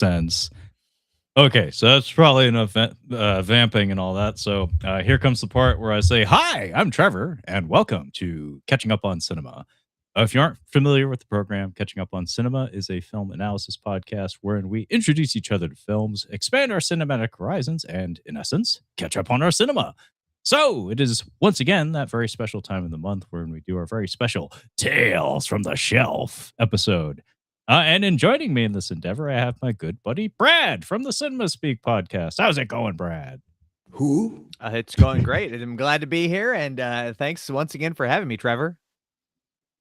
sense. Okay, so that's probably enough vamping and all that. So here comes the part where I say, "Hi, I'm Trevor, and welcome to Catching Up on Cinema." If you aren't familiar with the program, Catching Up on Cinema is a film analysis podcast wherein we introduce each other to films, expand our cinematic horizons, and, in essence, catch up on our cinema. So it is once again that very special time of the month wherein we do our very special Tales from the Shelf episode. And in joining me in this endeavor, I have my good buddy Brad from the Cinema Speak podcast. How's it going, Brad? Who? It's going great. I'm glad to be here, and thanks once again for having me, Trevor.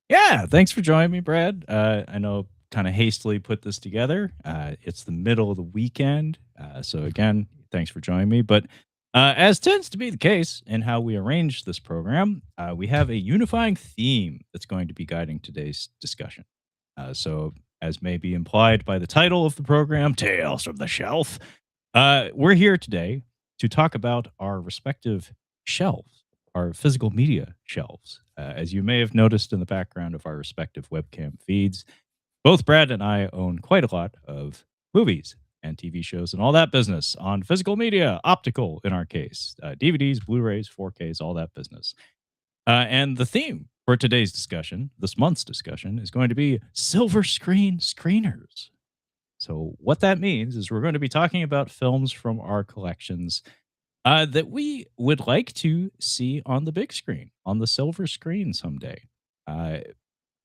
Yeah, thanks for joining me, Brad. I know kind of hastily put this together. It's the middle of the weekend. So, again, thanks for joining me. But as tends to be the case in how we arrange this program, we have a unifying theme that's going to be guiding today's discussion. So, as may be implied by the title of the program, Tales from the Shelf, we're here today to talk about our respective shelves, our physical media shelves. As you may have noticed in the background of our respective webcam feeds, both Brad and I own quite a lot of movies and TV shows and all that business on physical media, optical in our case, DVDs, Blu-rays, 4Ks, all that business. And the theme for today's discussion, this month's discussion, is going to be silver screen screeners. So what that means is we're going to be talking about films from our collections that we would like to see on the big screen, on the silver screen someday.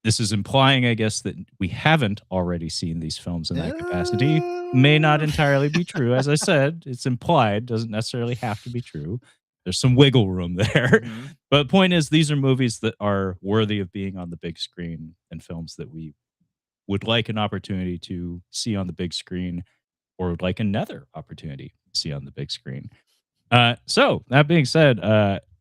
This is implying, I guess, that we haven't already seen these films in that capacity. May not entirely be true. As I said, it's implied, doesn't necessarily have to be true. There's some wiggle room there. Mm-hmm. But the point is, these are movies that are worthy of being on the big screen and films that we would like an opportunity to see on the big screen or would like another opportunity to see on the big screen. So that being said,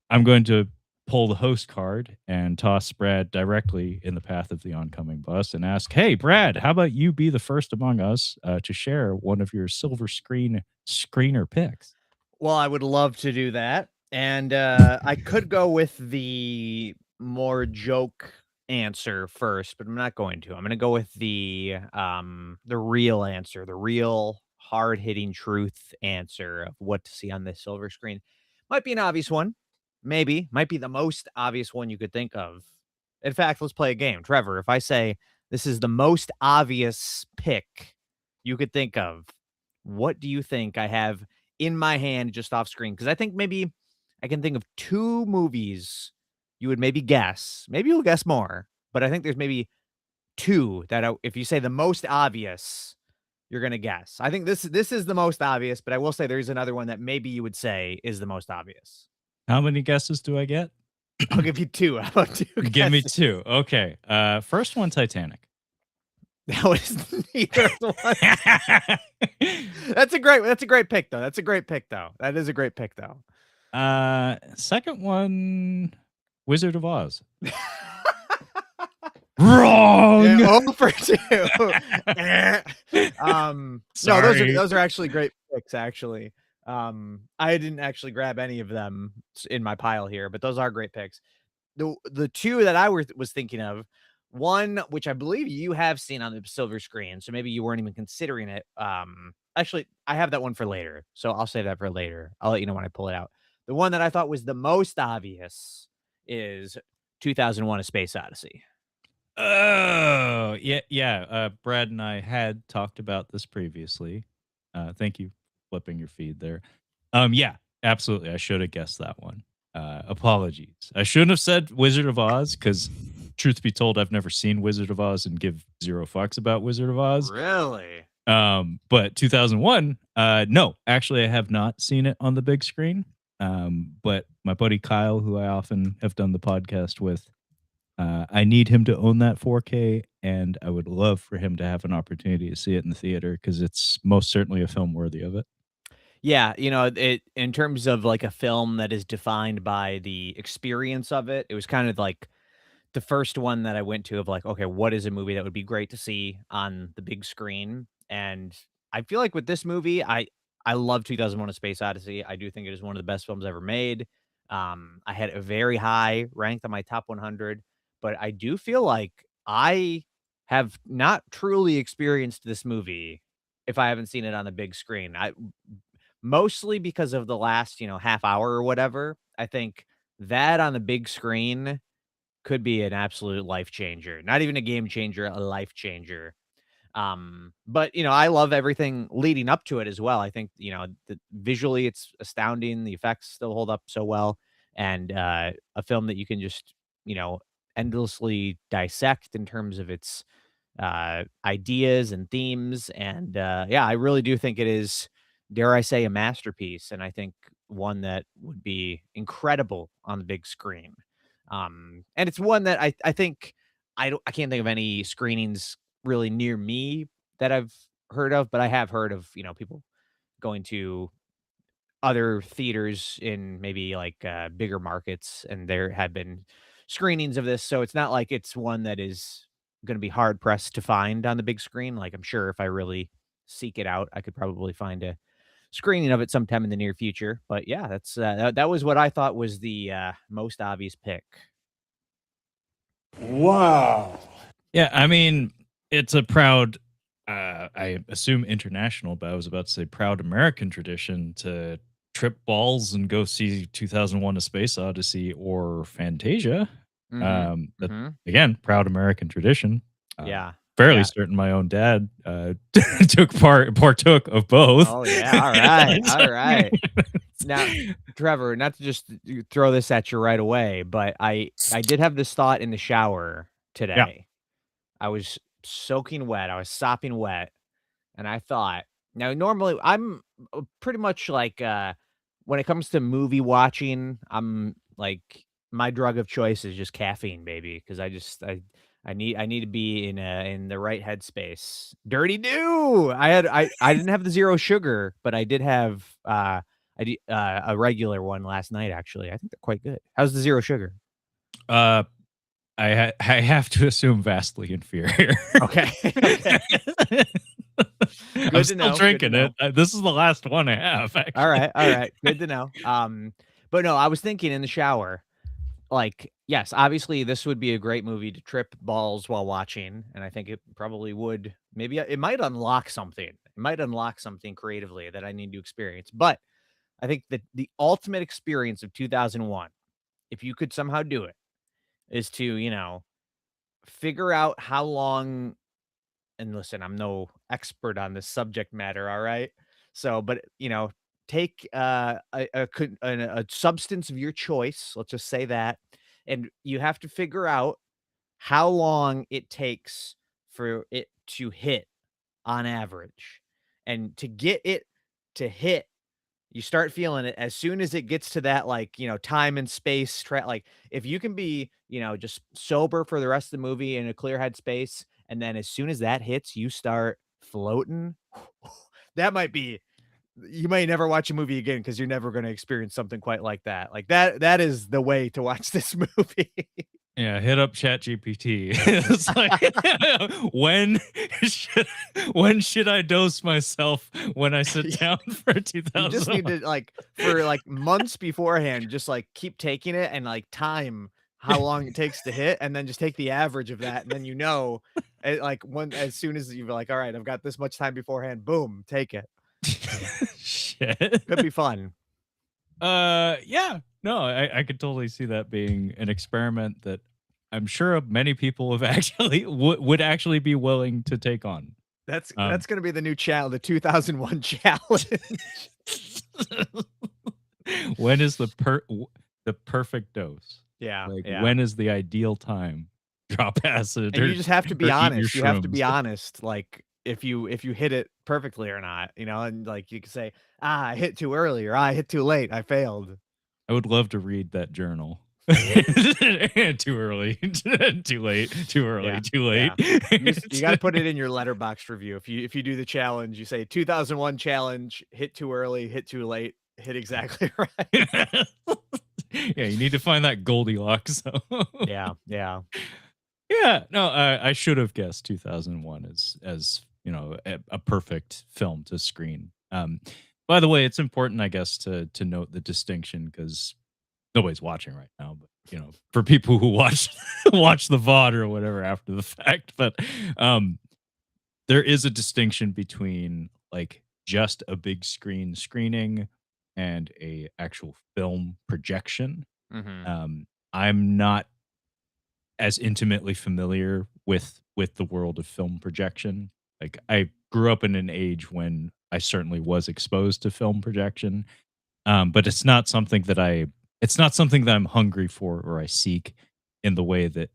I'm going to pull the host card and toss Brad directly in the path of the oncoming bus and ask, "Hey, Brad, how about you be the first among us to share one of your silver screen screener picks?" Well, I would love to do that, and I could go with the more joke answer first, but I'm not going to. I'm going to go with the real answer, the real hard hitting truth answer of what to see on this silver screen. Might be an obvious one, maybe. Might be the most obvious one you could think of. In fact, let's play a game, Trevor. If I say this is the most obvious pick you could think of, what do you think I have in my hand just off screen? Because I think maybe I can think of two movies you would maybe guess. Maybe you'll guess more, but I think there's maybe two that if you say the most obvious, you're gonna guess. I think this is the most obvious, but I will say there's another one that maybe you would say is the most obvious. How many guesses do I get? I'll give you two. How about two? Give me guesses? two. Okay. First one, Titanic. That was neither one. That's a great pick though. That's a great pick though. That is a great pick though. Second one, Wizard of Oz. Wrong. Yeah, 0 for 2. No, Sorry. those are actually great picks. Actually, I didn't actually grab any of them in my pile here, but those are great picks. The two that I was thinking of, one which I believe you have seen on the silver screen, so maybe you weren't even considering it. Actually, I have that one for later, so I'll save that for later. I'll let you know when I pull it out. The one that I thought was the most obvious is 2001: A Space Odyssey. Oh, yeah. Brad and I had talked about this previously. Thank you for flipping your feed there. Yeah, absolutely. I should have guessed that one. Apologies. I shouldn't have said Wizard of Oz because, truth be told, I've never seen Wizard of Oz and give zero fucks about Wizard of Oz. Really? But 2001, no, actually, I have not seen it on the big screen. But my buddy Kyle, who I often have done the podcast with, I need him to own that 4K, and I would love for him to have an opportunity to see it in the theater because it's most certainly a film worthy of it. Yeah, it in terms of like a film that is defined by the experience of it, it was kind of like the first one that I went to of like, okay, what is a movie that would be great to see on the big screen? And I feel like with this movie, I love 2001: A Space Odyssey. I do think it is one of the best films ever made. I had a very high ranked on my top 100, but I do feel like I have not truly experienced this movie if I haven't seen it on the big screen. I mostly because of the last, half hour or whatever. I think that on the big screen could be an absolute life changer. Not even a game changer, a life changer. But I love everything leading up to it as well. I think, visually it's astounding. The effects still hold up so well. And a film that you can just, you know, endlessly dissect in terms of its ideas and themes. And yeah, I really do think it is, dare I say, a masterpiece. And I think one that would be incredible on the big screen. And it's one that I think I can't think of any screenings really near me that I've heard of, but I have heard of, people going to other theaters in maybe like bigger markets, and there have been screenings of this. So it's not like it's one that is going to be hard pressed to find on the big screen. Like, I'm sure if I really seek it out, I could probably find a screening of it sometime in the near future. But yeah, that was what I thought was the most obvious pick. Wow. Yeah, I mean, it's a proud, I assume international, but I was about to say proud American tradition to trip balls and go see 2001: A Space Odyssey or Fantasia. Hmm. That Hmm. again, proud American tradition. Yeah. Fairly Yeah. certain my own dad partook of both. Oh yeah. All right. All right. Now, Trevor, not to just throw this at you right away, but I did have this thought in the shower Yeah. today. I was soaking wet, I was sopping wet, and I thought, now normally I'm pretty much like when it comes to movie watching, I'm like, my drug of choice is just caffeine, baby, because I need to be in the right headspace. Dirty do. I didn't have the zero sugar, but I did have a regular one last night. Actually, I think they're quite good. How's the zero sugar? Uh, I have to assume vastly inferior. Okay, okay. I'm Good to still know. Good to drinking it. know. This is the last one I have, All actually. right, all right. Good to know. But no, I was thinking in the shower, like, yes, obviously this would be a great movie to trip balls while watching, and I think it probably would. Maybe it might unlock something. It might unlock something creatively that I need to experience. But I think that the ultimate experience of 2001, if you could somehow do it, is to, figure out how long, and listen, I'm no expert on this subject matter, all right? So, but, take a substance of your choice, let's just say that, and you have to figure out how long it takes for it to hit on average. And to get it to hit, you start feeling it as soon as it gets to that, like, time and space like, if you can be, just sober for the rest of the movie in a clear head space, and then as soon as that hits, you start floating, that might be, you may never watch a movie again because you're never gonna experience something quite like that. Like, that is the way to watch this movie. Yeah, hit up ChatGPT. It's like, when should when should I dose myself when I sit down for You just need 2001? to, like, for, like, months beforehand, just, like, keep taking it and, like, time how long it takes to hit, and then just take the average of that, and then like, when as soon as you're like, "Alright, I've got this much time beforehand," boom, take it. Shit. Could be fun. Yeah. No, I could totally see that being an experiment that I'm sure many people have actually would actually be willing to take on. That's Um, gonna be the new challenge, the 2001 challenge. when is the perfect dose? Yeah, Like, yeah. when is the ideal time? Drop acid And you just have to be or eat your honest. You have to shrooms. be honest, like, if you hit it perfectly or not, and, like, you can say, "Ah, I hit too early," or, "Ah, I hit too late, I failed." I would love to read that journal. Too early, too late, too early, Yeah, too late. yeah. You gotta put it in your letterbox review. If you do the challenge, you say 2001 challenge, hit too early, hit too late, hit exactly right. Yeah, you need to find that Goldilocks zone. Yeah, yeah. Yeah, no, I should have guessed 2001 as a perfect film to screen. By the way, it's important, I guess, to note the distinction because nobody's watching right now, but for people who watch watch the VOD or whatever after the fact. But um, there is a distinction between like just a big screen screening and a actual film projection. Mhm. I'm not as intimately familiar with the world of film projection. Like I grew up in an age when I certainly was exposed to film projection, but it's not something that I'm hungry for or I seek in the way that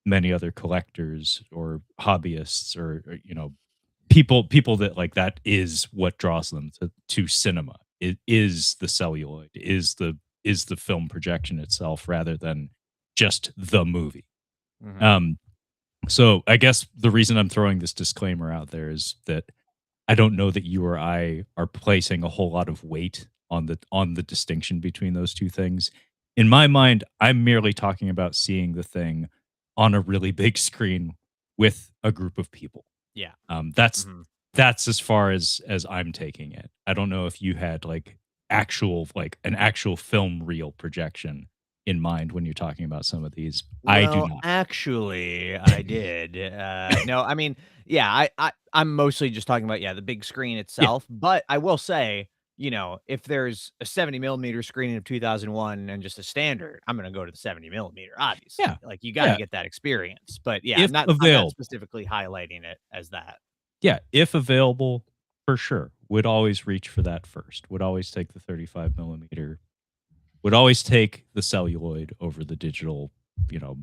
many other collectors or hobbyists or people that like that is what draws them to cinema. It is the celluloid, is the film projection itself rather than just the movie. Mhm. Um, so I guess the reason I'm throwing this disclaimer out there is that I don't know that you or I are placing a whole lot of weight on the distinction between those two things. In my mind, I'm merely talking about seeing the thing on a really big screen with a group of people. Yeah. Um, that's Mhm. that's as far as I'm taking it. I don't know if you had like an actual film reel projection in mind when you're talking about some of these. I do Well, not. actually, I did. No, I mean, yeah, I'm mostly just talking about, yeah, the big screen Yeah, itself, but I will say, if there's a 70 millimeter screening of 2001 and just a standard, I'm gonna go to the 70 millimeter, obviously. yeah, Like, you gotta yeah. get that experience, but yeah, If I'm not available. specifically highlighting it as that. Yeah, if available, for sure. Would always reach for that first. Would always take the 35 millimeter. Would always take the celluloid over the digital, you know,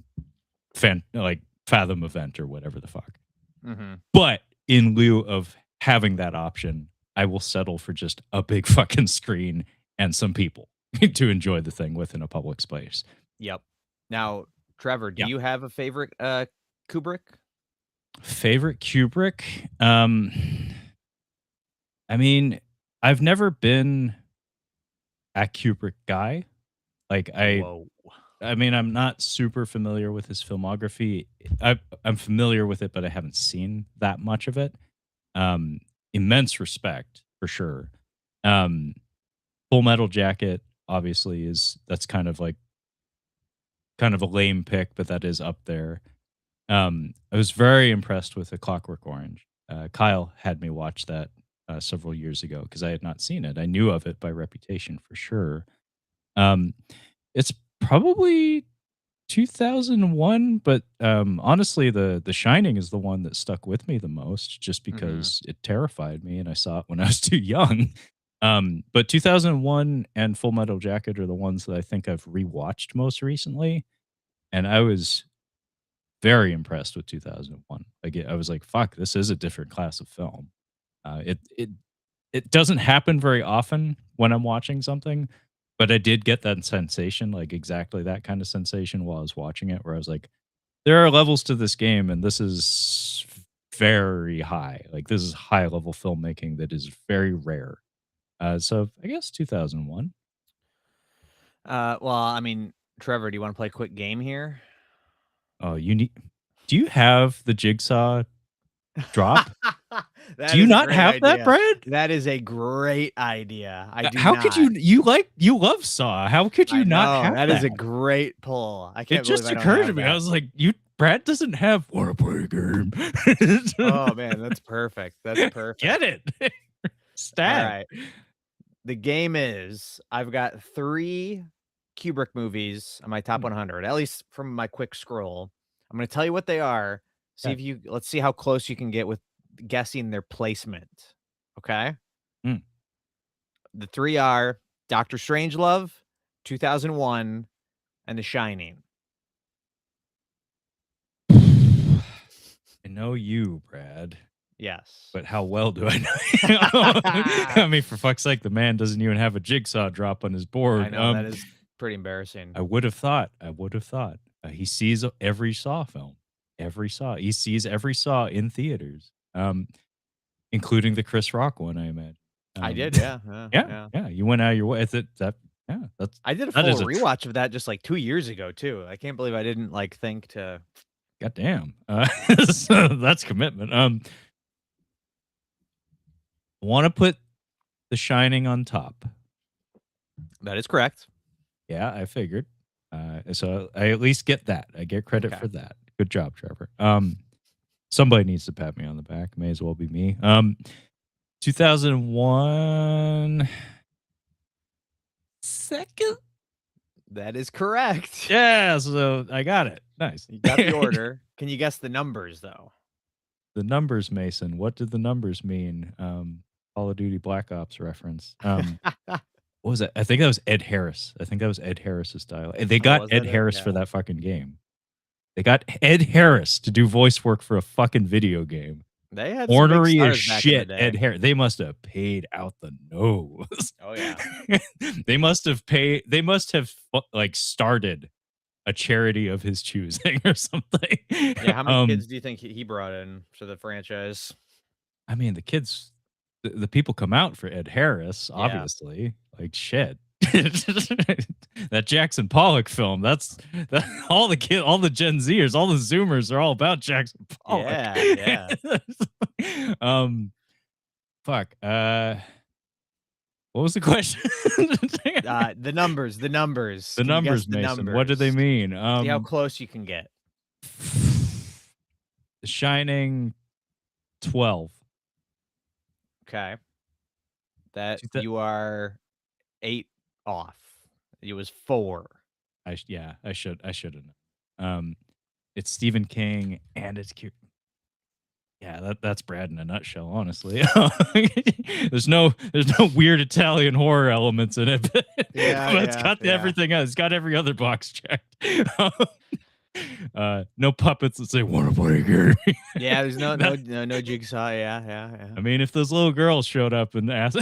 like Fathom event or whatever the fuck. Mhm. But in lieu of having that option, I will settle for just a big fucking screen and some people to enjoy the thing within a public space. Yep. Now, Trevor, do Yeah. you have a favorite, Kubrick? Favorite Kubrick? I mean, I've never been a Kubrick guy. Like Whoa. I mean, I'm not super familiar with his filmography. I'm familiar with it, but I haven't seen that much of it. Um, Immense respect for sure. Um, Full Metal Jacket obviously is that's kind of a lame pick, but that is up there. I was very impressed with A Clockwork Orange. Kyle had me watch that several years ago because I had not seen it. I knew of it by reputation for sure. Um, it's probably 2001, but honestly, The Shining is the one that stuck with me the most, just Mhm. because it terrified me, and I saw it when I was too young. But 2001 and Full Metal Jacket are the ones that I think I've rewatched most recently, and I was very impressed with 2001. Like, I was like, "Fuck, this is a different class of film." It doesn't happen very often when I'm watching something, but I did get that sensation, like, exactly that kind of sensation while I was watching it, where I was like, "There are levels to this game, and this is very high." Like, this is high level filmmaking that is very rare. So I guess 2001. Well, I mean, Trevor, do you wanna play a quick game here? Oh, you need do you have the Jigsaw drop? Do That you is a not great have that, idea. Brad? That is a great idea. I do How could not. you love Saw? How could I you not know, have that is that? a great pull. I It can't believe just I don't occurred to have me. I that. was like, "You Brad doesn't have wanna play a game." Oh, man, that's perfect. That's perfect. Get it. Stat. Alright. The game is I've got 3 Kubrick movies on my top Mm, 100, at least from my quick scroll. I'm gonna tell you what they are. See okay. if you let's see how close you can get with guessing their placement. Okay? Mm. The 3 are Doctor Strangelove, 2001, and The Shining. I know you, Brad, Yes. but how well do I know you? I mean, for fuck's sake, the man doesn't even have a Jigsaw drop on his I board. know, that is pretty embarrassing. I would have thought. He sees every Saw film. Every Saw. He sees every Saw in theaters, including the Chris Rock one, I imagine. I Um, did, yeah, yeah, yeah, yeah. yeah, you went out of your way. Yeah, I did a that full is a rewatch of that just, like, 2 years ago too. I can't believe I didn't, like, think to goddamn. So that's commitment. Want to put The Shining on top. That is correct. Yeah, I figured. So I at least get that. I get credit Okay. for that. Good job, Trevor. Somebody needs to pat me on the back. May as well be me. 2001 second. That is correct. Yeah, so I got it. Nice. You got the order. Can you guess the numbers though? The numbers, Mason. What did the numbers mean? Call of Duty Black Ops reference. What was that? I think that was Ed Harris. I think that was Ed Harris's style. They got was Ed that it? Harris Yeah. for that fucking game. They got Ed Harris to do voice work for a fucking video game. They had some big Ornery as stars back in the shit, day. Ed Harris. They must have paid out the nose. Oh yeah. They must have paid. They must have like started a charity of his choosing or something. Yeah, how many kids do you think he brought in for the franchise? I mean, the kids, the people come out for Ed Harris, Yeah. obviously. Like shit. That Jackson Pollock film. That's all the Gen Zers, all the Zoomers are all about Jackson Pollock. Yeah. Fuck. What was the question? The numbers. The Can you guess numbers, the Mason. What do they numbers? mean? See how close you can get. The Shining 12. Okay. That She's the- you are 8 off. It was 4. I should have known. It's Stephen King and it's cute. Yeah, that's Brad in a nutshell, honestly. There's no weird Italian horror elements in it, but it's got everything else. It's got every other box checked. No puppets that say "wanna play a game." Yeah, there's no jigsaw. Yeah. I mean, if those little girls showed up and asked,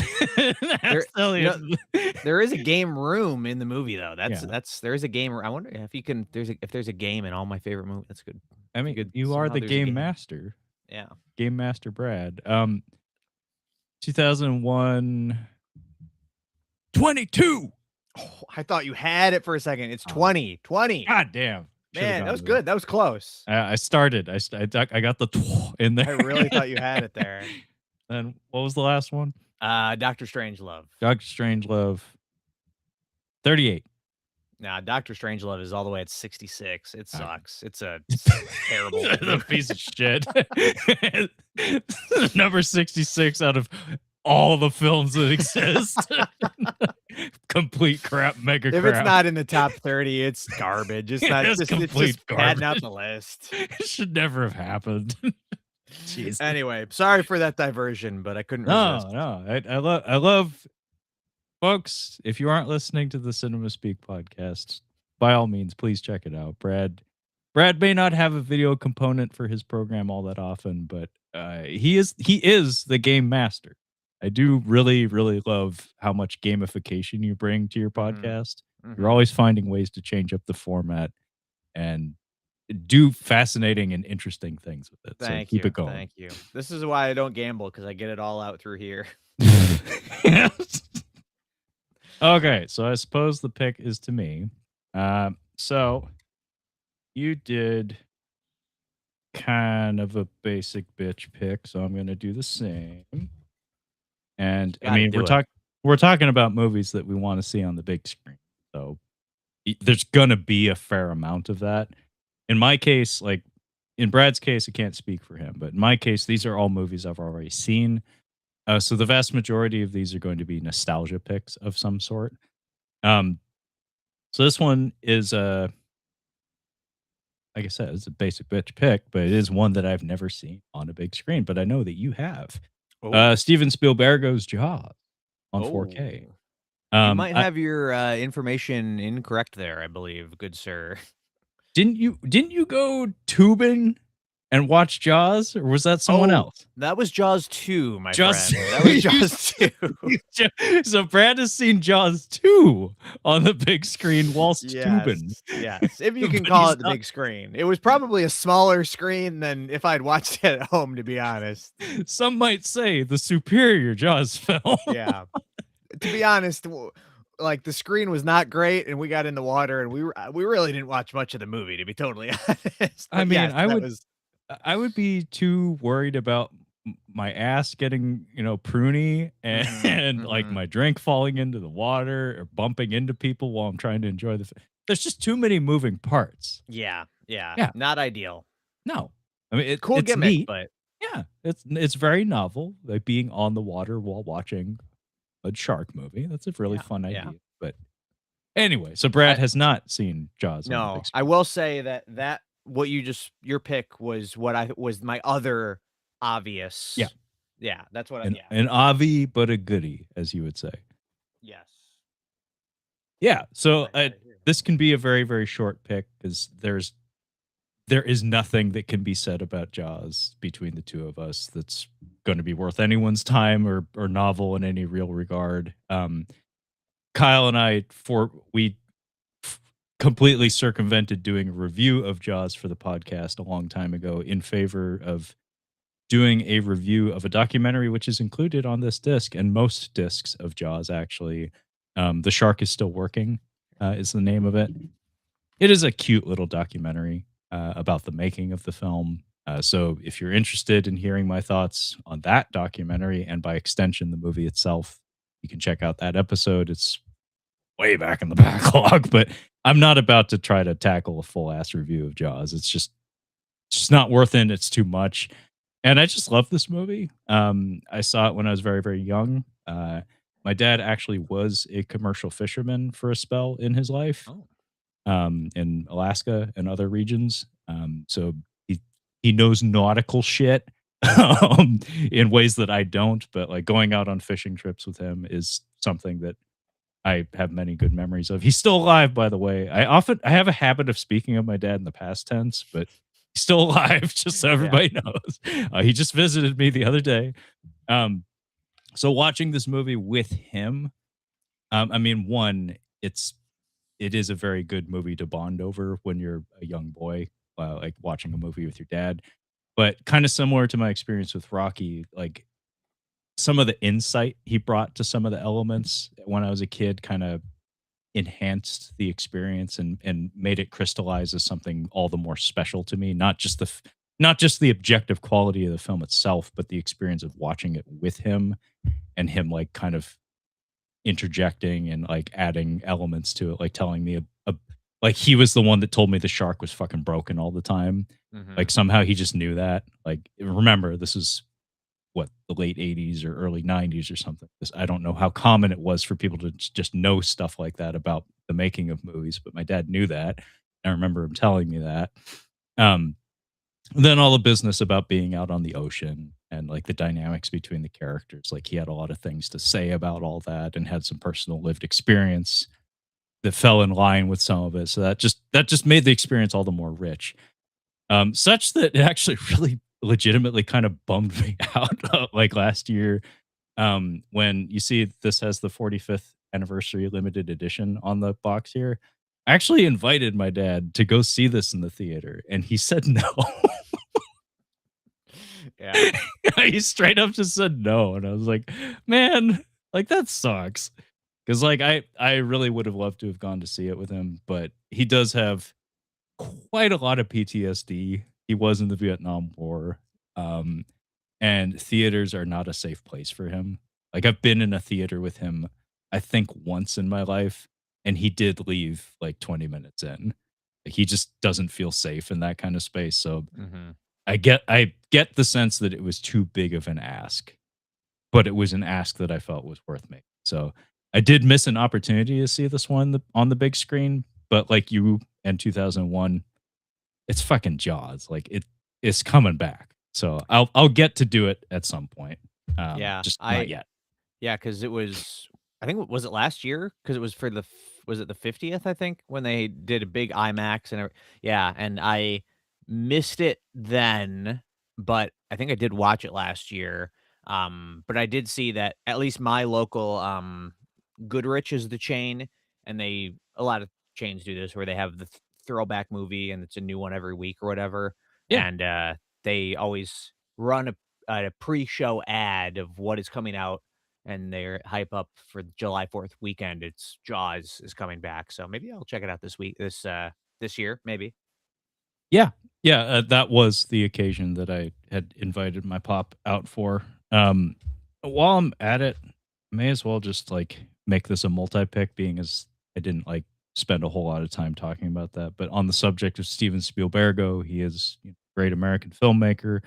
there is a game room in the movie though. There is a game. I wonder if there's a game in all my favorite movies. That's good. I mean, you are the game master. Yeah. Game Master Brad. 2001 22. Oh, I thought you had it for a second. It's 20. God damn. Man, that was good. That was close. I started. I got the in there. I really thought you had it there. And what was the last one? Doctor Strangelove. Doctor Strangelove. 38. Nah, Doctor Strangelove is all the way at 66. It sucks. It's a terrible It's a piece of shit. Number 66 out of all the films that exist. Complete crap, mega crap. If it's not in the top 30, it's garbage. It's not It's complete just padding out garbage. the list. It should never have happened. Jeez. Anyway, sorry for that diversion, but I couldn't resist. No. I love folks. If you aren't listening to the Cinema Speak podcast, by all means, please check it out. Brad may not have a video component for his program all that often, but he is the game master. I do really, really love how much gamification you bring to your podcast. You're always finding ways to change up the format and do fascinating and interesting things with it. So keep it going. Thank you. This is why I don't gamble, because I get it all out through here. Okay, so I suppose the pick is to me. So you did kind of a basic bitch pick, so I'm going to do the same. And I mean, we're talking about movies that we want to see on the big screen. So there's going to be a fair amount of that. In my case, like in Brad's case, I can't speak for him, but in my case, these are all movies I've already seen. So the vast majority of these are going to be nostalgia picks of some sort. So this one is like I said, it's a basic bitch pick, but it is one that I've never seen on a big screen, but I know that you have. Steven Spielberg's Jaws on 4K. You might have your information incorrect there, I believe, good sir. Didn't you go tubing and watch Jaws, or was that someone else? That was Jaws 2, my friend. That was Jaws 2. So Brad has seen Jaws 2 on the big screen whilst tubing. Yes, if you can call it the big screen. It was probably a smaller screen than if I'd watched it at home, to be honest. Some might say the superior Jaws film. Yeah. To be honest, like the screen was not great, and we got in the water, and we really didn't watch much of the movie, to be totally honest. I mean, I would be too worried about my ass getting, pruny and like my drink falling into the water or bumping into people while I'm trying to enjoy the. There's just too many moving parts. Yeah. Not ideal. No, I mean, Cool it's gimmick, neat. but Yeah, it's very novel, like being on the water while watching a shark movie. That's a really yeah, fun yeah. idea. But anyway, so Brad I has not seen Jaws on the big No, I screen. will say that what you just your pick was what I was my other Yeah, obvious. Yeah, that's what I yeah. an Avi, but a goodie, as you would say. Yes. Yeah, so I had it here. this can be a very very short pick because there is nothing that can be said about Jaws between the two of us that's going to be worth anyone's time or novel in any real regard. Kyle and I for we completely circumvented doing a review of Jaws for the podcast a long time ago in favor of doing a review of a documentary which is included on this disc and most discs of Jaws actually. The Shark is Still Working is the name of it. It is a cute little documentary about the making of the film. So if you're interested in hearing my thoughts on that documentary and by extension the movie itself, you can check out that episode. It's way back in the backlog, but I'm not about to try to tackle a full ass review of Jaws. It's just not worth it. It's too much. And I just love this movie. I saw it when I was very, very young. My dad actually was a commercial fisherman for a spell in his life, Oh. in Alaska and other regions. So he knows nautical shit in ways that I don't. But like going out on fishing trips with him is something that I have many good memories of. He's still alive, by the way. I have a habit of speaking of my dad in the past tense, but he's still alive, just so Yeah. everybody knows. He just visited me the other day. Um, so watching this movie with him, I mean, one, it is a very good movie to bond over when you're a young boy, like watching a movie with your dad. But kind of similar to my experience with Rocky, like some of the insight he brought to some of the elements when I was a kid kind of enhanced the experience and made it crystallize as something all the more special to me. Not just the objective quality of the film itself, but the experience of watching it with him and him like kind of interjecting and like adding elements to it, like telling me like he was the one that told me the shark was fucking broken all the time. Mhm. Like somehow he just knew that. Like remember, this is what the late 80s or early 90s or something. I don't know how common it was for people to just know stuff like that about the making of movies, but my dad knew that. I remember him telling me that. Um, then all the business about being out on the ocean and like the dynamics between the characters. Like he had a lot of things to say about all that and had some personal lived experience that fell in line with some of it. So that just made the experience all the more rich. Such that it actually really legitimately kind of bummed me out like last year when you see this has the 45th anniversary limited edition on the box here. I actually invited my dad to go see this in the theater and he said no. Yeah. He straight up just said no and I was like, "Man, like that sucks." Cuz like I really would have loved to have gone to see it with him, but he does have quite a lot of PTSD. He was in the Vietnam War. Um, and theaters are not a safe place for him. Like I've been in a theater with him, I think once in my life, and he did leave like 20 minutes in. Like, he just doesn't feel safe in that kind of space. So Mhm. I get the sense that it was too big of an ask, but it was an ask that I felt was worth making. So I did miss an opportunity to see this one on the big screen, but like you in 2001, it's fucking Jaws. Like it's coming back. So I'll get to do it at some point. Yeah. Just not yet. Yeah, because it was I think was it last year? Because it was for the was it the 50th, I think, when they did a big IMAX and yeah, and I missed it then, but I think I did watch it last year. But I did see that at least my local, Goodrich is the chain, and they a lot of chains do this where they have the throwback movie and it's a new one every week or whatever, Yeah. and, they always run a pre-show ad of what is coming out and they're hype up for July 4th weekend. It's Jaws is coming back, so maybe I'll check it out this week, this year, maybe. Yeah. Yeah. That was the occasion that I had invited my pop out for. While I'm at it, may as well just like make this a multi pick, being as I didn't like spend a whole lot of time talking about that. But on the subject of Steven Spielbergo, he is great American filmmaker.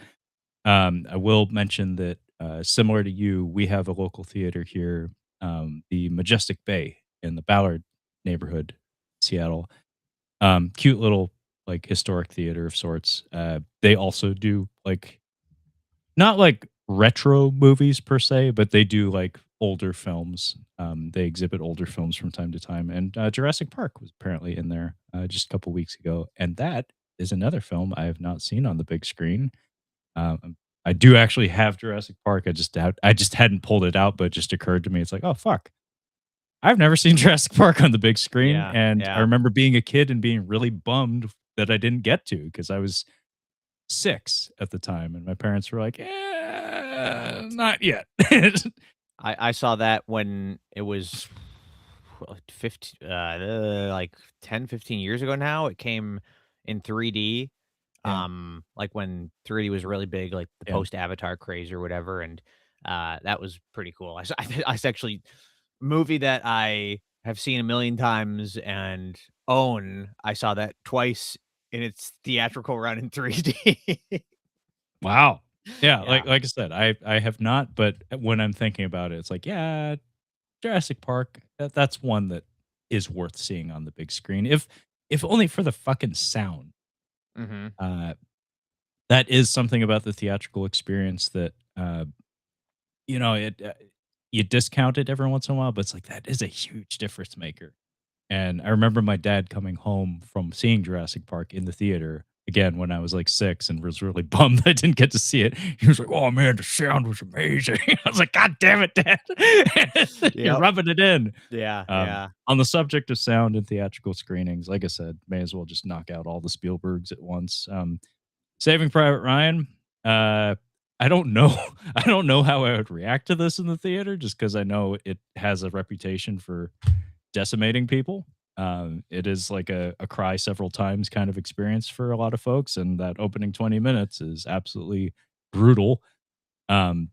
I will mention that, similar to you, we have a local theater here, the Majestic Bay in the Ballard neighborhood, Seattle. Cute little, like, historic theater of sorts. They also do, like, not like retro movies per se, but they do like older films. They exhibit older films from time to time, and Jurassic Park was apparently in there just a couple weeks ago, and that is another film I have not seen on the big screen. I do actually have Jurassic Park. I just hadn't pulled it out, but it just occurred to me. It's like, oh fuck, I've never seen Jurassic Park on the big screen, Yeah, and I yeah. remember being a kid and being really bummed that I didn't get to because I was 6 at the time, and my parents were like, not yet." I saw that when it was 15, like 10, 15 years ago now. It came in 3D, Yeah, like when 3D was really big, like the yeah. post Avatar craze or whatever, and that was pretty cool. I s actually movie that I have seen a million times and own. I saw that twice in its theatrical run in 3D. Wow. Yeah, Yeah. like I said, I have not, but when I'm thinking about it, it's like, yeah, Jurassic Park, that's one that is worth seeing on the big screen, if only for the fucking sound. Mhm. Uh, that is something about the theatrical experience that, you discount it every once in a while, but it's like, that is a huge difference maker. And I remember my dad coming home from seeing Jurassic Park in the theater again when I was like 6 and was really bummed I didn't get to see it. He was like, "Oh man, the sound was amazing." I was like, "God damn it, Dad. You're Yep. rubbing it in." Yeah, yeah. On the subject of sound and theatrical screenings, like I said, may as well just knock out all the Spielbergs at once. Saving Private Ryan, I don't know I don't know how I would react to this in the theater just because I know it has a reputation for decimating people. It is like a cry several times kind of experience for a lot of folks, and that opening 20 minutes is absolutely brutal. Um,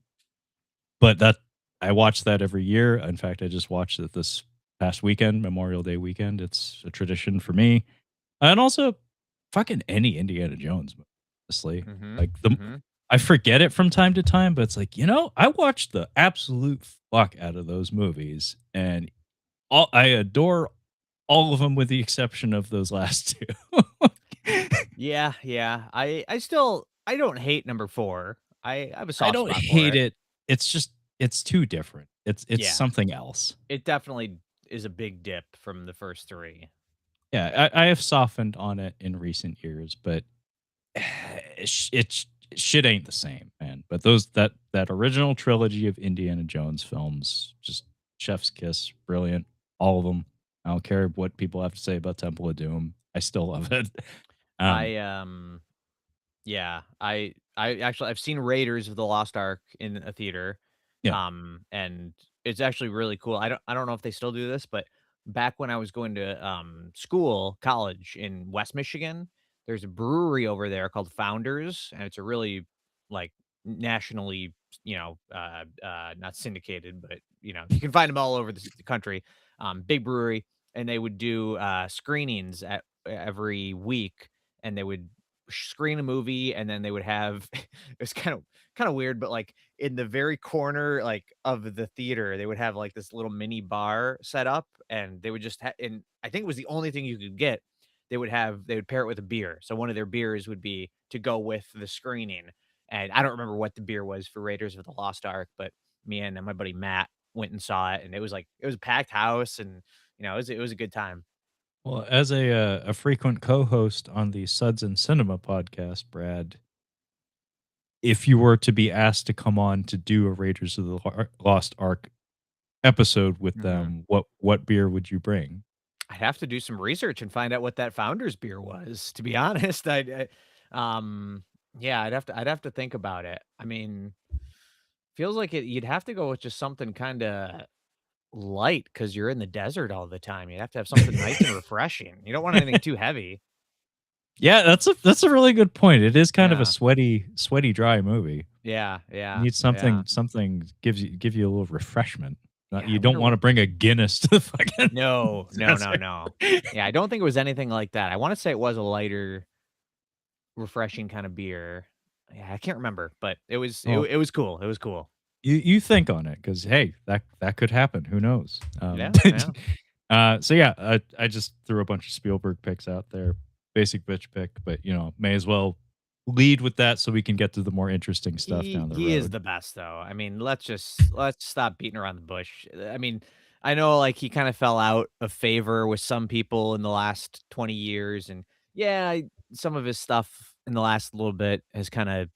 but that I watch that every year. In fact, I just watched it this past weekend, Memorial Day weekend. It's a tradition for me. And also fucking any Indiana Jones movie, honestly. Mhm, Like mhm. I forget it from time to time, but it's like, I watched the absolute fuck out of those movies and I adore all of them with the exception of those last 2. Yeah, yeah. I don't hate number 4. I have a I soft don't spot for hate it. it. It's just it's too different. It's Yeah. something else. It definitely is a big dip from the first 3. Yeah, I have softened on it in recent years, but shit ain't the same, man. But that original trilogy of Indiana Jones films, just chef's kiss, brilliant, all of them. I don't care what people have to say about Temple of Doom. I still love it. Um, I, yeah, I actually I've seen Raiders of the Lost Ark in a theater, yeah, and it's actually really cool. I don't know if they still do this, but back when I was going to, college in West Michigan, there's a brewery over there called Founders, and it's a really, like, nationally, not syndicated, but, you can find them all over the country, big brewery, and they would do, screenings at every week, and they would screen a movie, and then they would have it was kinda weird, but, like, in the very corner, like, of the theater, they would have, like, this little mini bar set up, and they would just and I think it was the only thing you could get. They would pair it with a beer, so one of their beers would be to go with the screening, and I don't remember what the beer was for Raiders of the Lost Ark, but me and my buddy Matt went and saw it, and it was a packed house, and, it was a good time. well, as a frequent co-host on the Suds and Cinema podcast, Brad, if you were to be asked to come on to do a Raiders of the Lost Ark episode with Mhm. them, what beer would you bring? I'd have to do some research and find out what that founder's beer was, to be honest. Yeah, I'd have to think about it. I mean, feels like you'd have to go with just something kinda light because 'cause you're in the desert all the time. You'd have to have something nice and refreshing. You don't want anything too heavy. Yeah, that's a really good point. It is kind of a Yeah. sweaty, dry movie. Yeah, You yeah, need yeah. something give you a little refreshment. Not Yeah, I you don't wonder wanna bring a Guinness to the fucking No, no, no, desert. no. Yeah, I don't think it was anything like that. I wanna say it was a lighter refreshing kind of beer. Yeah, I can't remember, but Well, it was cool. It was cool. you think on it because hey, that could happen. Who knows? Yeah, yeah. So yeah, I just threw a bunch of Spielberg picks out there, basic bitch pick, but may as well lead with that so we can get to the more interesting stuff down the He is road. the best though. I mean, let's stop beating around the bush. I mean, I know like he kind of fell out of favor with some people in the last 20 years and yeah, some of his stuff in the last little bit has kind of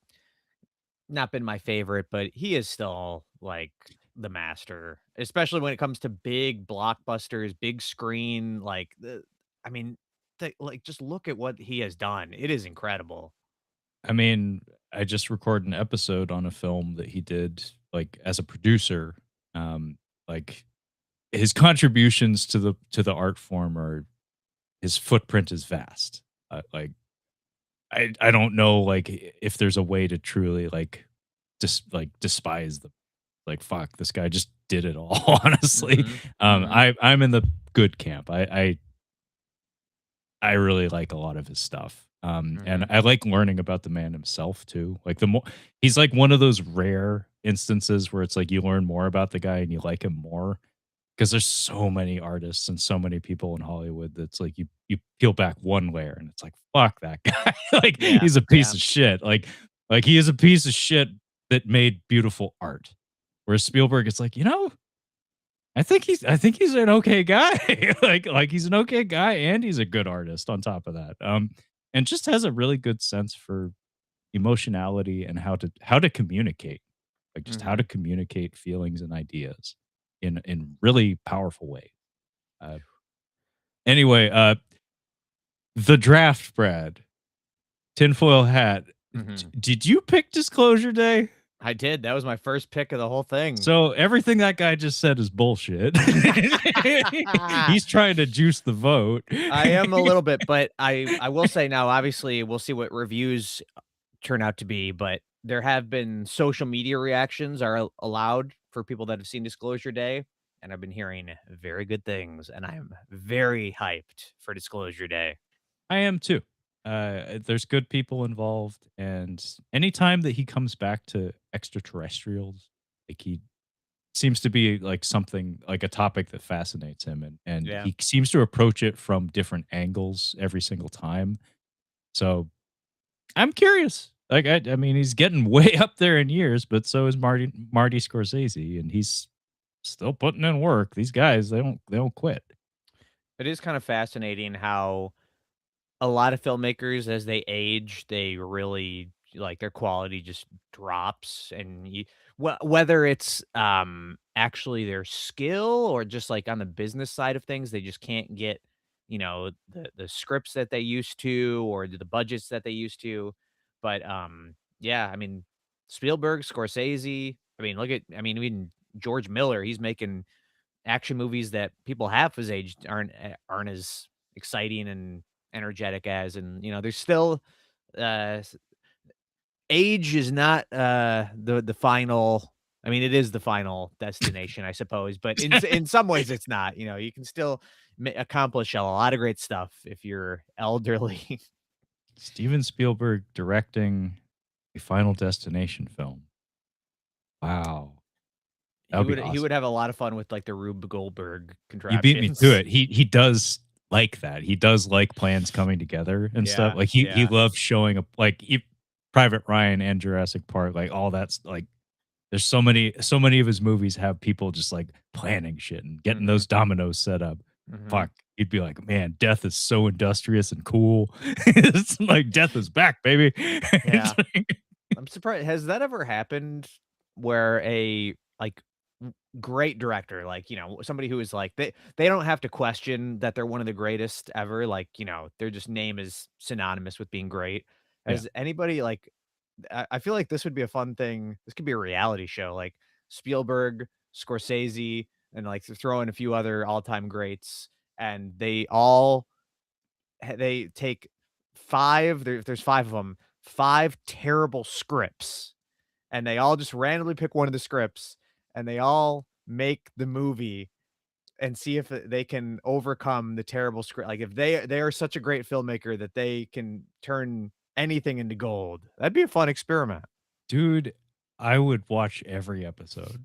not been my favorite, but he is still like the master, especially when it comes to big blockbusters, big screen like I mean, like just look at what he has done. It is incredible. I mean, I just recorded an episode on a film that he did like as a producer. Like his contributions to the art form are his footprint is vast. Like I don't know like if there's a way to truly like despise them. Like fuck, this guy just did it all. Honestly, Mhm. Mhm. I'm in the good camp. I really like a lot of his stuff. And Mhm. I like learning about the man himself too. Like the more he's like one of those rare instances where it's like you learn more about the guy and you like him more because there's so many artists and so many people in Hollywood that's like you peel back one layer and it's like fuck that guy. Like Yeah. he's a piece Yeah. of shit. Like he is a piece of shit that made beautiful art. Whereas Spielberg, it's like, I think he's an okay guy. Like he's an okay guy and he's a good artist on top of that. And just has a really good sense for emotionality and how to communicate. Like just how to Mhm. communicate feelings and ideas in really powerful ways. Uh anyway, the draft, Brad. Tinfoil hat. Mhm. Did you pick Disclosure Day? I did. That was my first pick of the whole thing. So everything that guy just said is bullshit. He's trying to juice the vote. I am a little bit, but I will say now, obviously, we'll see what reviews turn out to be, but there have been social media reactions are allowed for people that have seen Disclosure Day, and I've been hearing very good things, and I'm very hyped for Disclosure Day. I am too. There's good people involved, and anytime that he comes back to extraterrestrials, like he seems to be like something like a topic that fascinates him, and Yeah. he seems to approach it from different angles every single time. So I'm curious. Like I mean, he's getting way up there in years, but so is Marty Scorsese, and he's still putting in work. These guys, they don't quit. It is kind of fascinating how a lot of filmmakers, as they age, they really like, their quality just drops, and whether it's, actually their skill or just, like, on the business side of things, they just can't get, the scripts that they used to or the budgets that they used to, but, yeah, I mean, Spielberg, Scorsese, I mean, even George Miller, he's making action movies that people half his age aren't as exciting and energetic as, and, there's still, s age is not, the final. I mean, it is the final destination, I suppose, but in some ways it's not, you can still accomplish a lot of great stuff if you're elderly. Steven Spielberg directing a Final Destination film. Wow, that would be He awesome. would have a lot of fun with, like, the Rube Goldberg You beat me to contraptions. it. He does like that. He does like plans coming together and stuff. Yeah, Like he yeah. loves showing up like Private Ryan and Jurassic Park, like all that's like there's so many of his movies have people just like planning shit and getting Mhm, those dominoes set up. mhm. Fuck. He'd be like, man, death is so industrious and cool. It's like death is back, baby. It's Yeah. like- I'm surprised. Has that ever happened where a like great director, like, somebody who is like they don't have to question that they're one of the greatest ever, like, their just name is synonymous with being great. yeah. Has anybody like I feel like this would be a fun thing. This could be a reality show, like Spielberg, Scorsese, and like throw in a few other all-time greats, and they take there's five of them, five terrible scripts and they all just randomly pick one of the scripts and they all make the movie and see if they can overcome the terrible script. Like if they are such a great filmmaker that they can turn anything into gold. That'd be a fun experiment. Dude, I would watch every episode.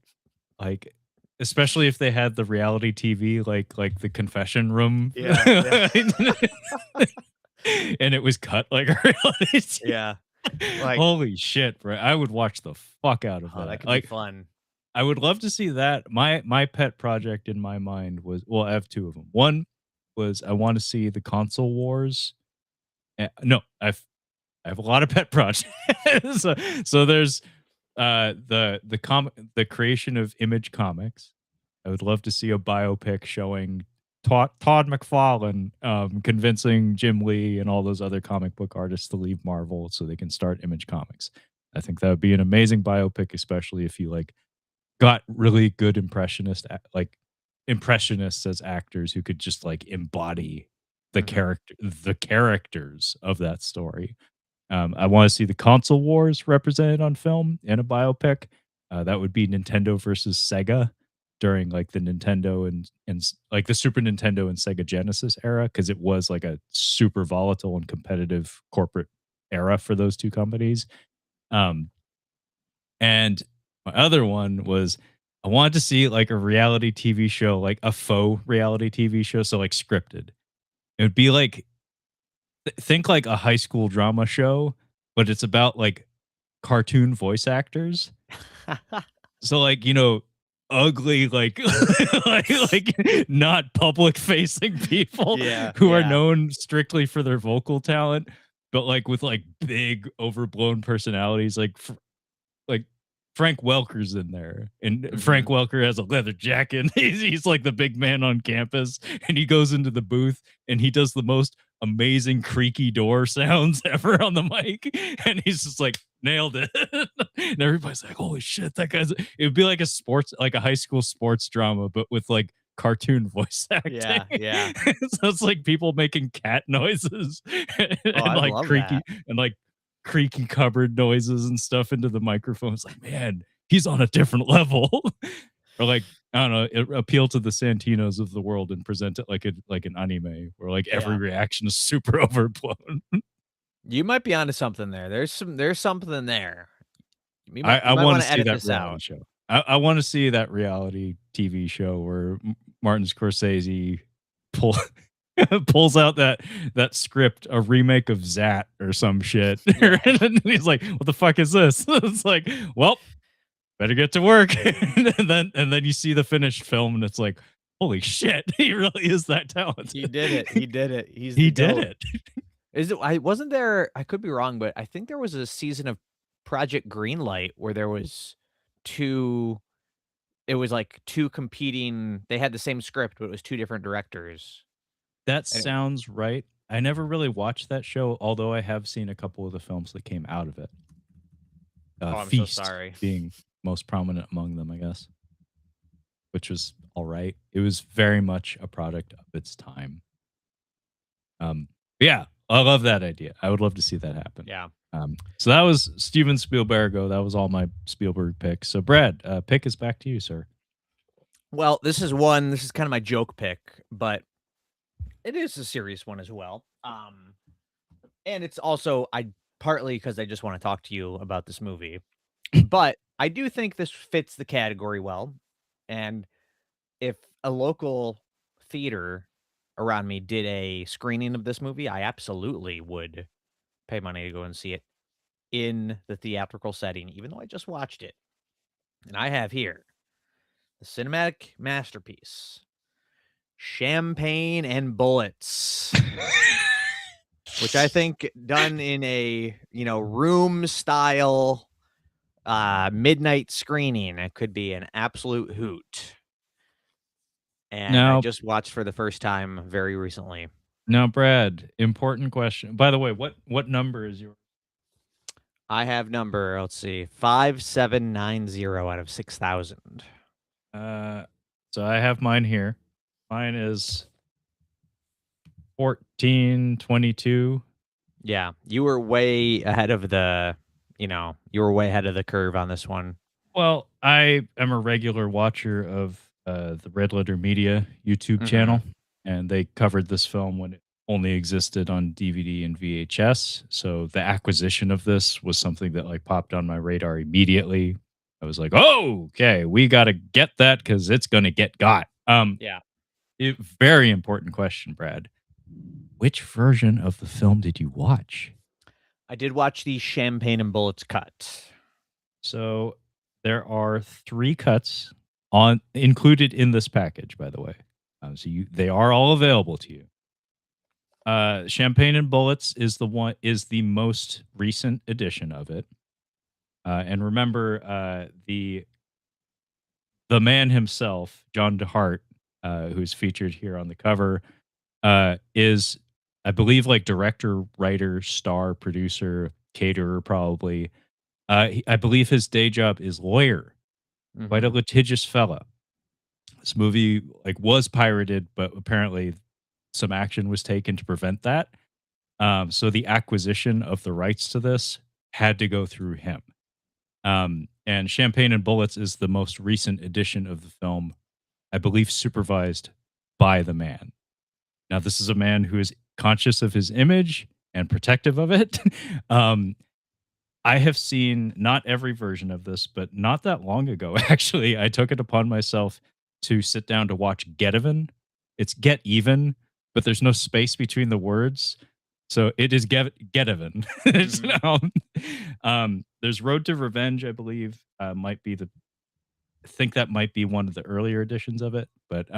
Like, especially if they had the reality TV, like the confession room, Yeah, yeah. and it was cut like a reality Yeah, TV. like, Holy shit, bro! I would watch the fuck out of oh, that that. could be Like, fun. I would love to see that. My pet project in my mind was, well, I have two of them. One was I want to see the console wars. No, I have a lot of pet projects. So there's the creation of Image Comics. I would love to see a biopic showing Todd McFarlane convincing Jim Lee and all those other comic book artists to leave Marvel so they can start Image Comics. I think that would be an amazing biopic, especially if you like got really good impressionists as actors who could just like embody Mhm. the characters of that story. I want to see the console wars represented on film in a biopic. That would be Nintendo versus Sega during like the Nintendo and like the Super Nintendo and Sega Genesis era, because it was like a super volatile and competitive corporate era for those two companies. Um, and my other one was I wanted to see like a reality TV show, like a faux reality TV show, so like scripted. It would be like think like a high school drama show, but it's about like cartoon voice actors. So like, ugly like not public facing people Yeah, who are yeah. known strictly for their vocal talent, but like with like big overblown personalities like Frank Welker's in there, and Frank Mhm. Welker has a leather jacket. He's like the big man on campus, and he goes into the booth and he does the most amazing creaky door sounds ever on the mic, and he's just like nailed it. And everybody's like, "Holy shit, that guy's!" It would be like like a high school sports drama, but with like cartoon voice acting. Yeah, yeah. So it's like people making cat noises Oh, and I'd like love creaky that. and like creaky cupboard noises and stuff into the microphone. It's like, man, he's on a different level. Or like, I don't know, appeal to the Santinos of the world and present it like an anime where like every Yeah. reaction is super overblown. You might be onto something there. There's something there. You might I you might want to wanna see edit that this reality out. show. I want to see that reality TV show where Martin Scorsese pull pulls out that script, a remake of Zat or some shit. Yeah. And he's like, "What the fuck is this?" It's like, well, better get to work. And then you see the finished film and it's like, holy shit, he really is that He talented. did it, he did it. He's the He did GOAT. it. Is it I wasn't there I could be wrong, but I think there was a season of Project Greenlight where there was 2 it was like 2 competing they had the same script, but it was 2 different directors. That And it sounds right. I never really watched that show, although I have seen a couple of the films that came out of it. oh, I'm so Feast sorry. being most prominent among them, I guess, which was all right. It was very much a product of its time. Yeah, I love that idea. I would love to see that happen. Yeah. So that was Steven Spielberg. That was all my Spielberg picks. So Brad, pick is back to you, sir. Well, this is kinda my joke pick, but it is a serious one as well. And it's also I partly because I just wanna talk to you about this movie, but I do think this fits the category well, and if a local theater around me did a screening of this movie, I absolutely would pay money to go and see it in the theatrical setting, even though I just watched it. And I have here the cinematic masterpiece, Champagne and Bullets, which I think done in a, room style midnight screening, it could be an absolute hoot. And I Now, just watched for the first time very recently. now, Brad, important question. By the way, what number is your? I have number, let's see, 5790 out of 6,000. Uh, so I have mine here. Mine is 1422. Yeah, you were way ahead of you were way ahead of the curve on this one. Well, I am a regular watcher of the Red Letter Media YouTube channel, Mhm. and they covered this film when it only existed on DVD and VHS. So the acquisition of this was something that like popped on my radar immediately. I was like, "Oh, okay, we got to get that because it's going to get got." Yeah. Very important question, Brad. Which version of the film did you watch? I did watch the Champagne and Bullets cut. So there are 3 cuts on included in this package, by the way. So they are all available to you. Champagne and Bullets is the most recent edition of it. And remember, the man himself, John DeHart, who's featured here on the cover, is I believe like director, writer, star, producer, caterer, probably. I believe his day job is lawyer. Quite a Mhm. litigious fella. This movie like was pirated, but apparently some action was taken to prevent that. So the acquisition of the rights to this had to go through him. And Champagne and Bullets is the most recent edition of the film, I believe, supervised by the man. Now, this is a man who is conscious of his image and protective of it. um, I have seen not every version of this, but not that long ago, actually, I took it upon myself to sit down to watch Get Even. It's Get Even, but there's no space between the words. So it is Get Even. Mhm. There's Road to Revenge, I believe, I think that might be one of the earlier editions of it. But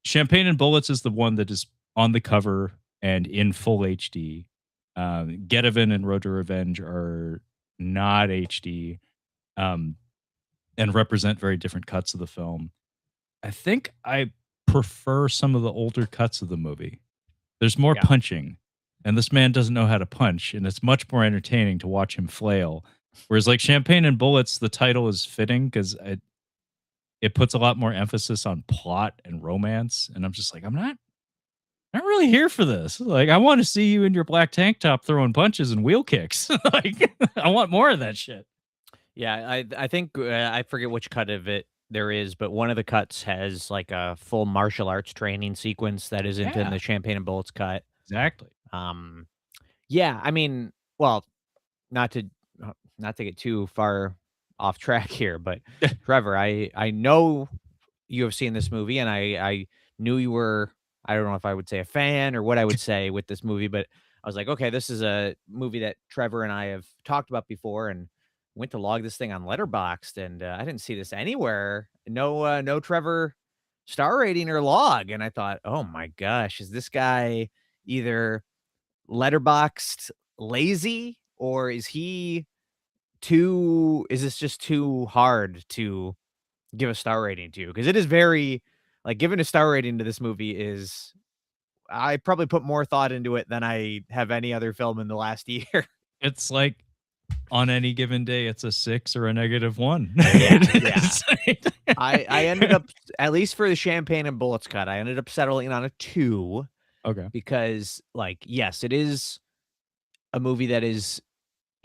Champagne and Bullets is the one that is on the cover and in full HD. Get Even and Road to Revenge are not HD, um, and represent very different cuts of the film. I think I prefer some of the older cuts of the movie. There's more Yeah. punching, and this man doesn't know how to punch, and it's much more entertaining to watch him flail. Whereas like Champagne and Bullets, the title is fitting because it puts a lot more emphasis on plot and romance, and I'm just like, I'm not really here for this. Like, I want to see you in your black tank top throwing punches and wheel kicks. Like, I want more of that shit. Yeah, I think, I forget which cut of it there is, but one of the cuts has, like, a full martial arts training sequence that isn't in Yeah, the Champagne and Bullets cut. exactly. Um, yeah, I mean, well, not to not to get too far off track here, but Trevor, I know you have seen this movie, and I knew you were, I don't know if I would say a fan or what I would say with this movie, but I was like, okay, this is a movie that Trevor and I have talked about before, and went to log this thing on Letterboxd, and I didn't see this anywhere. No, no Trevor star rating or log, and I thought, oh my gosh, is this guy either Letterboxd lazy, or is he too? Is this just too hard to give a star rating to? Because it is very, like, giving a star rating to this movie is, I probably put more thought into it than I have any other film in the last year. It's like on any given day, it's a 6 or a -1. Yeah, yeah. It's like- I ended up, at least for the Champagne and Bullets cut, I ended up settling on a 2 Okay. because, like, yes, it is a movie that is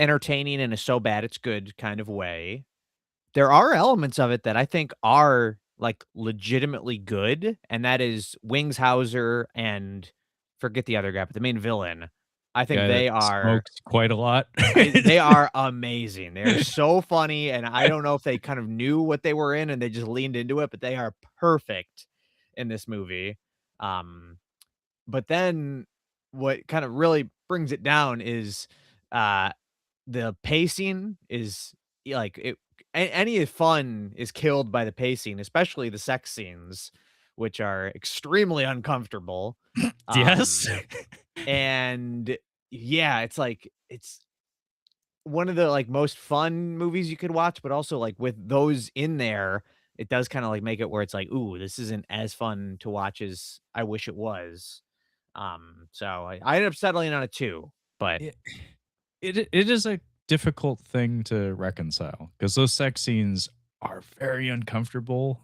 entertaining in a so bad it's good kind of way. There are elements of it that I think are, like, legitimately good, and that is Wings Hauser and forget the other guy, but the main villain. I think Guy that they are, smokes quite a lot. they are amazing. They're so funny, and I don't know if they kind of knew what they were in and they just leaned into it, but they are perfect in this movie. Um, but then what kind of really brings it down is, uh the pacing is, like, it, any fun is killed by the pacing, especially the sex scenes, which are extremely uncomfortable. Yes. Um, and yeah, it's like, it's one of the, like, most fun movies you could watch, but also, like, with those in there, it does kinda, like, make it where it's like, "Ooh, this isn't as fun to watch as I wish it was." So I ended up settling on a 2, but It it is a difficult thing to reconcile because those sex scenes are very uncomfortable.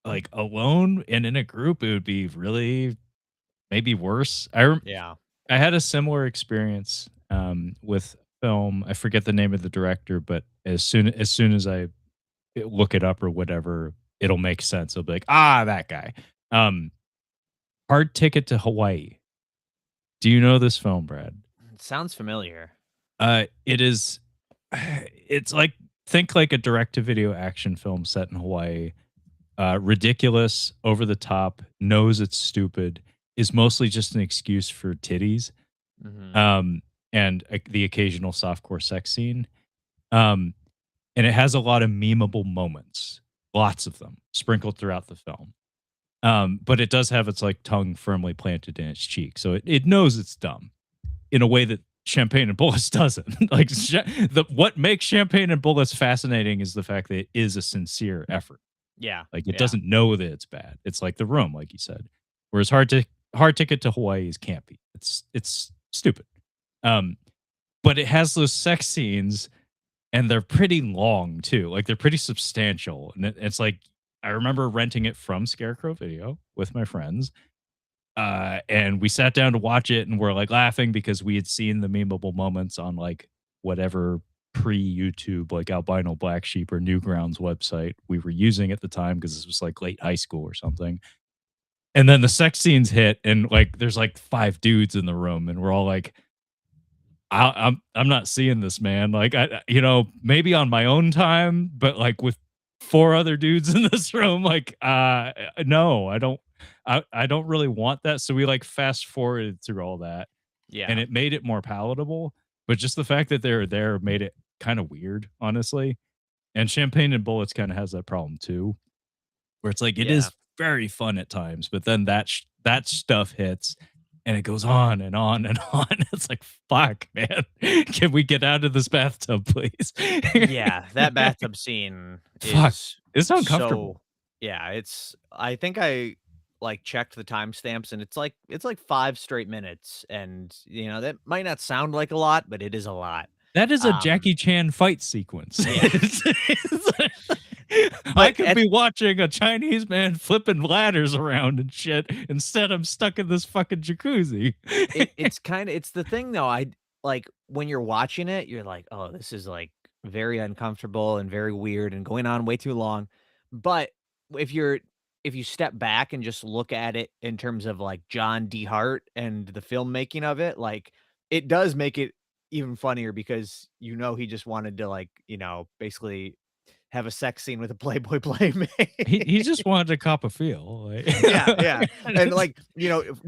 Like, alone and in a group, it would be really maybe worse. yeah. I had a similar experience, with film. I forget the name of the director, but as soon as I look it up or whatever, it'll make sense. It'll be like, "Ah, that guy." Um, Hard Ticket to Hawaii. Do you know this film, Brad? It sounds familiar. It is. It's like think like a direct-to-video action film set in Hawaii. Ridiculous, over the top, knows it's stupid, is mostly just an excuse for titties, Mhm. um, and the occasional softcore sex scene. Um, and it has a lot of memeable moments, lots of them sprinkled throughout the film. But it does have its like tongue firmly planted in its cheek, so it knows it's dumb in a way that Champagne and Bullets doesn't. Like what makes Champagne and Bullets fascinating is the fact that it is a sincere effort. Yeah, Like it yeah, doesn't know that it's bad. It's like The Room, like you said. Whereas Hard Ticket to Hawaii is campy. It's stupid. Um, but it has those sex scenes and they're pretty long too. Like they're pretty substantial. And it's like I remember renting it from Scarecrow Video with my friends. And we sat down to watch it and we're like laughing because we had seen the memeable moments on like whatever pre-YouTube, like Albino Black Sheep or Newgrounds website we were using at the time because this was like late high school or something. And then the sex scenes hit, and like there's like 5 dudes in the room, and we're all like, I'm not seeing this, man. Like maybe on my own time, but like with 4 other dudes in this room, like no, I don't really want that. So we like fast forwarded through all that, and yeah, it made it more palatable. But just the fact that they're there made it kind of weird, honestly. And Champagne and Bullets kind of has that problem too, where it's like it yeah, is very fun at times, but then that stuff hits and it goes on and on and on. It's like, fuck, man. Can we get out of this bathtub, please? yeah. That bathtub scene Fuck. is It's so uncomfortable. yeah, I think I, like, checked the timestamps, and it's like 5 straight minutes, and, that might not sound like a lot, but it is a lot. That is a Um, Jackie Chan fight sequence. yeah. I But could at be watching a Chinese man flipping ladders around and shit. Instead, I'm stuck in this fucking jacuzzi. it's the thing though, like, when you're watching it, you're like, "Oh, this is, like, very uncomfortable and very weird and going on way too long." But if you're if you step back and just look at it in terms of, like, John D. Hart and the filmmaking of it, like, it does make it even funnier because he just wanted to, like, basically have a sex scene with a Playboy playmate. He just wanted to cop a feel. Like, Yeah, yeah, and, like,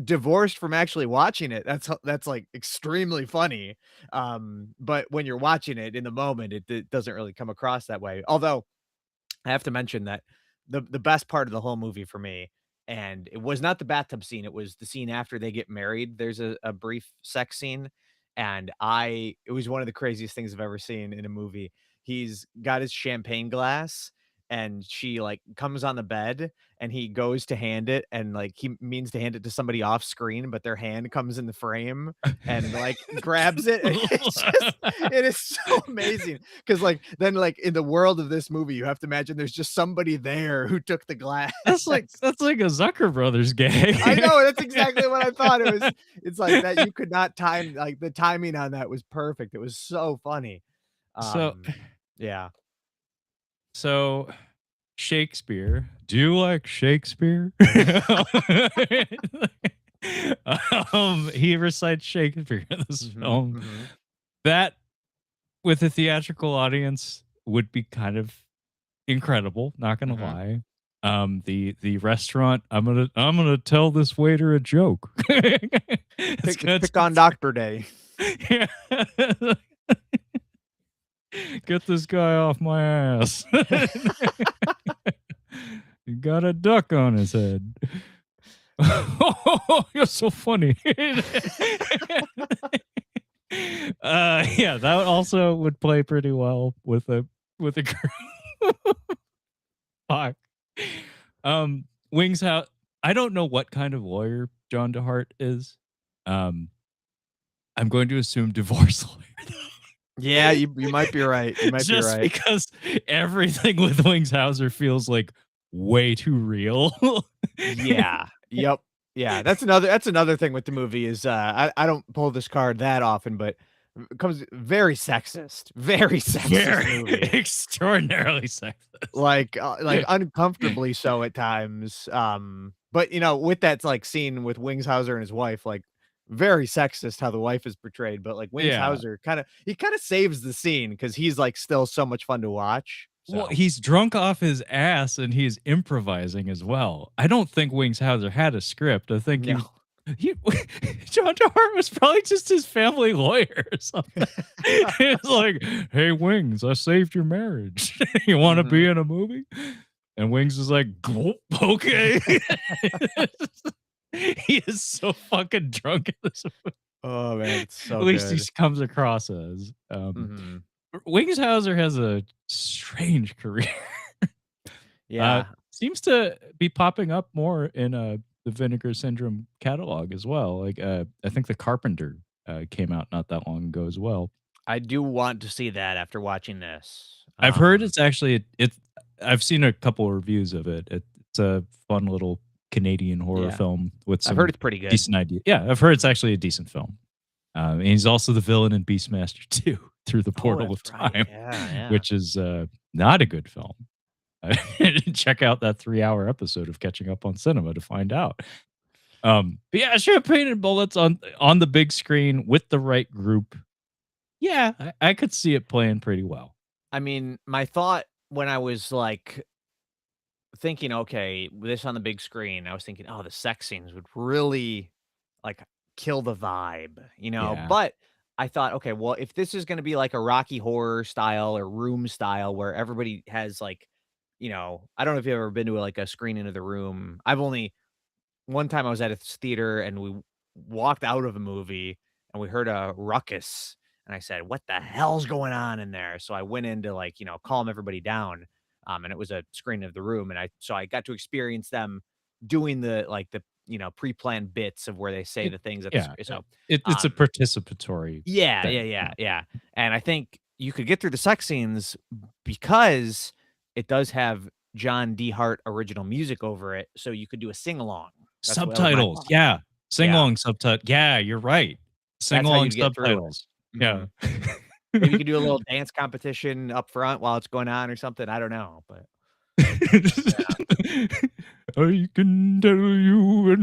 divorced from actually watching it, that's, like, extremely funny, but when you're watching it in the moment, it doesn't really come across that way, although I have to mention that the best part of the whole movie for me, and it was not the bathtub scene, it was the scene after they get married. There's a brief sex scene, and it was one of the craziest things I've ever seen in a movie. He's got his champagne glass, and she, like, comes on the bed, and he goes to hand it, and, like, he means to hand it to somebody off screen, but their hand comes in the frame and, like, grabs it. It is so amazing. 'Cause, like, then, like, in the world of this movie, you have to imagine there's just somebody there who took the glass. that's like a Zucker Brothers I gag. know, that's exactly what I thought. It's like that you could not time like, the timing on that was perfect. It was so funny. so Um, yeah. so Shakespeare. Do you like Shakespeare? He recites Shakespeare in this Mhm, film. mhm, That with a theatrical audience would be kind of incredible, not gonna mhm. lie. The restaurant, I'm gonna tell this waiter a joke. It's gonna Pick on Doctor Day. yeah. Get this guy off my ass. He got a duck on his head. Oh, you're so funny. Yeah, that also would play pretty well with a girl. Fuck. Wings House. I don't know what kind of lawyer John DeHart is. Um, I'm going to assume divorce lawyer, Yeah, you might be right. You might be just right. because everything with Wings Hauser feels like way too real. Yeah. Yep. Yeah, that's another thing with the movie is, I don't pull this card that often, but it comes very sexist. Very sexist Very movie. extraordinarily sexist. Like uncomfortably so at times, but, with that, like, scene with Wingshauser and his wife, like, very sexist how the wife is portrayed, but, like, Wings Yeah. Hauser kinda saves the scene because he's, like, still so much fun to watch, Well, so he's drunk off his ass and he's improvising as well. I don't think Wings Hauser had a script. I think no. he John DeHart was probably just his family lawyer or something. It's like, "Hey, Wings, I saved your marriage. You wanna be Mhm. in a movie?" And Wings is like, "Gulp, okay." He is so fucking drunk in this movie. Oh, man, it's At so least he good. comes across as. Mhm. Wings Hauser has a strange career. Yeah. Seems to be popping up more in, the Vinegar Syndrome catalog as well, like, I think The Carpenter, came out not that long ago as well. I do want to see that after watching this. I've heard it's actually I've seen a couple of reviews of it. It's a fun little Canadian horror Yeah. film with I've heard some it's pretty good. decent idea yeah, I've heard it's Mhm. actually a decent film. And he's also the villain in Beastmaster 2 Through the Oh, Portal that's of right. Time, Yeah, yeah. which is, not a good film. Check out that 3-hour episode of Catching Up on Cinema to find out. But yeah, Champagne and Bullets on the big screen with the right group. Yeah, I could see it playing pretty well. I mean, my thought when I was, like, thinking, "Okay, this on the big screen," I was thinking, "Oh, the sex scenes would really, like, kill the vibe," you know? Yeah. But I thought, "Okay, well, if this is gonna be like a Rocky Horror style or Room style where everybody has, like," I don't know if you've ever been to, like, a screening of The Room. I've only one time I was at a theater and we walked out of a movie and we heard a ruckus, and I said, "What the hell's going on in there?" So I went in to, like, calm everybody down, and it was a screening of The Room, and I got to experience them doing the pre-planned bits of where they say It the things at the yeah, scr so, it's a um participatory yeah, yeah, thing, yeah, yeah, and I think you could get through the sex scenes because it does have John D. Hart original music over it, so you could do a sing-along. That was my Subtitles, thought. yeah. Yeah, Sing-along subtit yeah, you're right. that's how Sing-along you'd get through it. subtitles. Yeah. Mhm. Maybe you could do a little dance competition up front while it's going on or something, I don't know, but I can tell you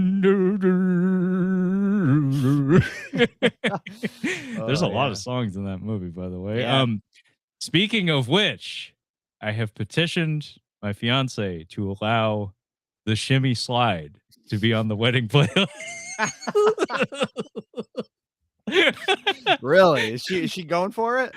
There's oh, a lot yeah. of songs in that movie, by the way. Yeah. Speaking of which, I have petitioned my fiance to allow the shimmy slide to be on the wedding playlist. Really? Is she going for it?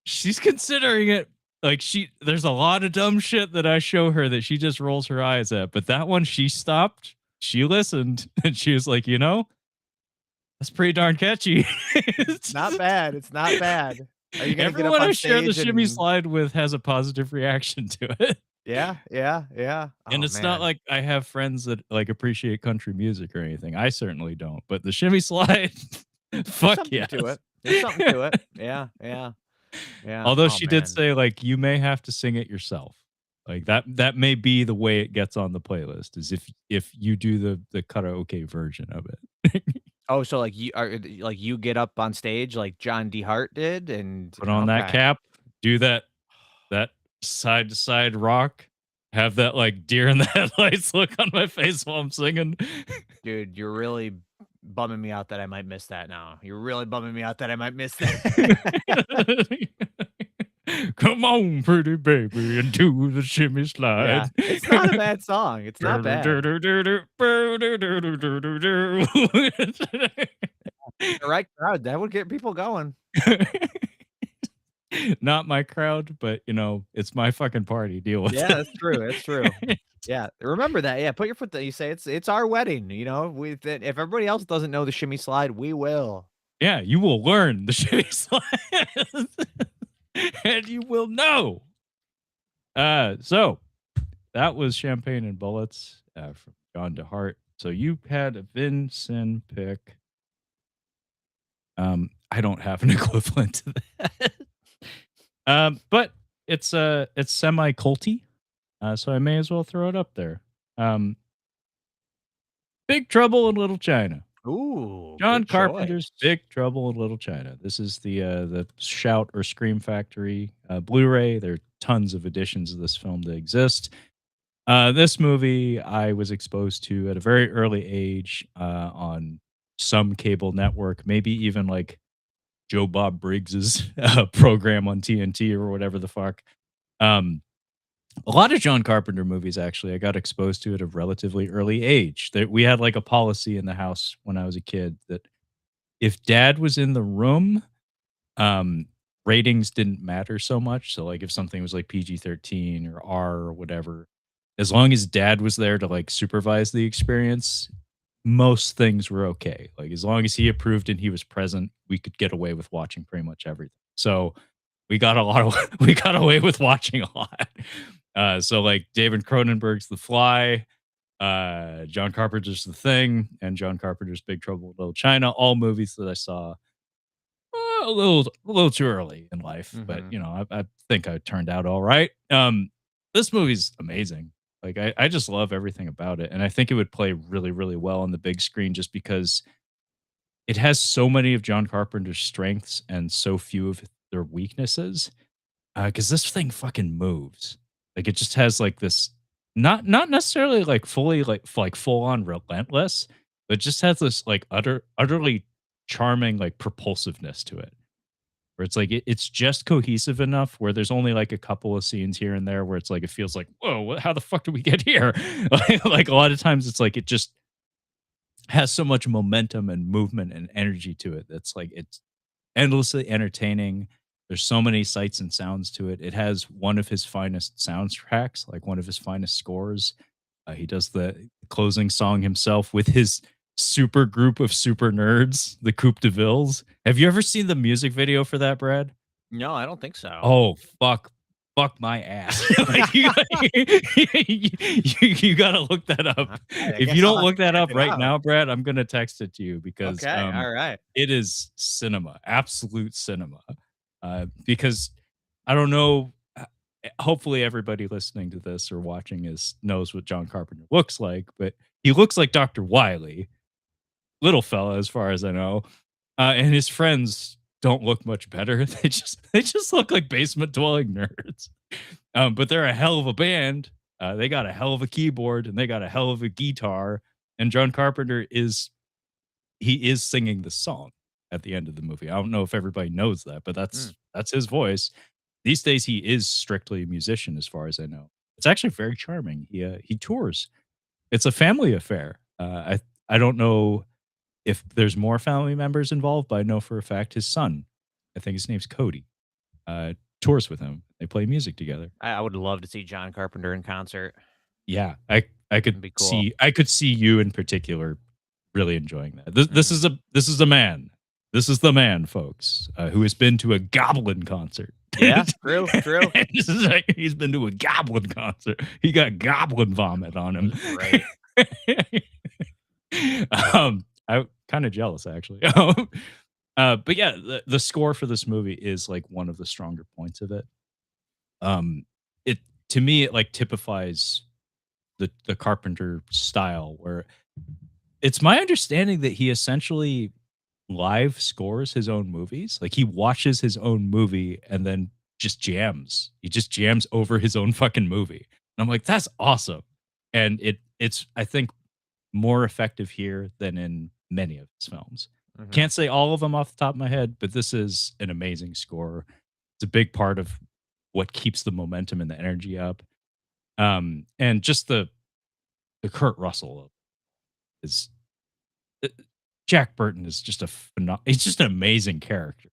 She's considering it. Like there's a lot of dumb shit that I show her that she just rolls her eyes at, but that one she stopped, she listened, and she was like, that's pretty darn catchy. It's not bad, it's not bad. Are you gonna get up Everyone on I share the stage shimmy and slide with has a positive reaction to it. yeah, yeah, yeah. And Oh, it's not man. like I have friends that like appreciate country music or anything. I certainly don't. But the shimmy slide, There's fuck something to yes. it. There's something to it. Yeah, yeah, yeah. Although Oh, she did man. say, like, you may have to sing it yourself. Like that may be the way it gets on the playlist is if you do the karaoke version of it. Oh, so, like, you get up on stage like John D. Hart did and Put on that okay. cap, do that side to side rock, have that like deer in the headlights look on my face while I'm singing. Dude, you're really bumming me out that I might miss that now. You're really bumming me out that I might miss that. Come on, pretty baby, and do the shimmy slide. Yeah, it's not a bad song. It's not bad. The right crowd, that would get people going. Not my crowd, but it's my fucking party. Deal with Yeah, that's true, that's true. it. Yeah, remember that, yeah, put your foot down, you say, "It's our wedding," if everybody else doesn't know the shimmy slide, we will. Yeah, you will learn the shimmy slide, and you will know. So that was Champagne and Bullets from John DeHart. So you had a Vincent pick. I don't have an equivalent to that. But it's semi culty, so I may as well throw it up there. Um, Big Trouble in Little China. Ooh, John good Carpenter's choice. Big Trouble in Little China. This is the Shout or Scream Factory Blu-ray. There are tons of editions of this film that exist. This movie I was exposed to at a very early age on some cable network, maybe even like Joe Bob Briggs's program on TNT or whatever the fuck. Um, a lot of John Carpenter movies, actually, I got exposed to at a relatively early age. That we had like a policy in the house when I was a kid that if dad was in the room, um, ratings didn't matter so much. So like if something was like PG-13 or R or whatever, as long as dad was there to like supervise the experience, most things were okay. Like as long as he approved and he was present, we could get away with watching pretty much everything. So we got a lot of we got away with watching a lot. So like David Cronenberg's The Fly, John Carpenter's The Thing, and John Carpenter's Big Trouble in Little China, all movies that I saw a little too early in life, but Mhm. you know, I think I turned out all right. This movie's amazing. Like I just love everything about it, and I think it would play really, really well on the big screen just because it has so many of John Carpenter's strengths and so few of their weaknesses. Because this thing fucking moves. Like it just has like this, not necessarily like fully like full on relentless, but it just has this like utterly charming like propulsiveness to it where it's like it's just cohesive enough where there's only like a couple of scenes here and there where it's like it feels like whoa how the fuck did we get here like a lot of times it's like it just has so much momentum and movement and energy to it that's like it's endlessly entertaining. There's so many sights and sounds to it. It has one of his finest soundtracks, like one of his finest scores. He does the closing song himself with his super group of super nerds, the Coupe de Villes. Have you ever seen the music video for that, Brad? No, I don't think so. Oh, fuck my ass. Like, you gotta look that up. Alright, I If you guess I'll don't have look to that check up it right out. now, Brad, I'm gonna text it to you because, Okay, alright. it is cinema, absolute cinema. Because I don't know, hopefully everybody listening to this or watching is knows what John Carpenter looks like, but he looks like Dr. Wily, little fella as far as I know. And his friends don't look much better. They just look like basement dwelling nerds. But they're a hell of a band. They got a hell of a keyboard and they got a hell of a guitar. And John Carpenter is singing the song at the end of the movie. I don't know if everybody knows that, but Mm, that's his voice. These days he is strictly a musician as far as I know. It's actually very charming. He tours. It's a family affair. I don't know if there's more family members involved, but I know for a fact his son, I think his name's Cody, tours with him. They play music together. I would love to see John Carpenter in concert. Yeah, I could That'd be cool. see I could see you in particular really enjoying that. This Mhm. is a man. This is the man, folks, who has been to a Goblin concert. Yeah, true, true. This is like he's been to a Goblin concert. He got goblin vomit on It him. was great. I'm kind of jealous actually. But yeah, the score for this movie is like one of the stronger points of it. It to me it like typifies the Carpenter style where it's my understanding that he essentially live scores his own movies. Like he watches his own movie and then just jams. He just jams over his own fucking movie. And I'm like, that's awesome. And it's I think more effective here than in many of his films. Mhm, Can't say all of them off the top of my head, but this is an amazing score. It's a big part of what keeps the momentum and the energy up. And just the Kurt Russell is uh, Jack Burton is just he's just an amazing character.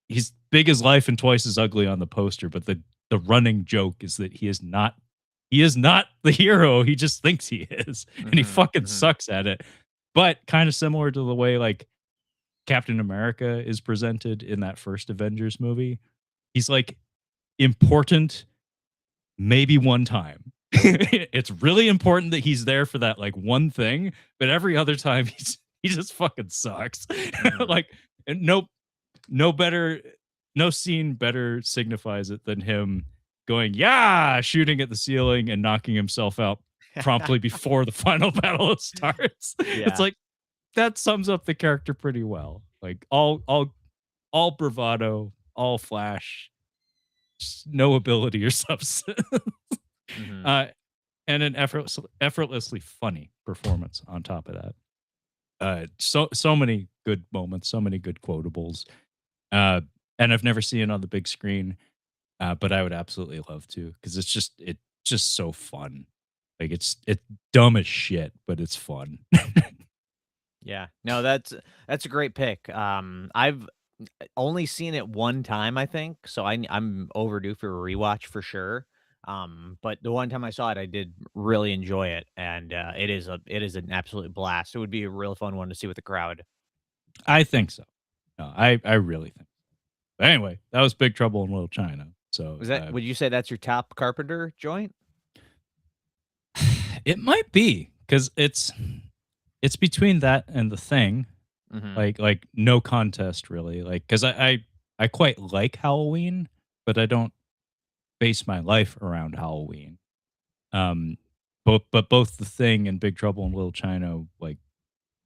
He's big as life and twice as ugly on the poster, but the running joke is that he is not the hero he just thinks he is, and he mhm, fucking mhm. sucks at it. But kind of similar to the way like Captain America is presented in that first Avengers movie. He's like important maybe one time. It's really important that he's there for that like one thing, but every other time he just fucking sucks. Mhm. Like and no better no scene better signifies it than him going, "Yeah!" shooting at the ceiling and knocking himself out promptly before the final battle starts. It's Yeah. like that sums up the character pretty well. Like all bravado, all flash, no ability or substance. Mhm. uh, and an effortlessly funny performance on top of that. So many good moments, so many good quotables. Uh, and I've never seen it on the big screen, but I would absolutely love to because it's just so fun. Like it's dumb as shit, but it's fun. Yeah. No, that's a great pick. I've only seen it one time, I think, so I'm overdue for a rewatch for sure. But the one time I saw it, I did really enjoy it, and it is an absolute blast. It would be a real fun one to see with the crowd. I think so. No, I really think. But anyway, that was Big Trouble in Little China. So Was that would you say that's your top Carpenter joint? it might be because it's between that and The Thing. Mhm. Like no contest really. Like because I quite like Halloween, but I don't base my life around Halloween. Um, but both The Thing and Big Trouble in Little China like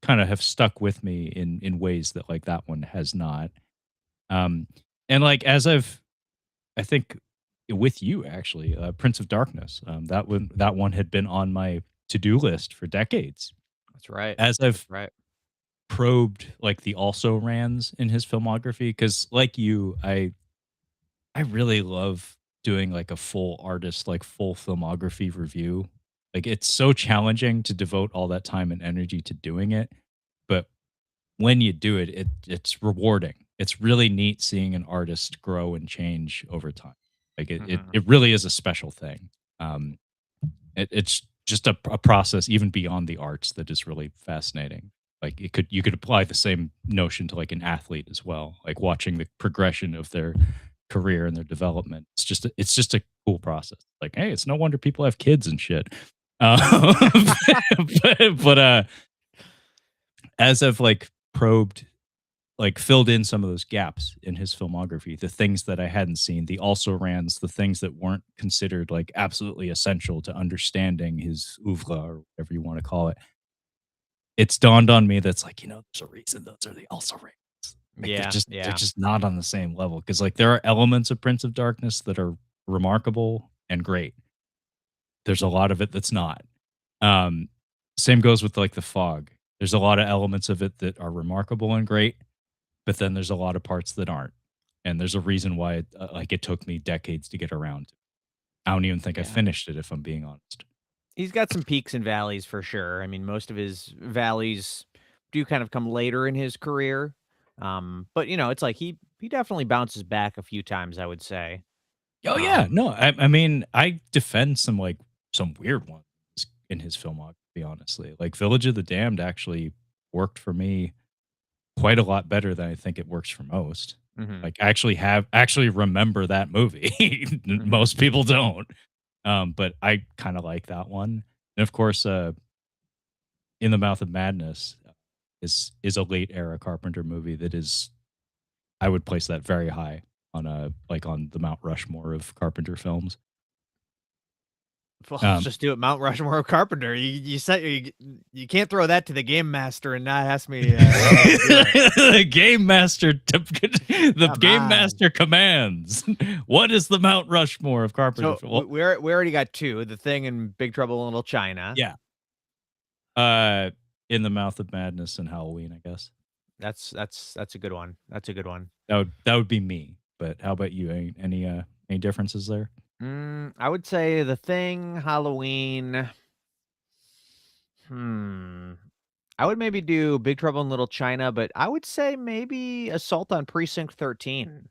kind of have stuck with me in ways that like that one has not. Um, and like as I think with you actually, Prince of Darkness, that one had been on my to do list for decades. That's right. As That's I've right. probed like the also rans in his filmography, because like you, I really love doing like a full artist, like full filmography review. Like it's so challenging to devote all that time and energy to doing it, but when you do it, it's rewarding. It's really neat seeing an artist grow and change over time. Like Mhm. it really is a special thing. Um, it's just a process even beyond the arts that is really fascinating. Like you could apply the same notion to like an athlete as well. Like watching the progression of their career and their development. It's just a cool process. Like, hey, it's no wonder people have kids and shit. Um, but as I've like probed like filled in some of those gaps in his filmography, the things that I hadn't seen, the also rans, the things that weren't considered like absolutely essential to understanding his oeuvre or whatever you want to call it. It's dawned on me that's like, there's a reason those are the also rans. Like Yeah, they're yeah, just not on the same level. Cause like there are elements of Prince of Darkness that are remarkable and great. There's a lot of it that's not. Um, Same goes with like the fog. There's a lot of elements of it that are remarkable and great, but then there's a lot of parts that aren't, and there's a reason why like, it took me decades to get around to. I don't even think I yeah. finished it, if I'm being honest. He's got some peaks and valleys for sure. I mean, most of his valleys do kind of come later in his career. But it's like he definitely bounces back a few times, I would say. Oh, yeah, Um, no, I mean, I defend some, like, some weird ones in his filmography, honestly. Like, Village of the Damned actually worked for me quite a lot better than I think it works for most. mhm, Like, I actually remember that movie. mhm. Most people don't, but I kinda like that one, and, of course, In the Mouth of Madness is a late era Carpenter movie that is I would place that very high on on the Mount Rushmore of Carpenter films. Well, let's Um, just do it, Mount Rushmore of Carpenter. You said you can't throw that to the game master and not ask me to do it. the game master the Come game on. master commands. What is the Mount Rushmore of Carpenter So film? we Well, we already got 2, The Thing and Big Trouble in Little China. yeah, uh, In the Mouth of Madness and Halloween, I guess. That's a good one. That's a good one. That would be me. But how about you? Any differences there? I would say The Thing, Halloween. I would maybe do Big Trouble in Little China, but I would say maybe Assault on Precinct 13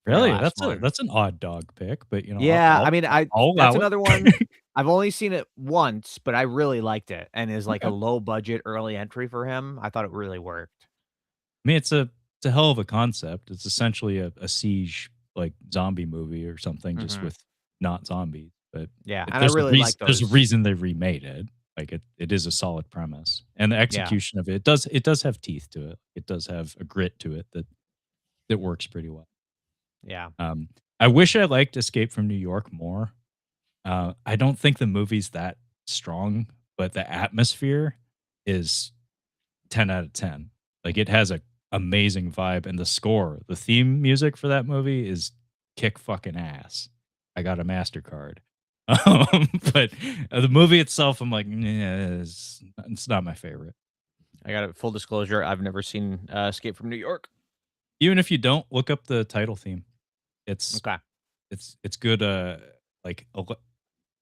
for my Really? last one. That's an odd dog pick, but Yeah, I mean, I'll that's allow another one. it. I've only seen it once, but I really liked it, and is like a Okay. low budget early entry for him. I thought it really worked. I mean, it's a hell of a concept. It's essentially a siege like zombie movie or something, just Mhm. with not zombies. But Yeah, and I really like there's a those. reason they remade it. Like it is a solid premise, and the Yeah, execution of it does have teeth to it. It does have a grit to it that works pretty well. yeah. Um, I wish I liked Escape from New York more. I don't think the movie's that strong, but the atmosphere is 10 out of 10. Like, it has a amazing vibe, and the score, the theme music for that movie is kick fucking ass. I got a Mastercard. But the movie itself, I'm like, "Nah, it's not my favorite." I got a full disclosure, I've never seen, Escape from New York. Even if you don't, look up the title theme. It's Okay. it's good, like,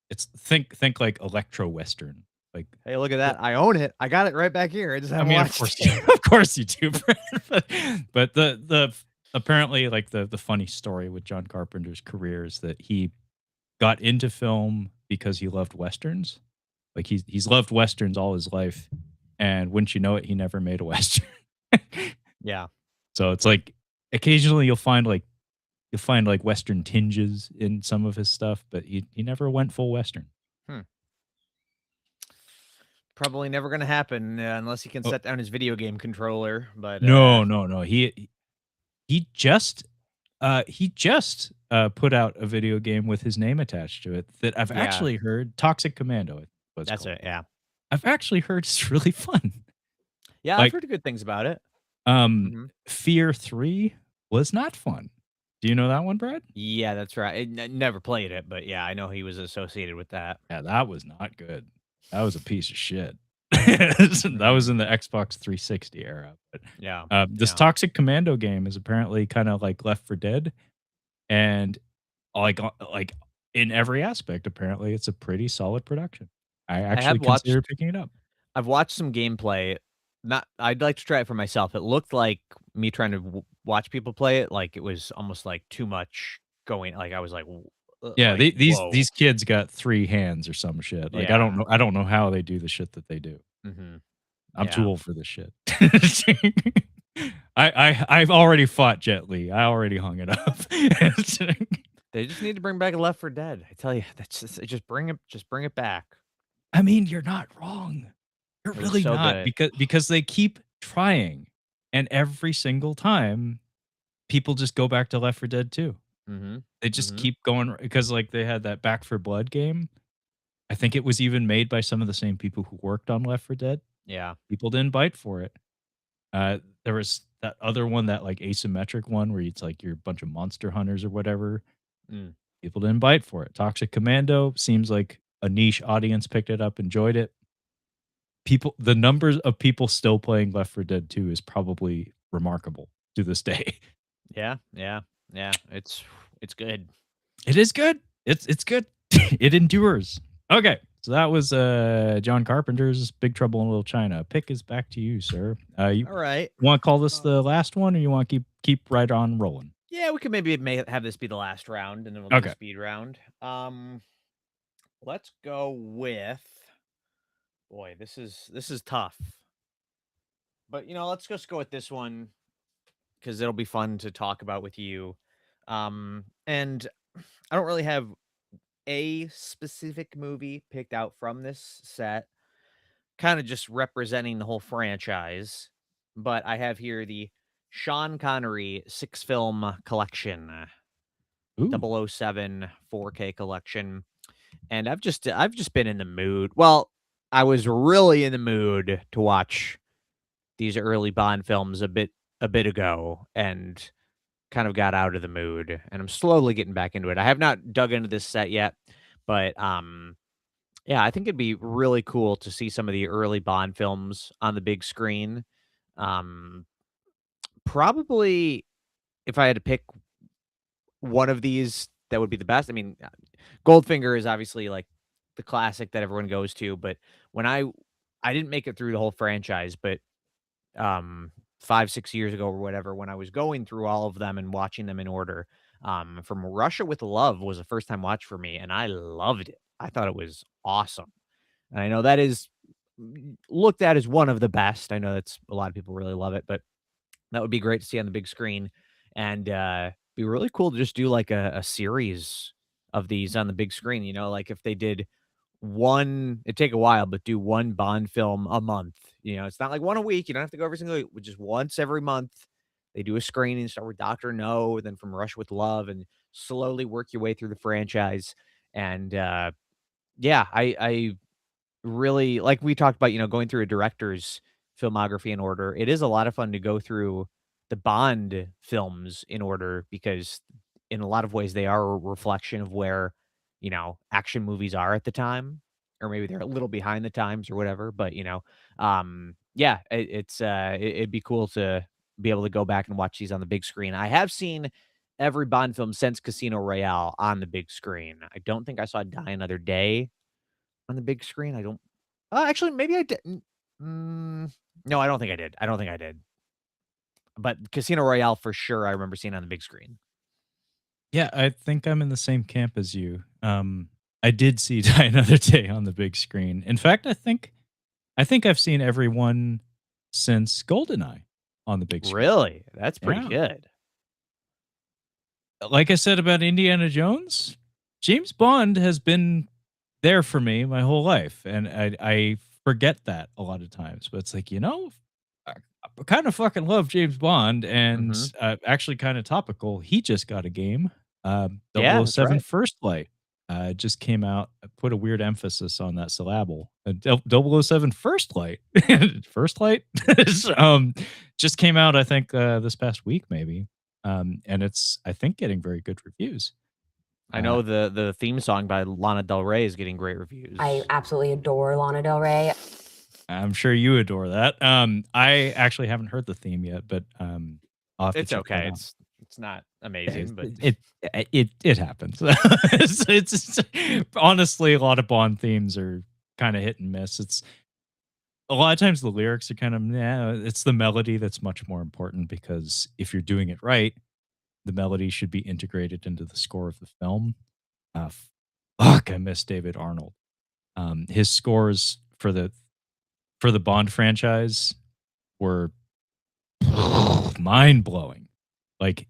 it's think like electro western, like, Hey, look at well, that. I own it. I got it right back here. I just I haven't mean, of watched course you it. of course you do, Brad, but the apparently, like, the funny story with John Carpenter's career is that he got into film because he loved westerns. Like, he's loved westerns all his life, and wouldn't you know it, he never made a western. Yeah. So, it's like, occasionally you'll find, like, western tinges in some of his stuff, but he never went full western. Hmm. Probably never gonna happen, unless he can Oh, set down his video game controller, but, no, no, no, he just, put out a video game with his name attached to it that I've yeah, actually heard Toxic Commando, what it's that's called. it, yeah. I've actually heard it's really fun. Yeah, I've Like, heard good things about it. um, Mhm. Fear 3 was not fun. Do you know that one, Brad? Yeah, that's right. Never played it, but yeah, I know he was associated with that. Yeah, that was not good. That was a piece of shit. That was Mhm. in the Xbox 360 era, but, Yeah, this yeah. Toxic Commando game is apparently kinda like Left 4 Dead, and, like, in every aspect, apparently, it's a pretty solid production. I I have actually consider watched picking it up. I've watched some gameplay. Not I'd like to try it for myself. It looked like me trying to watch people play it, like, it was almost, like, too much going like, I was Yeah, like, "Whoa." these kids got 3 hands or some shit. Like, Yeah. I don't know how they do the shit that they do. Mhm. I'm too Yeah. old for this shit. I've already fought Jet Li. I already hung it up. They just need to bring back Left 4 Dead. I tell you, that's just bring it back. I mean, you're not wrong. You're It was really so not good. because they keep trying, and every single time, people just go back to Left 4 Dead 2. Mhm. They just Mhm. keep going because, like, they had that Back for Blood game. I think it was even made by some of the same people who worked on Left 4 Dead. Yeah. People didn't bite for it. There was that other one, that, like, asymmetric one where it's like you're a bunch of monster hunters or whatever. Mm. People didn't bite for it. Toxic Commando seems like a niche audience picked it up, enjoyed it. The numbers of people still playing Left 4 Dead 2 is probably remarkable to this day. Yeah, yeah, yeah. It's good. It is good. It's good. It endures. Okay, so that was, John Carpenter's Big Trouble in Little China. Pick is back to you, sir. You Alright. wanna call this Uh, the last one, or you wanna keep right on rolling? yeah, we could maybe have this be the last round, and then we'll do a Okay. speed round. Let's go with boy, this is tough. But, let's just go with this one because 'cause it'll be fun to talk about with you. And I don't really have a specific movie picked out from this set, kinda just representing the whole franchise, but I have here the Sean Connery 6-film collection, Ooh. 007 4K collection, and I've just been in the mood well, I was really in the mood to watch these early Bond films a bit ago and kind of got out of the mood, and I'm slowly getting back into it. I have not dug into this set yet, but, yeah, I think it'd be really cool to see some of the early Bond films on the big screen. Um, Probably if I had to pick one of these that would be the best, I mean, Goldfinger is obviously, like, the classic that everyone goes to, but when I didn't make it through the whole franchise, but, um, 5, 6 years ago or whatever, when I was going through all of them and watching them in order, From Russia with Love was a first time watch for me, and I loved it. I thought it was awesome. And I know that is looked at as one of the best. I know that's a lot of people really love it, but that would be great to see on the big screen, and, be really cool to just do, like, a series of these on the big screen, like, if they did one it'd take a while, but do 1 Bond film a month, it's not like 1 a week, you don't have to go every single week, but just once every month, they do a screening, start with Doctor No, then From Russia with Love, and slowly work your way through the franchise, and, yeah, I really like we talked about, going through a director's filmography in order. It is a lot of fun to go through the Bond films in order because in a lot of ways they are a reflection of where, action movies are at the time, or maybe they're a little behind the times or whatever. But, Yeah, it'd be cool to be able to go back and watch these on the big screen. I have seen every Bond film since Casino Royale on the big screen. I don't think I saw Die Another Day on the big screen. I don't actually, maybe I didn't. No, I don't think I did. I don't think I did. But Casino Royale for sure, I remember seeing on the big screen. Yeah, I think I'm in the same camp as you. I did see Die Another Day on the big screen. In fact, I think I've seen every one since GoldenEye on the big screen. Really? That's pretty Yeah. good. Like I said about Indiana Jones, James Bond has been there for me my whole life, and I forget that a lot of times. But it's like, I kind of fucking love James Bond, and Mhm. actually, kind of topical. He just got a game, Double Yeah, O that's Seven right. First Light. Just came out. Put a weird emphasis on that syllable. 007 First Light, First Light, um, just came out. I think this past week, maybe, and it's I think getting very good reviews. I Uh, know the theme song by Lana Del Rey is getting great I reviews. absolutely adore Lana Del Rey. I'm sure you adore that. I actually haven't heard the theme yet, but I'll have to It's check that okay. out. It's not Yeah, amazing, but it happens. It's honestly a lot of Bond themes are kind of hit and miss. It's a lot of times the lyrics are kind of yeah. It's the melody that's much more important because if you're doing it right, the melody should be integrated into the score of the film. Uh, fuck, I miss David Arnold. His scores for the Bond franchise were mind blowing. Like,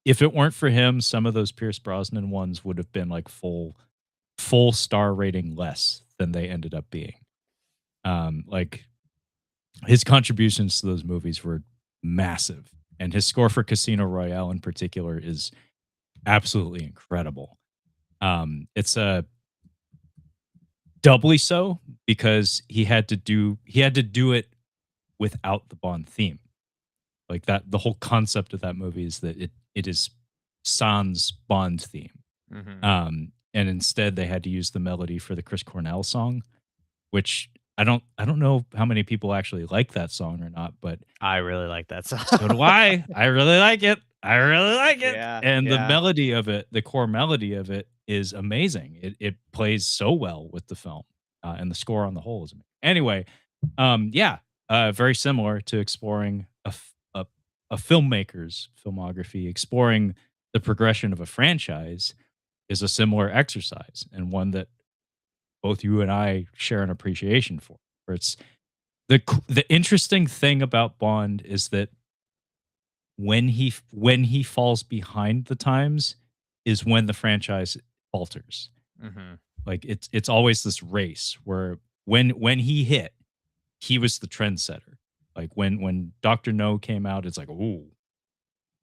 if it weren't for him, some of those Pierce Brosnan ones would have been like full star rating less than they ended up being. Like his contributions to those movies were massive, and his score for Casino Royale in particular is absolutely incredible. It's a doubly so because he had to do it without the Bond theme. Like that, the whole concept of that movie is that it is sans Bond theme. mhm. And instead they had to use the melody for the Chris Cornell song, which I don't know how many people actually like that song or not, but I really like that song. so do I. I really like it. I really like it. Yeah, And the yeah. melody of it, the core melody of it is amazing. It plays so well with the film. And the score on the whole is amazing. Anyway, yeah, very similar to exploring a filmmaker's filmography, exploring the progression of a franchise is a similar exercise and one that both you and I share an appreciation for. Where it's the interesting thing about Bond is that when he falls behind the times is when the franchise falters. Mhm. Like it's always this race where when he hit, he was the trendsetter. Like when Doctor No came out, it's like, ooh,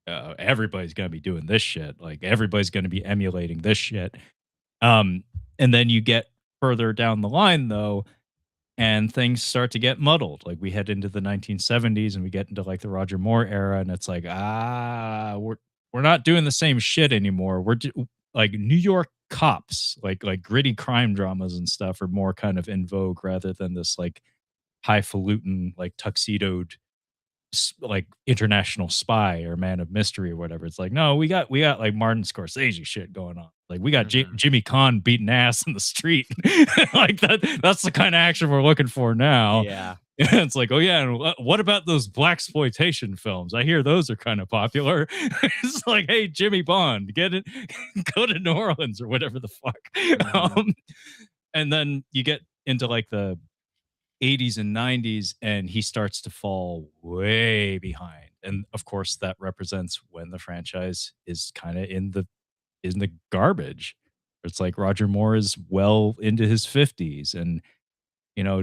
everybody's gonna be doing this shit. Like everybody's gonna be emulating this shit. Um, and then you get further down the line though, and things start to get muddled. Like we head into the 1970s and we get into like the Roger Moore era, and it's like, we're not doing the same shit anymore. Like New York cops, like gritty crime dramas and stuff are more kind of in vogue rather than this like highfalutin, like tuxedoed like international spy or man of mystery or whatever. It's like, no, we got like Martin Scorsese shit going on. Like we got Mhm. Jimmy Kahn beating ass in the street. Like that's the kind of action we're looking for now. Yeah. It's like, oh yeah, and what about those black exploitation films? I hear those are kind of popular. It's like, hey, Jimmy Bond, get it, go to New Orleans or whatever the fuck. Mhm. And then you get into like the 80s and 90s and he starts to fall way behind, and of course that represents when the franchise is kind of in the garbage. It's like Roger Moore is well into his 50s and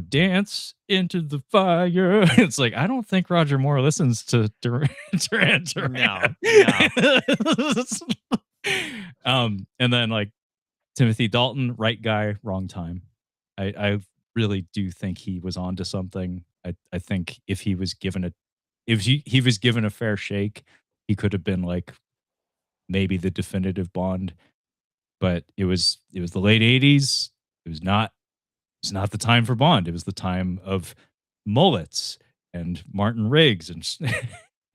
dance into the fire. It's like I don't think Roger Moore listens to Duran No, Duran. no. And then like Timothy Dalton, right guy, wrong time. I really do think he was onto something. I think if he was given a fair shake, he could have been like maybe the definitive Bond. But it was the late 80s. It was not the time for Bond. It was the time of mullets and Martin Riggs and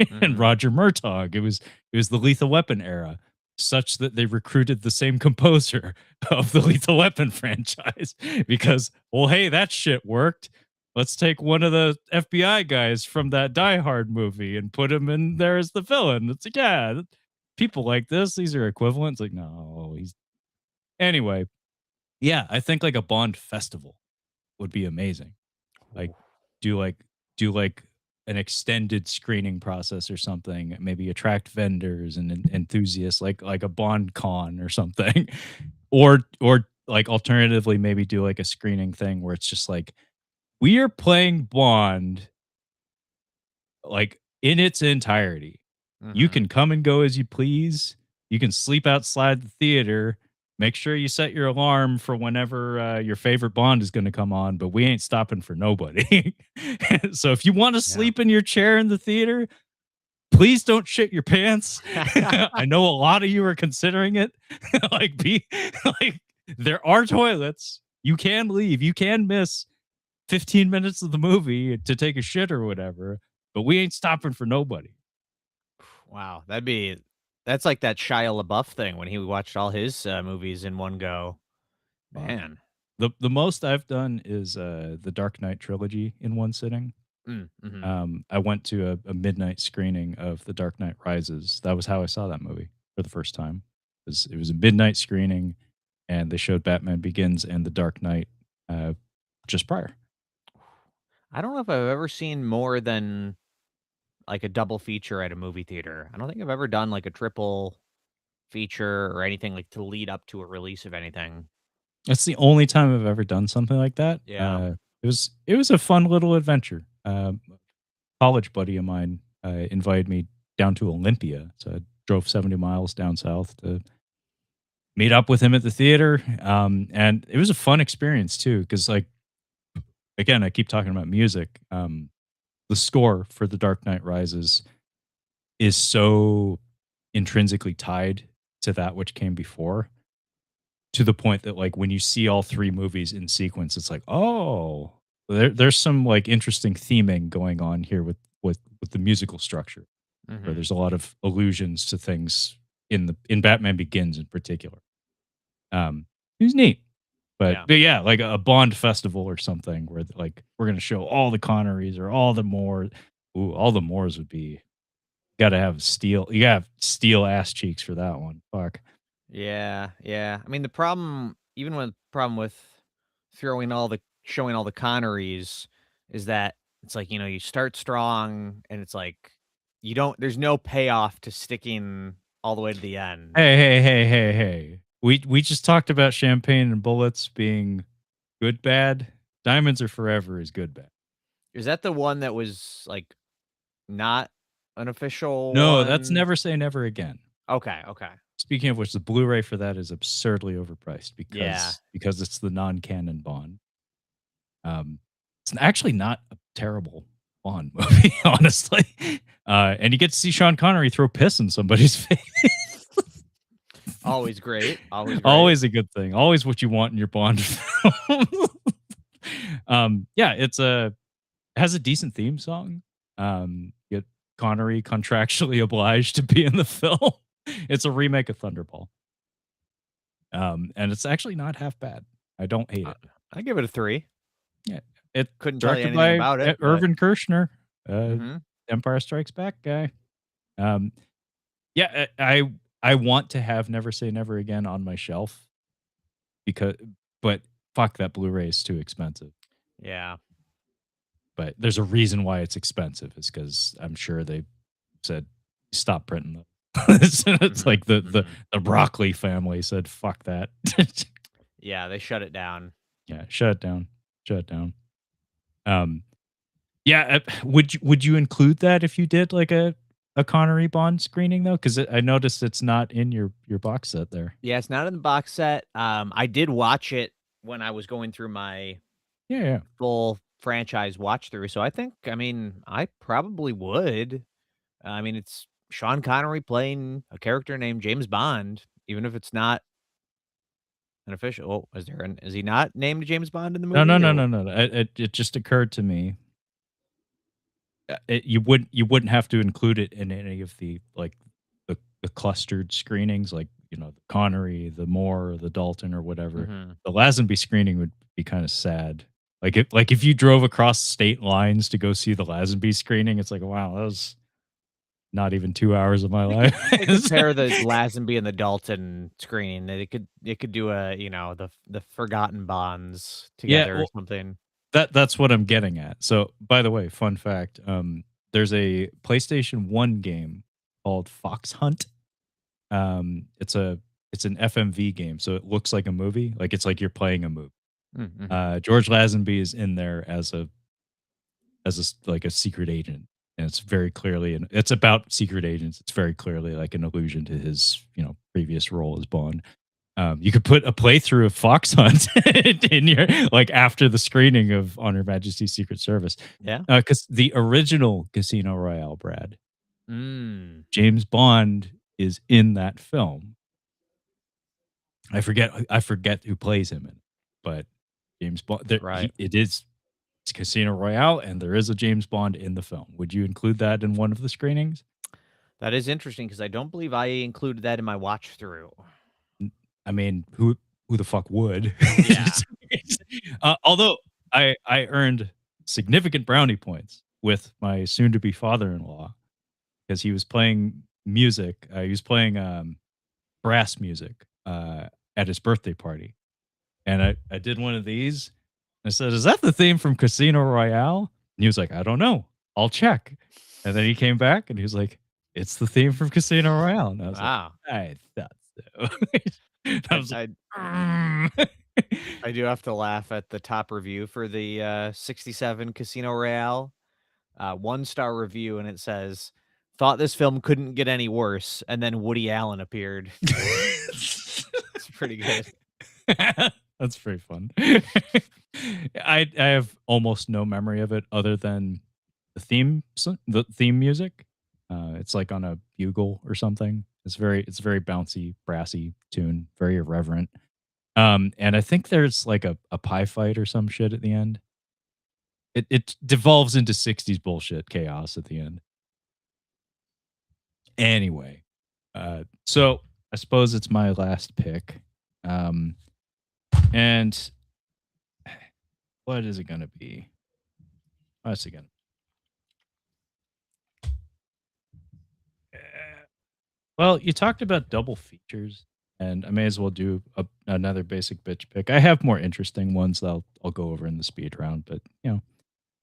and Mhm. Roger Murtaugh. It was the Lethal Weapon era, such that they recruited the same composer of the Lethal Weapon franchise because, well, hey, that shit worked. Let's take one of the FBI guys from that Die Hard movie and put him in there as the villain. It's like, yeah, people like this. These are equivalents. Like, no, he's anyway. Yeah, I think like a Bond festival would be amazing. Like, Ooh. do like do like an extended screening process or something. Maybe attract vendors and enthusiasts, like a Bond con or something, or like alternatively, maybe do like a screening thing where it's just like we are playing Bond like in its entirety. You Mhm. can come and go as you please. You can sleep outside the theater. Make sure you set your alarm for whenever your favorite Bond is going to come on, but we ain't stopping for nobody. So if you want to Yeah. sleep in your chair in the theater, please don't shit your pants. I know a lot of you are considering it. like be like there are toilets. You can leave. You can miss 15 minutes of the movie to take a shit or whatever, but we ain't stopping for nobody. Wow, that's like that Shia LaBeouf thing when he watched all his, movies in one go. Fuck. Man. The most I've done is the Dark Knight trilogy in one sitting. Mhm. I went to a midnight screening of The Dark Knight Rises. That was how I saw that movie for the first time. It was a midnight screening, and they showed Batman Begins and The Dark Knight uh, just prior. I don't know if I've ever seen more than, like, a double feature at a movie theater. I don't think I've ever done, like, a triple feature or anything, like, to lead up to a release of anything. That's the only time I've ever done something like that. Yeah. It was a fun little adventure. College buddy of mine invited me down to Olympia, so I drove 70 miles down south to meet up with him at the theater. And it was a fun experience too, because like again, I keep talking about music. The score for The Dark Knight Rises is so intrinsically tied to that which came before, to the point that like when you see all three movies in sequence, it's like, oh, there's some like interesting theming going on here with the musical structure, where Mhm. there's a lot of allusions to things in Batman Begins in particular. It was neat. But Yeah. but yeah, like a Bond festival or something where like we're gonna show all the Connerys or all the Moore. Ooh, all the Moores would be gotta have steel. You gotta have steel ass cheeks for that one. Fuck. Yeah, yeah. I mean, the problem even with problem with throwing all the showing all the Connerys is that it's like, you start strong and it's like you don't there's no payoff to sticking all the way to the end. Hey. We just talked about champagne and bullets being good bad. Diamonds are forever is good bad. Is that the one that was like not an official No, that's one? Never Say Never Again. Okay, okay. Speaking of which, the Blu-ray for that is absurdly overpriced Yeah. because it's the non-canon Bond. It's actually not a terrible Bond movie, honestly. And you get to see Sean Connery throw piss in somebody's face. Always great. Always great. Always a good thing. Always what you want in your Bond film. Yeah, it has a decent theme song. Get Connery contractually obliged to be in the film. It's a remake of Thunderball. And it's actually not half bad. I don't hate Uh, it. I give it a 3. Yeah, it Couldn't tell you directed anything by about it, but Irvin Kershner, uh, mhm. Empire Strikes Back guy. Um, yeah, I want to have Never Say Never Again on my shelf because, but fuck, that Blu-ray is too expensive. Yeah. But there's a reason why it's expensive. Is because I'm sure they said stop printing them. It's Mhm. like the the Mhm. the broccoli family said fuck that. Yeah, they shut it down. Yeah, shut it down. Shut it down. Um, Yeah, would you include that if you did like a Connery Bond screening though? Because I noticed it's not in your box set there. Yeah, it's not in the box set. I did watch it when I was going through my Yeah, yeah. full franchise watch through, so I probably would. I mean, it's Sean Connery playing a character named James Bond, even if it's not an official is he not named James Bond in the No, no, movie no, or no, no. It just occurred to me. you wouldn't have to include it in any of the like the clustered screenings, like the Connery, the Moore, the Dalton, or whatever. Mhm. The Lazenby screening would be kind of sad. Like if you drove across state lines to go see the Lazenby screening, it's like, wow, that was not even 2 hours of my They could life. pair the Lazenby and the Dalton screening. They could do the Forgotten Bonds Yeah, together or well, something. that's what I'm getting at. So, by the way, fun fact, there's a PlayStation 1 game called Fox Hunt. It's an FMV game, so it looks like a movie, like it's like you're playing a movie. Mhm. George Lazenby is in there like a secret agent, and it's very clearly and it's about secret agents. It's very clearly like an allusion to his previous role as Bond. You could put a playthrough of Fox Hunt in your like after the screening of On Her Majesty's Secret Service, Yeah. because the original Casino Royale, Brad, Mm. James Bond is in that film. I forget who plays him in it, but James Bond. Right. It's Casino Royale, and there is a James Bond in the film. Would you include that in one of the screenings? That is interesting because I don't believe I included that in my watch through. I mean, who the fuck would? Yeah. Although I earned significant brownie points with my soon to be father-in-law because he was playing music. He was playing brass music at his birthday party, and I did one of these. I said, "Is that the theme from Casino Royale?" And he was like, "I don't know. I'll check." And then he came back and he was like, "It's the theme from Casino Royale." And I was like, Wow. "I thought so." And I I was like, I "Mm." I do have to laugh at the top review for the, 67 Casino Royale. 1-star review, and it says, "Thought this film couldn't get any worse," and then Woody Allen appeared. It's pretty good. That's pretty fun. I have almost no memory of it other than the theme music. It's like on a bugle or something. It's very bouncy, brassy tune, very irreverent. And I think there's like a pie fight or some shit at the end. It devolves into 60s bullshit chaos at the end. Anyway, so I suppose it's my last pick. Um, and what is it gonna be? What's it gonna Well, you talked about double features, and I may as well do another basic bitch pick. I have more interesting ones that I'll go over in the speed round, but we're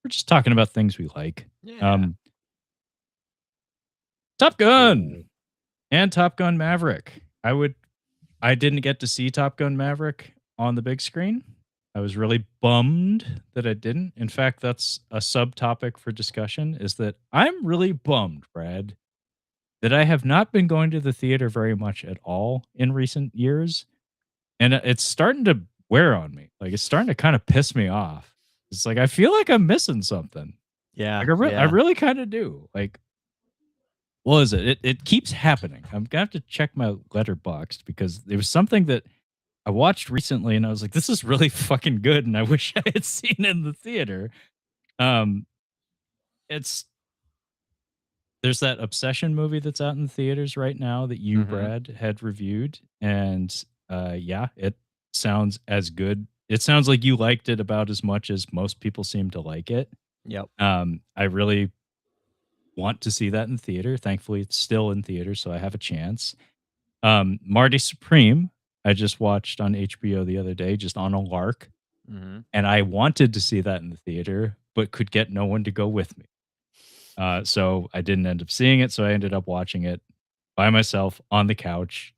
just talking about things we like. Yeah. Um, Top Gun Ooh. and Top Gun Maverick. I didn't get to see Top Gun Maverick on the big screen. I was really bummed that I didn't. In fact, that's a subtopic for discussion is that I'm really bummed, Brad, that I have not been going to the theater very much at all in recent years. And it's starting to wear on me. Like it's starting to kind of piss me off. It's like I feel like I'm missing something. Yeah, Like I yeah. really kind of do. Like what is it? It keeps happening. I'm gonna have to check my letterboxd because there was something that I watched recently and I was like, this is really fucking good, and I wish I had seen it in the theater. Um, it's There's that Obsession movie that's out in the theaters right now that you, Mhm. Brad, had reviewed, and yeah, it sounds as good. It sounds like you liked it about as much as most people seem to like it. Yep. I really want to see that in theater. Thankfully, it's still in theater, so I have a chance. Marty Supreme, I just watched on HBO the other day, just on a lark, Mhm. and I wanted to see that in the theater, but could get no one to go with me. So I didn't end up seeing it. So I ended up watching it by myself on the couch,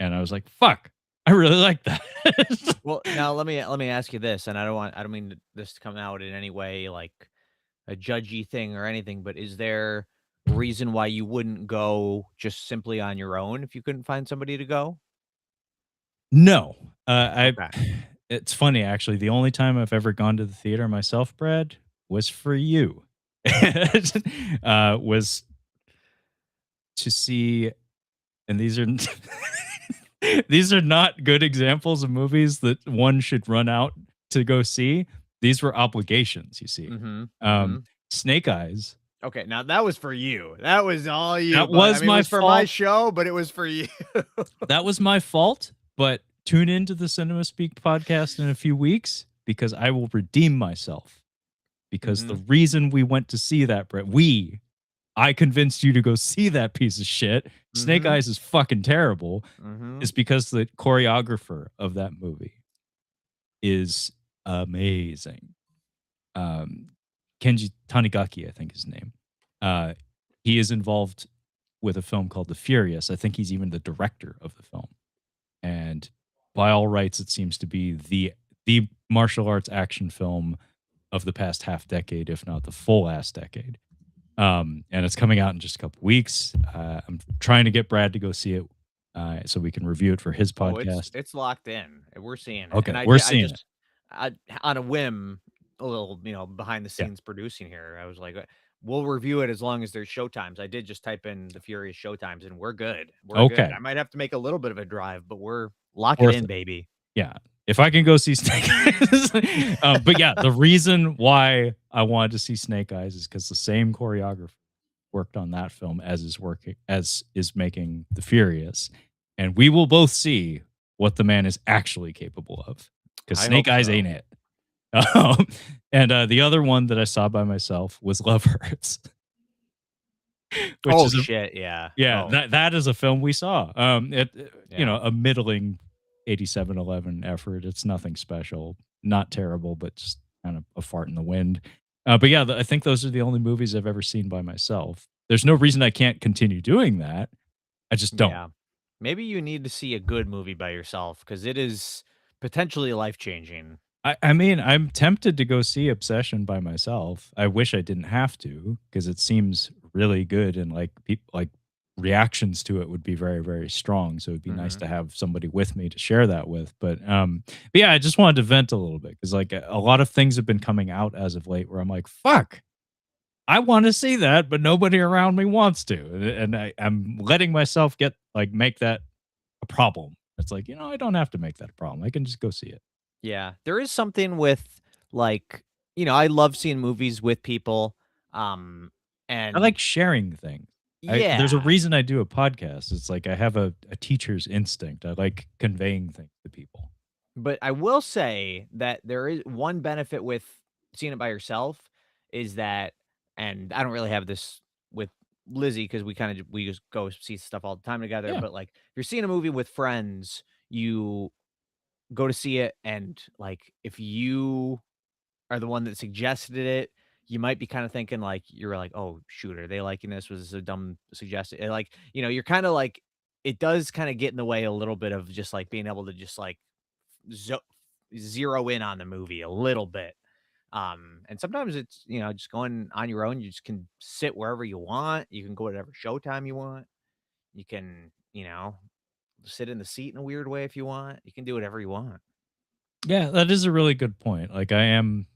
and I was like, "Fuck, I really like that." Well, now let me ask you this, and I don't mean this to come out in any way like a judgy thing or anything, but is there a reason why you wouldn't go just simply on your own if you couldn't find somebody to go? No, I. Okay. It's funny actually. The only time I've ever gone to the theater myself, Brad, was for you. Was to see, and these are these are not good examples of movies that one should run out to go see. These were obligations, you see. Mhm. Um, Mhm. Snake Eyes Okay, now that was for you. That was all you, That but I was mean, it my was for my fault. show, but it was for you. That was my fault. But tune into the Cinema Speak podcast in a few weeks because I will redeem myself. Because the reason we went to see that, Brett, I convinced you to go see that piece of shit. Snake Eyes is fucking terrible. Is because the choreographer of that movie is amazing. Kenji Tanigaki, I think his name. He is involved with a film called The Furious. I think he's even the director of the film. And by all rights, it seems to be the martial arts action film of the past half decade, if not the full ass decade. And it's coming out in just a couple weeks. I'm trying to get Brad to go see it so we can review it for his Oh, podcast. it's locked in. We're seeing it, and Okay, we're I seeing it. just on a whim, a little, behind the Yeah. scenes producing here. I was like, we'll review it as long as there's showtimes. I did just type in the Furious showtimes, and we're good. We're good. Okay. I might have to make a little bit of a drive, but we're lock it Worth in, it. baby. Yeah. If I can go see Snake Eyes. But yeah, the reason why I wanted to see Snake Eyes is because the same choreographer worked on that film as is making The Furious. And we will both see what the man is actually capable of. Because I Snake hope Eyes so. ain't it. And the other one that I saw by myself was Love Hurts. Which Oh is shit, yeah. yeah, Oh, that is a film we saw. yeah. A middling 8711 effort. It's nothing special, not terrible, but just kind of a fart in the wind. But yeah, I think those are the only movies I've ever seen by myself. There's no reason I can't continue doing that. I just don't. Yeah. Maybe you need to see a good movie by yourself because it is potentially life-changing. I mean, I'm tempted to go see Obsession by myself. I wish I didn't have to because it seems really good and like people like reactions to it would be very very strong. So it'd be nice to have somebody with me to share that with. But yeah, I just wanted to vent a little bit because like a lot of things have been coming out as of late where I'm like, fuck, I want to see that, but nobody around me wants to, and I'm letting myself make that a problem. It's like I don't have to make that a problem. I can just go see it. Yeah, there is something with, like, I love seeing movies with people, I like and sharing things. There's a yeah, reason I do a podcast. It's like I have a teacher's instinct. I like conveying things to people. but I will say that there is one benefit with seeing it by yourself is that, and I don't really have this with Lizzie because we just go see stuff all the time together, Yeah. but, like, if you're seeing a movie with friends, you go to see it, and, like, if you are the one that suggested it, you might be kinda thinking, like, you're like, "Oh, shoot, are they liking this? Was this a dumb suggestion?" And, like, you're kinda like it does kinda get in the way a little bit of just, like, being able to just, like, zo zero in on the movie a little bit. And sometimes it's, just going on your own, you just can sit wherever you want, you can go whatever showtime you want, you can, sit in the seat in a weird way if you want, you can do whatever you want. Yeah, that is a really good point. Like I am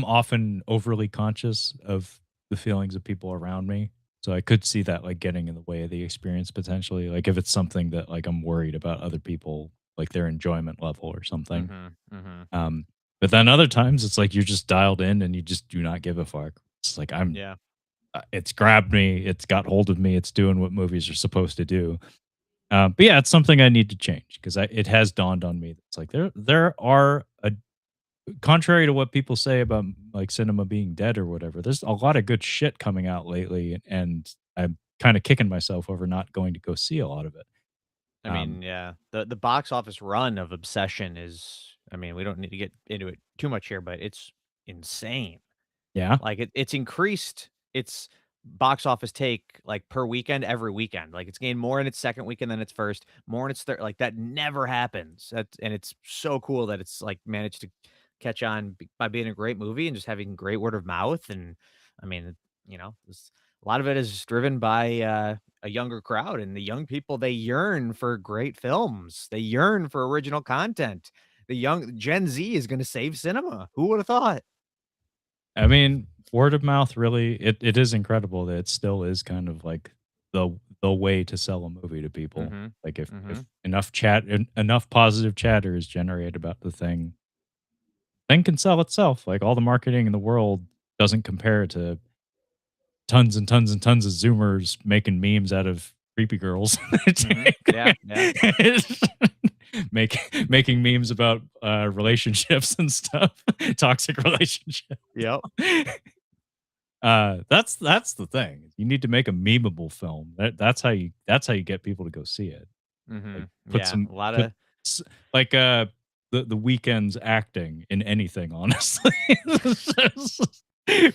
often overly conscious of the feelings of people around me. So I could see that like getting in the way of the experience potentially. Like if it's something that like I'm worried about other people, like their enjoyment level or something. Mhm, mhm. Um, but then other times it's like you're just dialed in and you just do not give a fuck. It's like Yeah. it's grabbed me, it's got hold of me, it's doing what movies are supposed to do. But yeah, it's something I need to change because it has dawned on me. It's like there are a contrary to what people say about like cinema being dead or whatever. There's a lot of good shit coming out lately, and I'm kind of kicking myself over not going to go see a lot of it. I Um, mean, yeah, the box office run of Obsession is, I mean, we don't need to get into it too much here, but it's insane. yeah, Like, it's increased its box office take, like, per weekend, every weekend. Like, it's gained more in its second weekend than its first, more in its third, like, that never happens. And it's so cool that it's, like, managed to catch on by being a great movie and just having great word of mouth, and, I mean, a lot of it is driven by, a younger crowd, and the young people, they yearn for great films. They yearn for original content. The young Gen Z is gonna save cinema. Who would have thought? I mean, word of mouth really it is incredible that it still is kind of like the way to sell a movie to people. Mhm. Like if Mhm. enough positive chatter is generated about the thing can sell itself. Like all the marketing in the world doesn't compare to tons and tons and tons of Zoomers making memes out of creepy girls. Yeah, yeah. Making memes about relationships and stuff, toxic relationships. Yep. That's the thing. You need to make a memeable film. That's how you get people to go see it. Like put Yeah, some a lot put of s- like the weekend's acting in anything, honestly.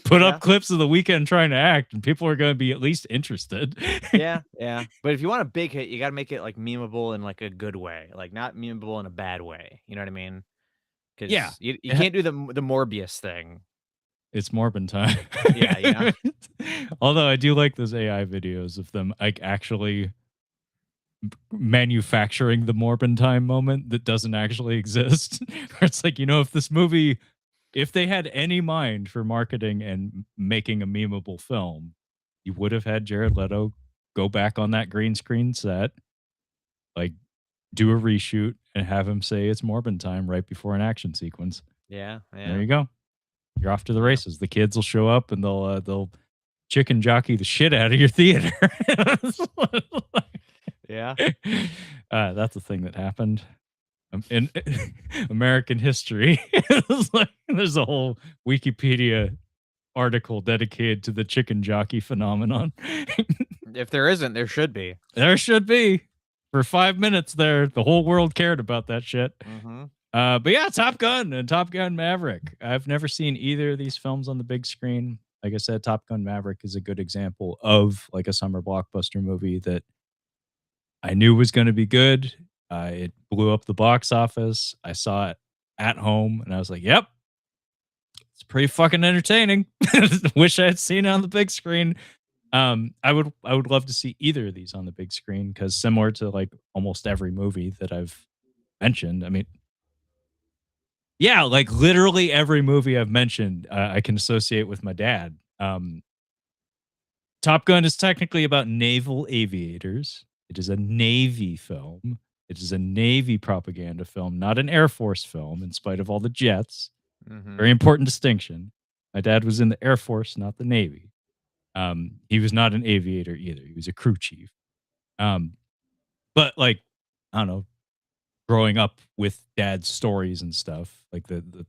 Put yeah. up clips of the weekend trying to act, and people are going to be at least interested. Yeah, yeah. But if you want a big hit, you gotta make it, like, memeable in, like, a good way, like, not memeable in a bad way, you know what I mean? Yeah, Because you it ha- can't do the Morbius thing. it's Morbin time. Yeah, you know? Although I do like those AI videos of them like actually manufacturing the Morbin time moment that doesn't actually exist. Where it's like, if this movie, if they had any mind for marketing and making a memeable film, you would have had Jared Leto go back on that green screen set, like do a reshoot and have him say it's Morbin time right before an action sequence. Yeah, There yeah, you go. You're off to the yeah, races. The kids will show up and they'll chicken jockey the shit out of your theater. yeah. That's a thing that happened in American history. There's a whole Wikipedia article dedicated to the chicken jockey phenomenon. If there isn't, there should be. There should be. For 5 minutes there, the whole world cared about that shit. Mhm. But yeah, Top Gun and Top Gun Maverick. I've never seen either of these films on the big screen. Like I said, Top Gun Maverick is a good example of like a summer blockbuster movie that I knew was going to be good. It blew up the box office. I saw it at home and I was like, yep, it's pretty fucking entertaining. Wish I had seen it on the big screen. I would love to see either of these on the big screen because similar to like almost every movie that I've mentioned, I mean, yeah, like literally every movie I've mentioned, I can associate with my dad. Top Gun is technically about naval aviators. It is a Navy film. It is a Navy propaganda film, not an Air Force film, in spite of all the jets. Very Mhm. important distinction. My dad was in the Air Force, not the Navy. He was not an aviator either. He was a crew chief. Um, but like, I don't know, growing up with dad's stories and stuff, like the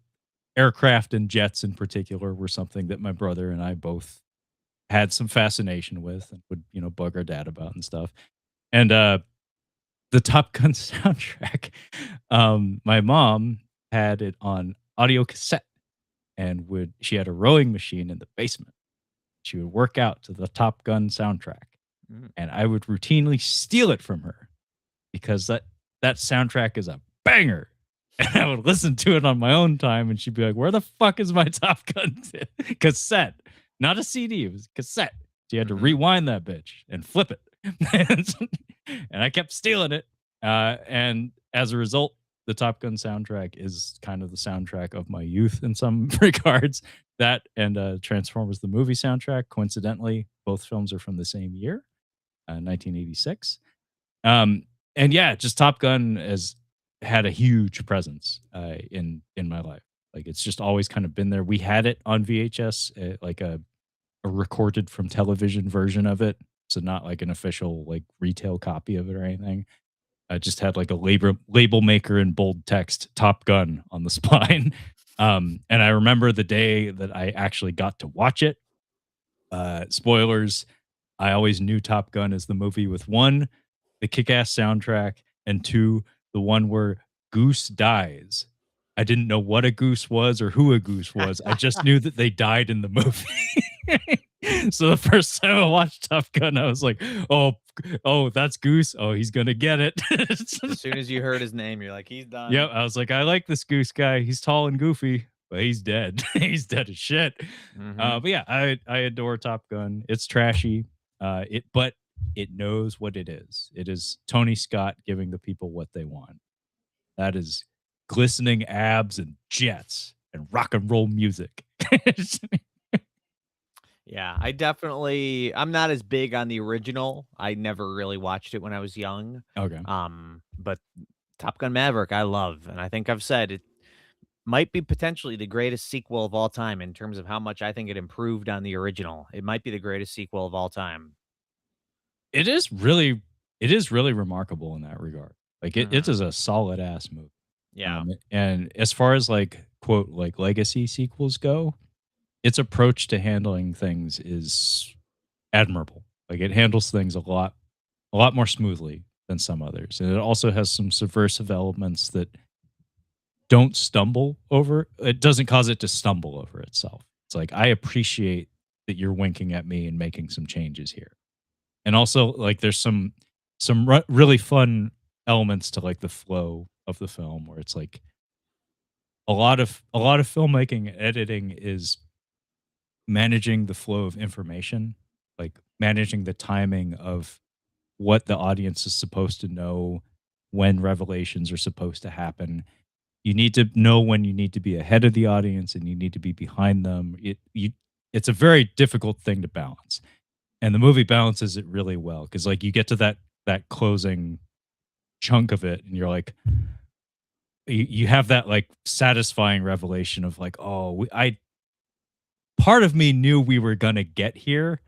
aircraft and jets in particular were something that my brother and I both had some fascination with and would, bug our dad about and stuff. And the Top Gun soundtrack, my mom had it on audio cassette and would she had a rowing machine in the basement. She would work out to the Top Gun soundtrack Mm. and I would routinely steal it from her because that soundtrack is a banger. And I would listen to it on my own time, and she'd be like, "Where the fuck is my Top Gun cassette? Not a CD, it was a cassette." She had to Mhm. rewind that bitch and flip it, and I kept stealing it. And as a result, the Top Gun soundtrack is kind of the soundtrack of my youth in some regards. That and Transformers the movie soundtrack. Coincidentally, both films are from the same year, 1986. Um, and yeah, just Top Gun has had a huge presence in my life. Like it's just always kind of been there. We had it on VHS, like a recorded from television version of it, so not like an official like retail copy of it or anything. I just had like a label maker in bold text Top Gun on the spine. And I remember the day that I actually got to watch it. Spoilers, I always knew Top Gun as the movie with one, the kick ass soundtrack, and two, the one where Goose dies. I didn't know what a goose was or who a goose was. I just knew that they died in the movie. So the first time I watched Top Gun, I was like, oh, that's Goose. Oh, he's gonna get it. As soon as you heard his name, you're like, "He's done." Yep. I was like, I like this Goose guy. He's tall and goofy, but he's dead. He's dead as shit. Mhm. But yeah, I adore Top Gun. It's trashy. But it knows what it is. It is Tony Scott giving the people what they want. That is glistening abs and jets and rock and roll music. Yeah, I'm not as big on the original. I never really watched it when I was young. Okay. But Top Gun Maverick, I love, and I think I've said it. might be potentially the greatest sequel of all time in terms of how much I think it improved on the original. It might be the greatest sequel of all time. It is really remarkable in that regard. Like it Mhm. is a solid ass movie. Yeah. And as far as like quote like legacy sequels go, its approach to handling things is admirable. Like it handles things a lot more smoothly than some others. And it also has some subversive elements that don't stumble over it doesn't cause it to stumble over itself. It's like I appreciate that you're winking at me and making some changes here. And also like there's some really fun elements to like the flow of the film where it's like a lot of filmmaking and editing is managing the flow of information, like managing the timing of what the audience is supposed to know, when revelations are supposed to happen. You need to know when you need to be ahead of the audience and you need to be behind them. It's a very difficult thing to balance. And the movie balances it really well because like you get to that closing chunk of it and you're like you have that like satisfying revelation of like, oh, I part of me knew we were gonna get here,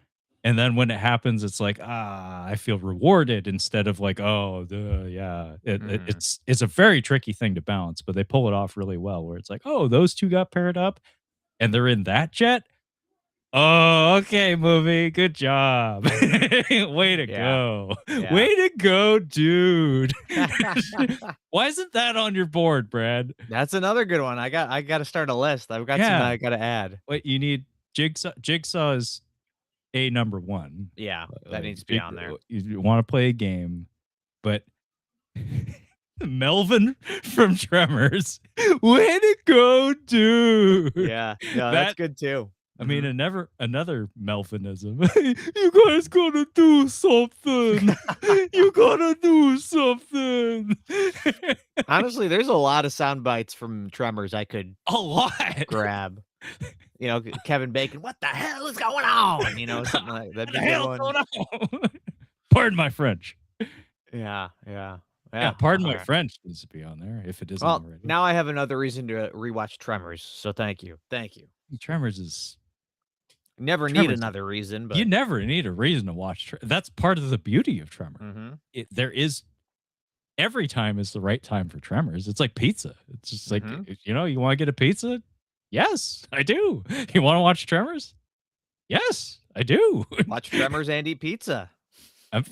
and then when it happens, it's like, I feel rewarded instead of like, oh, duh, yeah. Mhm. It's a very tricky thing to balance, but they pull it off really well. Where it's like, oh, those two got paired up, and they're in that jet. Oh, okay, movie, good job. Way to Yeah. go, Yeah. way to go, dude. Why isn't that on your board, Brad? That's another good one. I gotta start a list. I've got some that Yeah, I gotta add. what you need Jigsaw. Jigsaw is a number one. Yeah, that Like needs to be on there. you want to play a game, but Melvin from Tremors, way to go, dude! Yeah. No, that's That good too. I mean, Mhm. another Melvinism. You guys gotta do something. You gotta do something. Honestly, there's a lot of sound bites from Tremors I could A lot. grab. Kevin Bacon, "What the hell is going on?" Something like that'd What be the a good hell's one. going on? Pardon my French. Yeah, yeah, Yeah, yeah, pardon my alright. French needs to be on there if it isn't Well, already. now I have another reason to rewatch Tremors, so thank you, thank you. Tremors is Never need Tremors. another reason, You but never need a reason to watch. That's part of the beauty of Tremors. mhm, There is every time is the right time for Tremors. It's like pizza. It's just like mhm. you want to get a pizza. Yes, I do. You want to watch Tremors? Yes, I do. Watch Tremors and eat pizza. I'm-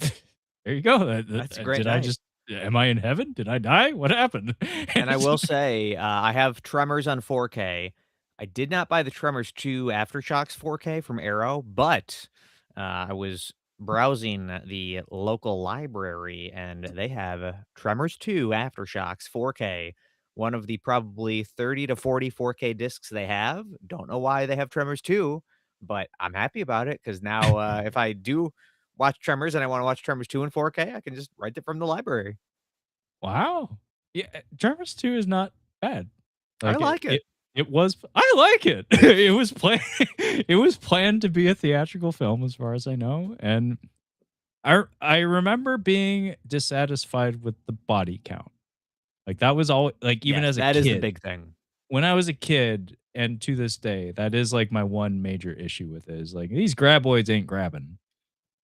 there you go. That's a great Did I night. just? Am I in heaven? Did I die? What happened? And I will say, I have Tremors on 4K. I did not buy the Tremors 2 Aftershocks 4K from Arrow, but, I was browsing the local library, and they have, Tremors 2 Aftershocks 4K, one of the probably 30 to 40 4K discs they have. Don't know why they have Tremors 2, but I'm happy about it because now, if I do watch Tremors and I wanna watch Tremors 2 in 4K, I can just rent it from the library. Wow. Yeah, Tremors 2 is not bad. I Like like it. it was I like it. It was planned it was planned to be a theatrical film as far as I know, and I remember being dissatisfied with the body count. Like that was all like even Yes, as a that is the kid, big thing. when I was a kid and to this day, that is like my one major issue with it is like these graboids ain't grabbing.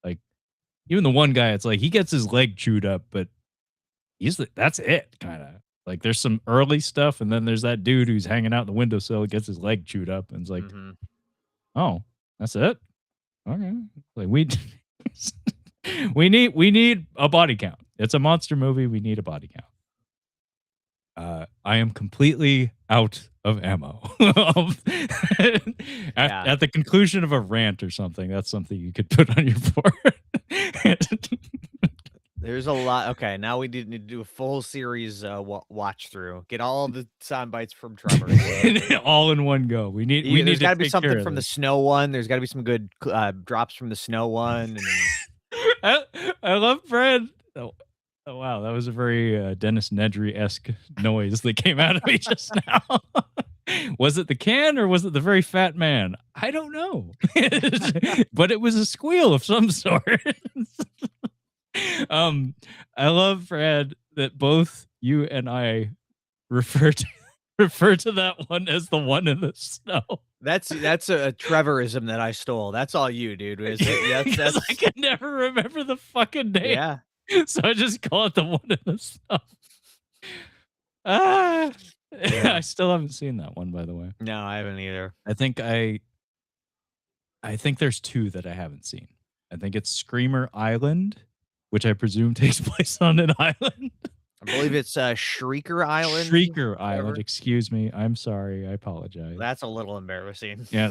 Like even the one guy, it's like he gets his leg chewed up, but that's it, kinda. Like, there's some early stuff, and then there's that dude who's hanging out the windowsill, gets his leg chewed up, and it's like, Mhm. "Oh, that's it? Okay." Like, we need a body count. It's a monster movie, we need a body count. I am completely out of ammo. At Yeah. at the conclusion of a rant or something, that's something you could put on your board. There's a lot okay, now we need to do a full series, watch through. Get all the sound bites from Tremors. All in one go. We There's need to gotta be take care something of from the this. snow one, there's gotta be some good drops from the snow one, and I, I love Fred. Oh, wow, that was a very Dennis Nedry-esque noise that came out of me just now. Was it the can or was it the very fat man? I don't know. But it was a squeal of some sort. um, I love, Fred, that both you and I refer to refer to that one as the one in the snow. That's a Trevorism that I stole. That's all you, dude. Because I That's can never remember the fucking name. yeah. So I just call it the one in the snow. Ah, Yeah. I still haven't seen that one, by the way. No, I haven't either. I think there's two that I haven't seen. I think it's Screamer Island, which I presume takes place on an island. I believe it's Shrieker Island. Shrieker Island, whatever. excuse me. I'm sorry. I apologize. That's a little embarrassing. Yeah,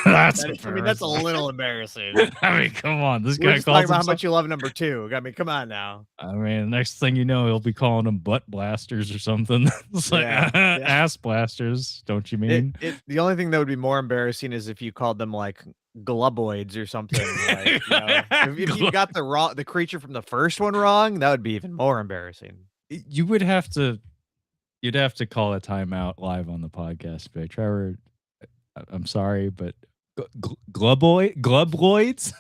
that's I mean, that's a embarrassing. little embarrassing. I mean, come on. This We're guy just talking calls about how himself. much you love number 2. I mean, come on now. I mean, next thing you know, he'll be calling them butt blasters or something. It's like Yeah, yeah. ass blasters, don't you mean? The only thing that would be more embarrassing is if you called them like globoids or something. Like, if you got the creature from the first one wrong, that would be even more embarrassing. You would you'd have to call a timeout live on the podcast, but Trevor, I'm sorry, but globloids,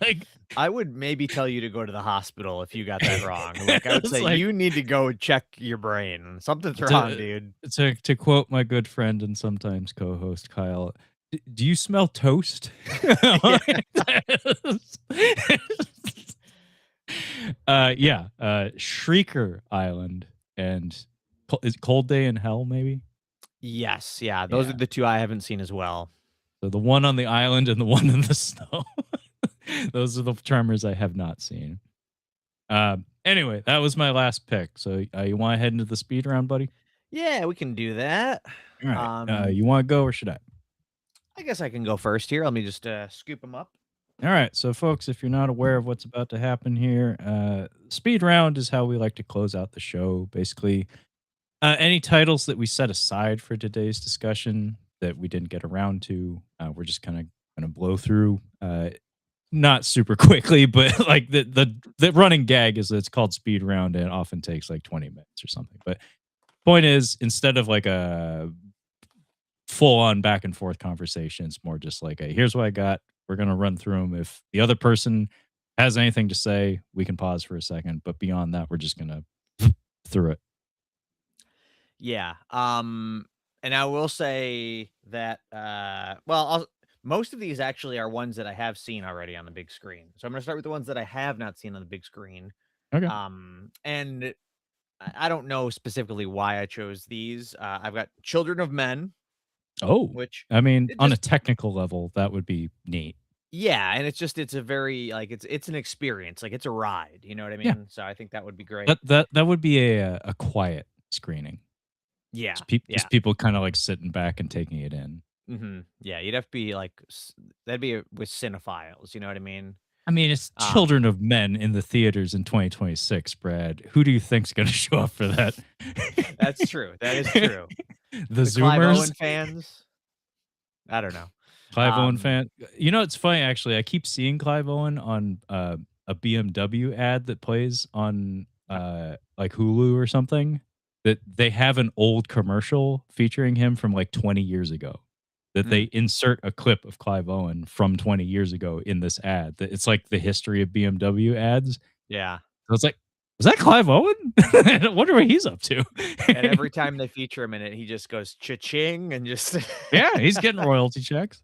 like I would maybe tell you to go to the hospital if you got that wrong. Like, I would It's say like- you need to go check your brain. Something's wrong, dude. to quote my good friend and sometimes co-host Kyle, do you smell toast? Shrieker Island and is Cold Day in Hell, maybe? Yes, yeah, those are the 2 I haven't seen as well. So the one on the island and the one in the snow. Those are the Tremors I have not seen. Anyway, that was my last pick. So you want to head into the speed round, buddy? Yeah, we can do that. All right. You want to go or should I? I guess I can go first here. Let me just scoop them up. All right. So, folks, if you're not aware of what's about to happen here, speed round is how we like to close out the show. Basically, any titles that we set aside for today's discussion that we didn't get around to, we're just kind of going to blow through. Not super quickly, but like the running gag is that it's called speed round and it often takes like 20 minutes or something. But point is, instead of like a full on back and forth conversation, it's more just like, hey, here's what I got. We're going to run through them. If the other person has anything to say, we can pause for a second. But beyond that, we're just going to through it. Yeah. And I will say that most of these actually are ones that I have seen already on the big screen. So I'm going to start with the ones that I have not seen on the big screen. Okay. And I don't know specifically why I chose these. I've got Children of Men. Oh, which I mean, on a technical level, that would be neat. Yeah, and it's a very like it's an experience, like it's a ride. You know what I mean? Yeah. So I think that would be great. That would be a quiet screening. Yeah, Just people kind of like sitting back and taking it in. Yeah, you'd have to be like that'd be with cinephiles. You know what I mean? I mean, it's Children of Men in the theaters in 2026, Brad. Who do you think's going to show up for that? That's true. That is true. The Zoomers, Clive Owen fans. I don't know. Clive Owen fan. You know, it's funny actually. I keep seeing Clive Owen on a BMW ad that plays on like Hulu or something. That they have an old commercial featuring him from like 20 years ago. That they insert a clip of Clive Owen from 20 years ago in this ad. That it's like the history of BMW ads. Yeah. So it's like, was that Clive Owen? I wonder what he's up to. And every time they feature him in it, he just goes cha-ching and just yeah, he's getting royalty checks.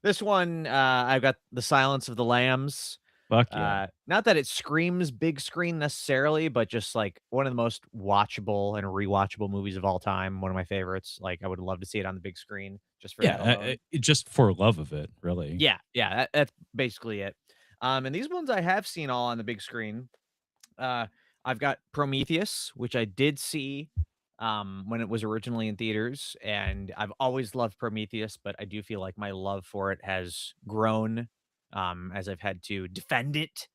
This one, I've got The Silence of the Lambs. Fuck yeah. Not that it screams big screen necessarily, but just like one of the most watchable and rewatchable movies of all time. One of my favorites. Like I would love to see it on the big screen just for that alone. Just for love of it, really. Yeah, that's basically it. And these ones I have seen all on the big screen. I've got Prometheus, which I did see when it was originally in theaters, and I've always loved Prometheus, but I do feel like my love for it has grown as I've had to defend it.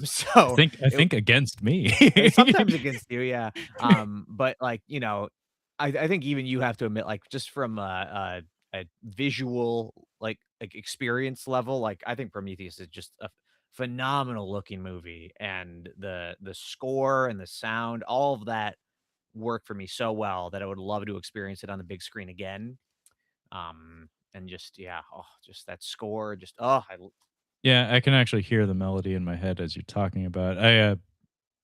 So I think against me. Sometimes against you, yeah. But like, you know, I think even you have to admit, like, just from a visual like experience level, like I think Prometheus is just a phenomenal looking movie, and the score and the sound, all of that worked for me so well that I would love to experience it on the big screen again. And just just that score, just yeah, I can actually hear the melody in my head as you're talking about it.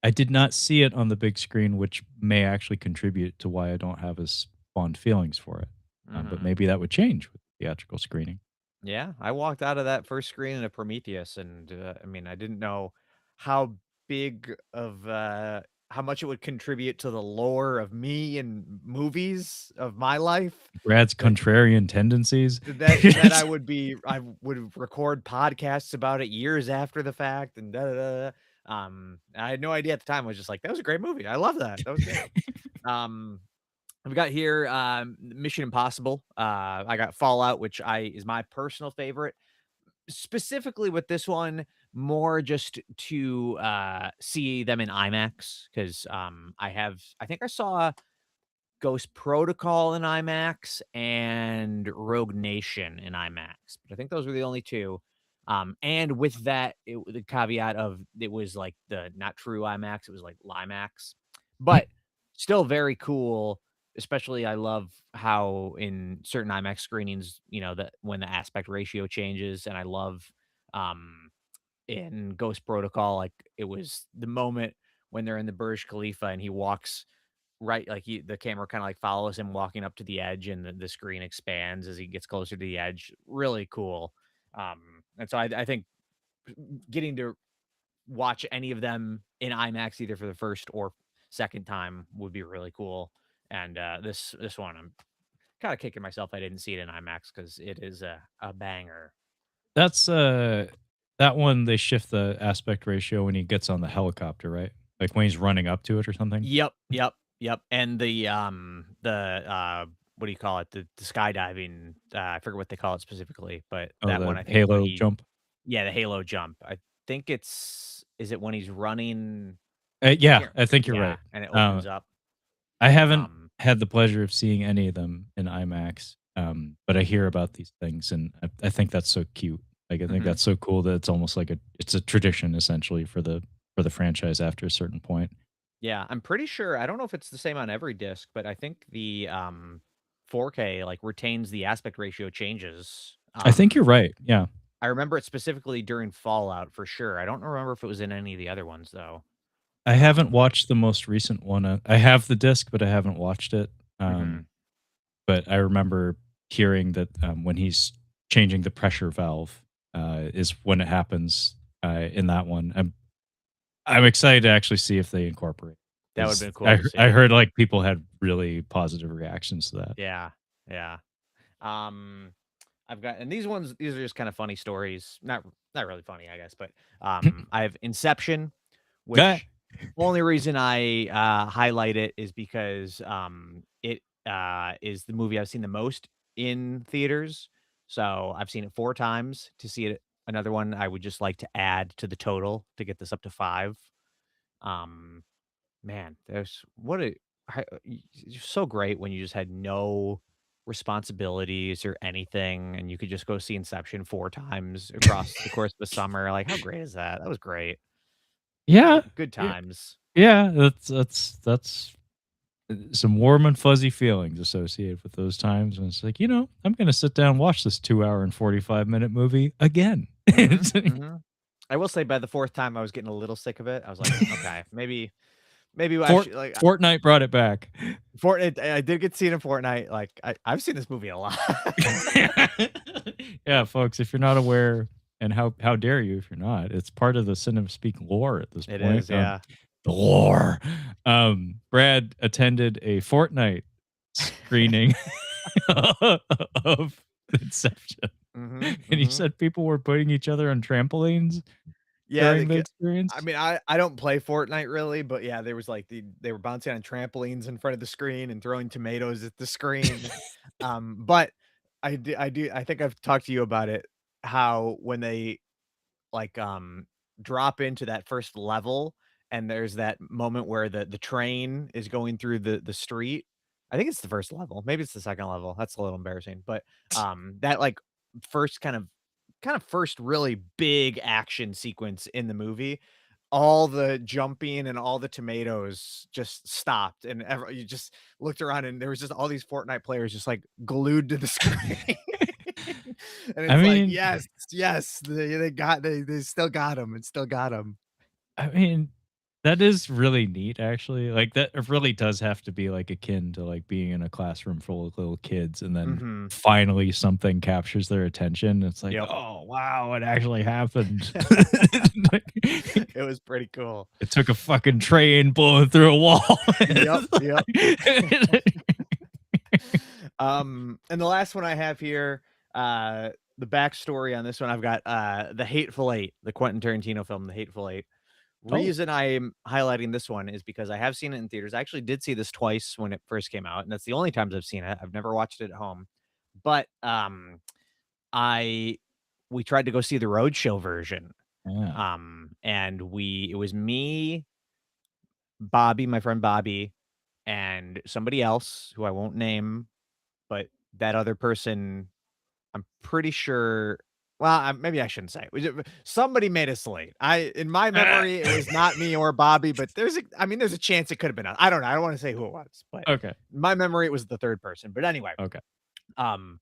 I I did not see it on the big screen, which may actually contribute to why I don't have as fond feelings for it. But Mhm. maybe that would change with theatrical screening. Yeah, I walked out of that first screening of Prometheus, and, I mean, I didn't know how big of, how much it would contribute to the lore of me and movies of my life Brad's that contrarian tendencies. that I would record podcasts about it years after the fact and da da da. I had no idea at the time. I was just like, "That was a great movie. I love that. That was great." Um, I've got here, Mission Impossible. I got Fallout, which I is my personal favorite. Specifically with this one, more just to, see them in IMAX 'cause, I think I saw Ghost Protocol in IMAX and Rogue Nation in IMAX, but I think those were the only 2. And with that, the caveat of it was, like, the not true IMAX, it was, like, LIMAX, but still very cool, especially I love how in certain IMAX screenings, that when the aspect ratio changes, and I love, um, in Ghost Protocol, like, it was the moment when they're in the Burj Khalifa and he walks right, like, the camera kinda, like, follows him walking up to the edge, and the screen expands as he gets closer to the edge. Really cool. And so I think getting to watch any of them in IMAX either for the first or second time would be really cool. And, this one, I'm kinda kicking myself I didn't see it in IMAX because it is a banger. That's that one they shift the aspect ratio when he gets on the helicopter, right? Like when he's running up to it or something? Yep, yep, yep, and what do you call it? The skydiving, I forget what they call it specifically, but Oh, that one, the I think when halo he jump? yeah, the halo jump. I think is it when he's running? I Yeah, can't I think you're yeah, right. and it Uh, opens up. I haven't Um, had the pleasure of seeing any of them in IMAX, but I hear about these things, and I think that's so cute. Like, I think mhm. that's so cool that it's almost like it's a tradition essentially for the franchise after a certain point. Yeah, I'm pretty sure I don't know if it's the same on every disc, but I think the, 4K, like, retains the aspect ratio changes. I think you're right, yeah. I remember it specifically during Fallout for sure. I don't remember if it was in any of the other ones, though. I haven't Um watched the most recent one, I have the disc, but I haven't watched it, Mhm. but I remember hearing that, when he's changing the pressure valve, is when it happens, in that one. I'm excited to actually see if they incorporate That would've because been cool to I see. heard, like, people had really positive reactions to that. Yeah, yeah. Um, I've got and these are just kinda funny stories. Not really funny, I guess, but, I have Inception, Yeah. which only reason I, highlight it is because, it, is the movie I've seen the most in theaters. So, I've seen it 4 times. To see it another one, I would just like to add to the total to get this up to 5. Um Man, there's what a you're so great when you just had no responsibilities or anything, and you could just go see Inception 4 times across the course of the summer, like, how great is that? That was great. Yeah. Good Yeah. times. Yeah, that's some warm and fuzzy feelings associated with those times when it's like, I'm gonna sit down and watch this 2 hour and 45-minute movie again. Mhm, It's mhm. I will say by the 4th time, I was getting a little sick of it. I was like, "Okay, maybe I Fort should, like, Fortnite brought it back. Fortnite." I did get seen in Fortnite, like, I've seen this movie a lot. Yeah, folks, if you're not aware, and how dare you if you're not, it's part of the Cinema Speak lore at this It point. is, yeah. The lore. Brad attended a Fortnite screening of Inception, Mhm, and he mhm. said people were putting each other on trampolines Yeah, during the I experience. mean, I don't play Fortnite really, but yeah, there was like they were bouncing on trampolines in front of the screen and throwing tomatoes at the screen. But I think I've talked to you about it, how when they like, drop into that first level, and there's that moment where the train is going through the street. I think it's the first level, maybe it's the second level, that's a little embarrassing, but, that, like, first kind of first really big action sequence in the movie, all the jumping and all the tomatoes just stopped, and you just looked around, and there was just all these Fortnite players just, like, glued to the screen. And I it's like, mean yes, they still got him. It still got him. I mean, That is really neat, actually. Like, that it really does have to be, like, akin to, like, being in a classroom full of little kids, and then Mhm. finally something captures their attention. It's like, Yep. "Oh, wow, it actually happened." Like, It was pretty cool. it took a fucking train blowing through a wall. Yep, yep. And the last one I have here, the backstory on this one, I've got, The Hateful Eight, the Quentin Tarantino film, The Hateful Eight. Oh, Reason I'm highlighting this one is because I have seen it in theaters. I actually did see this twice when it first came out, and that's the only times I've seen it. I've never watched it at home. But, I we tried to go see the roadshow version, yeah. and it was me, Bobby, my friend Bobby, and somebody else who I won't name, but that other person, I'm pretty sure well, maybe I shouldn't say. Somebody made us late. In my memory, it was not me or Bobby, but there's a chance it could have been us. I don't know. I don't wanna say who it was, but Okay, in my memory, it was the 3rd person. But anyway, okay. um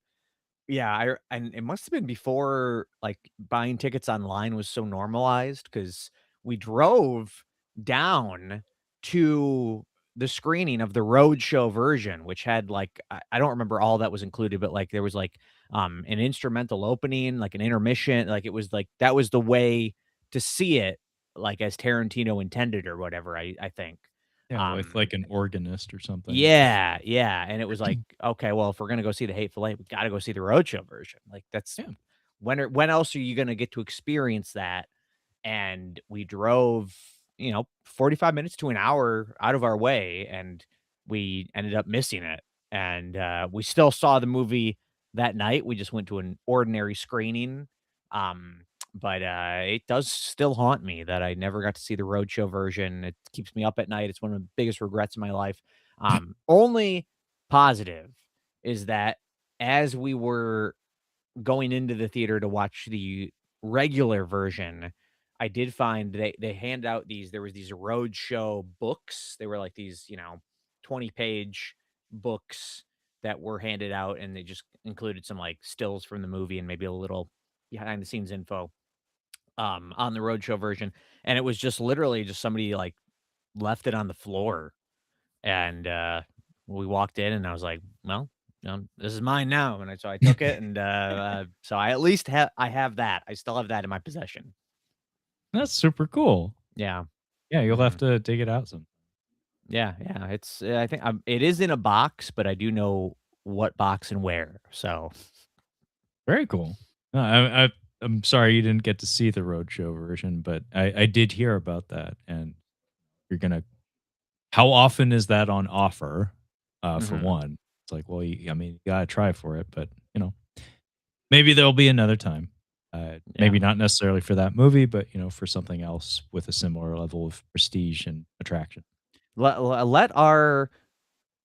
yeah, and it must have been before, like, buying tickets online was so normalized because we drove down to the screening of the roadshow version, which had, like I don't remember all that was included, but, like, there was, like, an instrumental opening, like, an intermission, like, it was, like that was the way to see it, like, as Tarantino intended or whatever, I think. Yeah, with, Um like, an organist or something. yeah, yeah, and it was like, "Okay, well, if we're gonna go see The Hateful Eight, we gotta go see the roadshow version." Like, that's Yeah. when else are you gonna get to experience that? And we drove, 45 minutes to an hour out of our way, and we ended up missing it. And, we still saw the movie that night, we just went to an ordinary screening, um, but, it does still haunt me that I never got to see the roadshow version. It keeps me up at night, it's one of the biggest regrets in my life. Only positive is that as we were going into the theater to watch the regular version, I did find they hand out there was these roadshow books. They were like these, 20-page books that were handed out, and they just included some like stills from the movie and maybe a little behind the scenes info on the roadshow version. And it was just literally just somebody like left it on the floor and, we walked in and I was like, "Well, this is mine now." And so I took it and, so I at least I have that. I still have that in my possession. That's super cool. Yeah. Yeah, you'll have Mhm. to dig it out some. Yeah, yeah, I think, it is in a box, but I do know what box and where, so Very cool. No, I'm sorry you didn't get to see the roadshow version, but I did hear about that, and you're gonna how often is that on offer, for Mhm. one? It's like, well, I mean, you gotta try for it, but, maybe there'll be another time. Yeah. Maybe not necessarily for that movie, but, for something else with a similar level of prestige and attraction. Let our,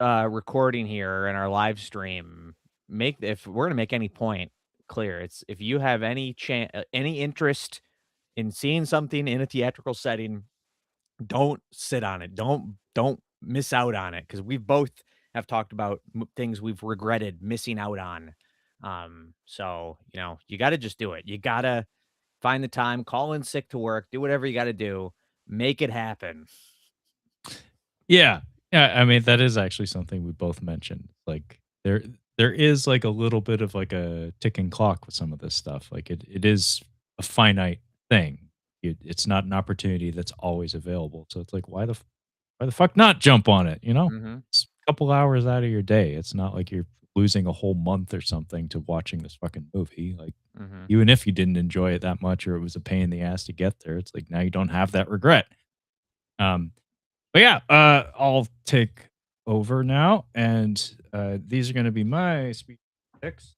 recording here and our live stream make if we're gonna make any point clear, it's if you have any interest in seeing something in a theatrical setting, don't sit on it. Don't miss out on it because we both have talked about things we've regretted missing out on. So you got to just do it. You got to find the time, call in sick to work, do whatever you got to do, make it happen. Yeah. Yeah, I mean, that is actually something we both mentioned. Like, there is, like, a little bit of, like, a ticking clock with some of this stuff. Like, it is a finite thing. It's not an opportunity that's always available. So it's like, why the fuck not jump on it, you know? Hmm. It's a couple hours out of your day. It's not like you're losing a whole month or something to watching this fucking movie. Like, Hmm. even if you didn't enjoy it that much or it was a pain in the ass to get there, it's like now you don't have that regret. Um, but yeah, I'll take over now, and these are going to be my speed picks.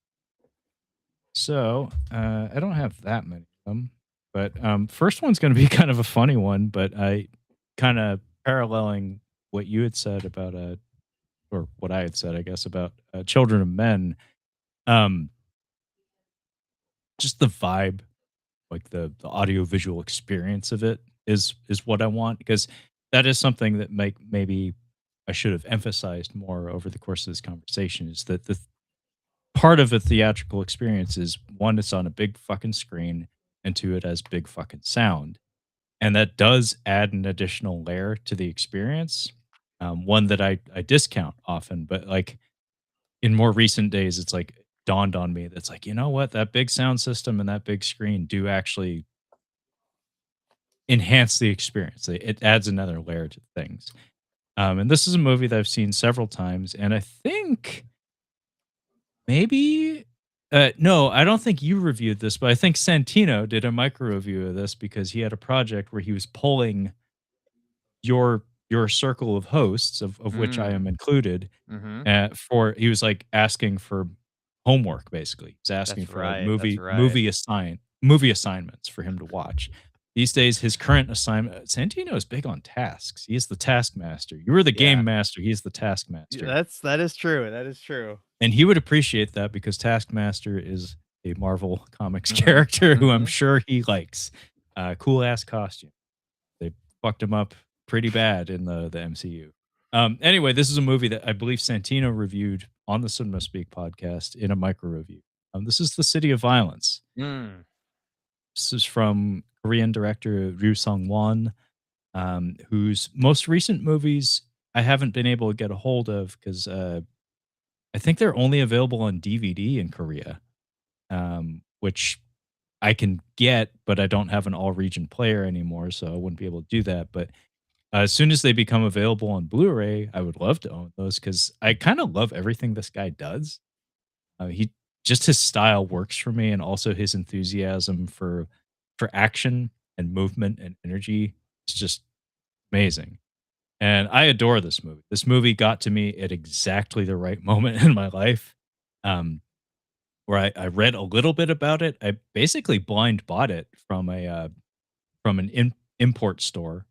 So I don't have that many of them, but first one's going to be kind of a funny one, but I kind of paralleling what you had said about or what I had said, I guess, about Children of Men. Um, just the vibe, like the audio visual experience of it is what I want because that is something that maybe I should have emphasized more over the course of this conversation is that the part of a theatrical experience is one, it's on a big fucking screen, and two, it has big fucking sound. and that does add an additional layer to the experience. One that I discount often, but like in more recent days, it's like dawned on me that's like, you know what, that big sound system and that big screen do actually enhance the experience. It adds another layer to things. And this is a movie that I've seen several times, and I think maybe no, I don't think you reviewed this, but I think Santino did a micro review of this because he had a project where he was pulling your circle of hosts, of which I am Mm. included, Mhm. for he was, like, asking for homework, basically. He's asking That's for, like, right, that's right. movie assignments for him to watch. These days, his current assignment Santino is big on tasks. He is the taskmaster. You are the Yeah. game master, he is the Yeah, taskmaster. that is true, that is true. And he would appreciate that because Taskmaster is a Marvel Comics Mhm, character who I'm mhm. sure he likes. Cool ass costume. They fucked him up pretty bad in the MCU. Anyway, this is a movie that I believe Santino reviewed on the Cinema Speak podcast in a micro review. This is The City of Violence. Mm. This is from Korean director Ryu Sung-won, whose most recent movies I haven't been able to get a hold of because I think they're only available on DVD in Korea, which I can get, but I don't have an all region player anymore, so I wouldn't be able to do that. But as soon as they become available on Blu-ray, I would love to own those because I kind of love everything this guy does. He just his style works for me, and also his enthusiasm for action and movement and energy is just amazing. And I adore this movie. This movie got to me at exactly the right moment in my life. Um, where I read a little bit about it. I basically blind bought it from an import store,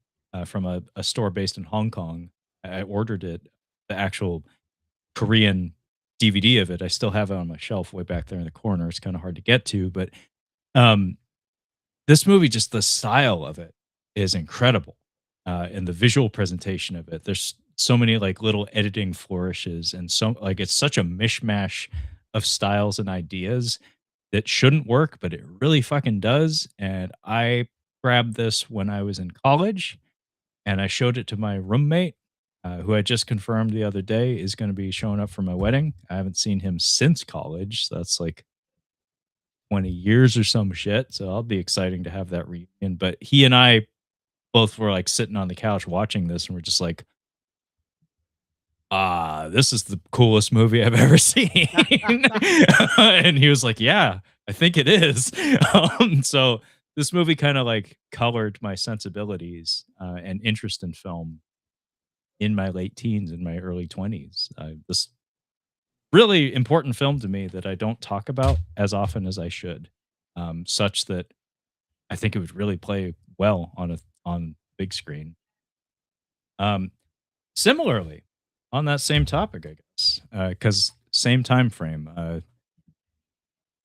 from a store based in Hong Kong. I ordered it, the actual Korean DVD of it. I still have it on my shelf way back there in the corner. It's kind of hard to get to, but um, this movie, just the style of it is incredible, and the visual presentation of it. There's so many like little editing flourishes, and so like it's such a mishmash of styles and ideas that shouldn't work, but it really fucking does. And I grabbed this when I was in college, and I showed it to my roommate, who I just confirmed the other day is going to be showing up for my wedding. I haven't seen him since college, so that's like 20 years or some shit. So I'll be exciting to have that reunion. But he and I both were like sitting on the couch watching this, and we're just like, this is the coolest movie I've ever seen. And he was like, yeah, I think it is. So this movie kind of like colored my sensibilities and interest in film in my late teens and my early 20s. This really important film to me that I don't talk about as often as I should, such that I think it would really play well on big screen. Um, Similarly, on that same topic, I guess, because same time frame,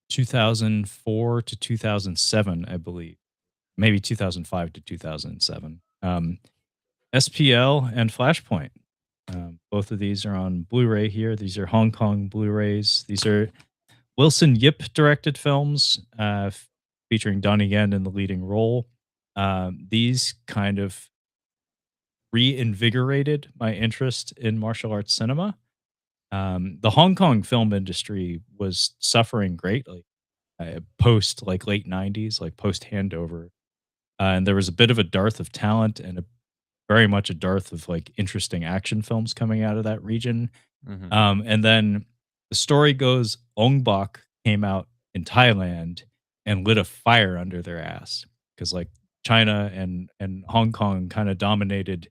2004 to 2007, I believe, maybe 2005 to 2007. SPL and Flashpoint. Both of these are on Blu-ray here. These are Hong Kong Blu-rays. These are Wilson Yip directed films, featuring Donnie Yen in the leading role. These kind of reinvigorated my interest in martial arts cinema. The Hong Kong film industry was suffering greatly post like late 90s, like post handover. And there was a bit of a dearth of talent and very much a dearth of like interesting action films coming out of that region. Mhm. And then the story goes Ong Bak came out in Thailand and lit a fire under their ass because like China and Hong Kong kind of dominated